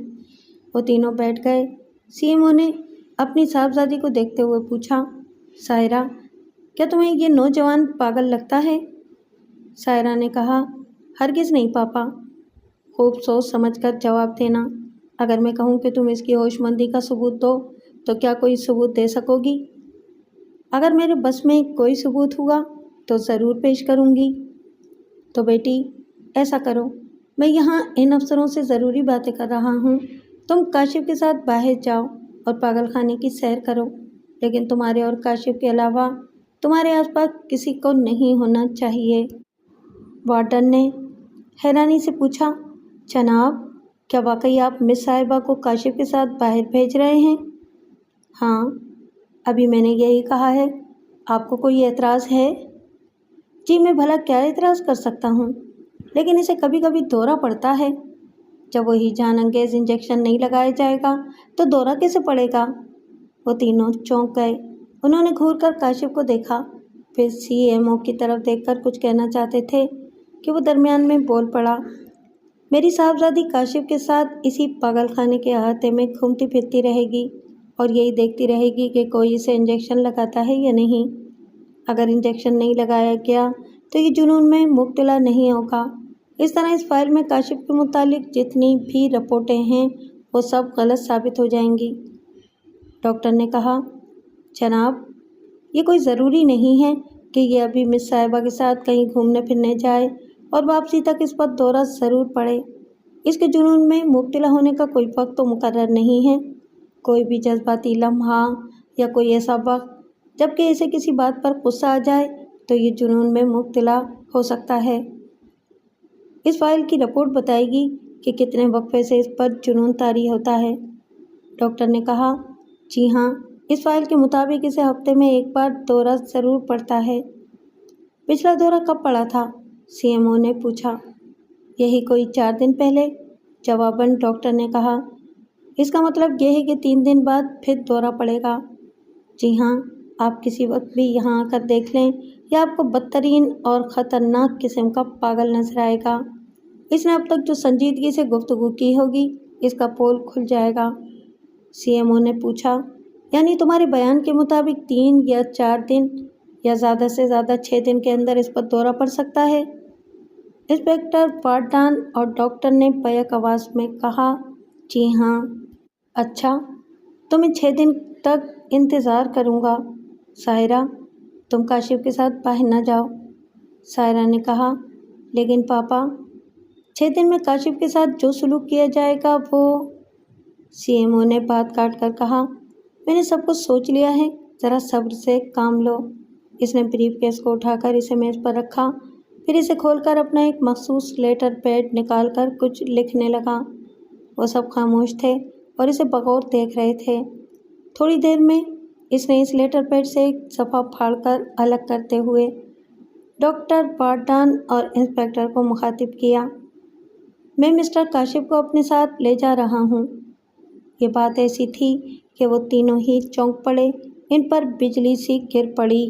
वो तीनों बैठ गए। सीएमओ ने अपनी साहबजादी को देखते हुए पूछा, सायरा, क्या तुम्हें ये नौजवान पागल लगता है? सायरा ने कहा, हरगिज़ नहीं पापा। खूब सोच समझ कर जवाब देना। अगर मैं कहूँ कि तुम इसकी होशमंदी का सबूत दो तो क्या कोई सबूत दे सकोगी? अगर मेरे बस में कोई सबूत हुआ तो ज़रूर पेश करूँगी। तो बेटी, ऐसा करो, मैं यहाँ इन अफसरों से ज़रूरी बातें कर रहा हूँ। तुम काशिफ के साथ बाहर जाओ और पागल खाने की सैर करो, लेकिन तुम्हारे और काशिफ के अलावा तुम्हारे आसपास किसी को नहीं होना चाहिए। वार्डन ने हैरानी से पूछा, जनाब, क्या वाकई आप मिस साहिबा को काशिफ के साथ बाहर भेज रहे हैं? हाँ, अभी मैंने यही कहा है। आपको कोई एतराज़ है? जी, मैं भला क्या एतराज़ कर सकता हूँ, लेकिन इसे कभी कभी दौरा पड़ता है। जब वही जान अंगेज़ इंजेक्शन नहीं लगाया जाएगा तो दौरा कैसे पड़ेगा? वो तीनों चौंक गए। उन्होंने घूर कर काशिफ को देखा, फिर सीएमओ की तरफ देखकर कुछ कहना चाहते थे कि वो दरमियान में बोल पड़ा, मेरी साहबजादी काशिफ के साथ इसी पागल खाने के अहाते में घूमती फिरती रहेगी और यही देखती रहेगी कि कोई इसे इंजेक्शन लगाता है या नहीं। अगर इंजेक्शन नहीं लगाया गया तो ये जुनून में मुब्तला नहीं होगा। इस तरह इस फाइल में काशिफ के मुतालिक जितनी भी रिपोर्टें हैं वो सब गलत साबित हो जाएंगी। डॉक्टर ने कहा, जनाब, ये कोई ज़रूरी नहीं है कि ये अभी मिस साहिबा के साथ कहीं घूमने फिरने जाए और वापसी तक इस पर दौरा ज़रूर पड़े। इसके जुनून में मुब्तला होने का कोई वक्त तो मुकर्रर नहीं है। कोई भी जज्बाती लम्हा या कोई ऐसा वक्त जबकि इसे किसी बात पर गुस्सा आ जाए तो ये जुनून में मुब्तला हो सकता है। इस फाइल की रिपोर्ट बताएगी कि कितने वक्फे से इस पर जुनून तारी होता है। डॉक्टर ने कहा, जी हाँ, इस फाइल के मुताबिक इसे हफ्ते में 1 बार दौरा ज़रूर पड़ता है। पिछला दौरा कब पड़ा था? सीएमओ ने पूछा। यही कोई 4 दिन पहले, जवाबन डॉक्टर ने कहा। इसका मतलब यह है कि 3 दिन बाद फिर दौरा पड़ेगा। जी हाँ, आप किसी वक्त भी यहाँ आकर देख लें या आपको बदतरीन और ख़तरनाक किस्म का पागल नजर आएगा। इसने अब तक जो संजीदगी से गुफ्तगू की होगी इसका पोल खुल जाएगा। सीएमओ ने पूछा, यानी तुम्हारे बयान के मुताबिक 3 या 4 दिन या ज़्यादा से ज़्यादा 6 दिन के अंदर इस पर दौरा पड़ सकता है? इंस्पेक्टर पार्टान और डॉक्टर ने बैक आवाज़ में कहा, जी हाँ। अच्छा, तो मैं 6 दिन तक इंतज़ार करूँगा। सायरा, तुम काशिफ के साथ बाहर न जाओ। सायरा ने कहा, लेकिन पापा, 6 दिन में काशिफ के साथ जो सलूक किया जाएगा वो। सीएमओ ने बात काट कर कहा, मैंने सब कुछ सोच लिया है, ज़रा सब्र से काम लो। इसने ब्रीफकेस को उठाकर इसे मेज़ पर रखा, फिर इसे खोलकर अपना एक मखसूस लेटर पैड निकालकर कुछ लिखने लगा। वो सब खामोश थे और इसे बगौर देख रहे थे। थोड़ी देर में इसने इस लेटर पैड से एक सफ़ा फाड़कर अलग करते हुए डॉक्टर पार्टान और इंस्पेक्टर को मुखातिब किया, मैं मिस्टर काशिफ को अपने साथ ले जा रहा हूँ। ये बात ऐसी थी कि वो तीनों ही चौंक पड़े। इन पर बिजली सी गिर पड़ी।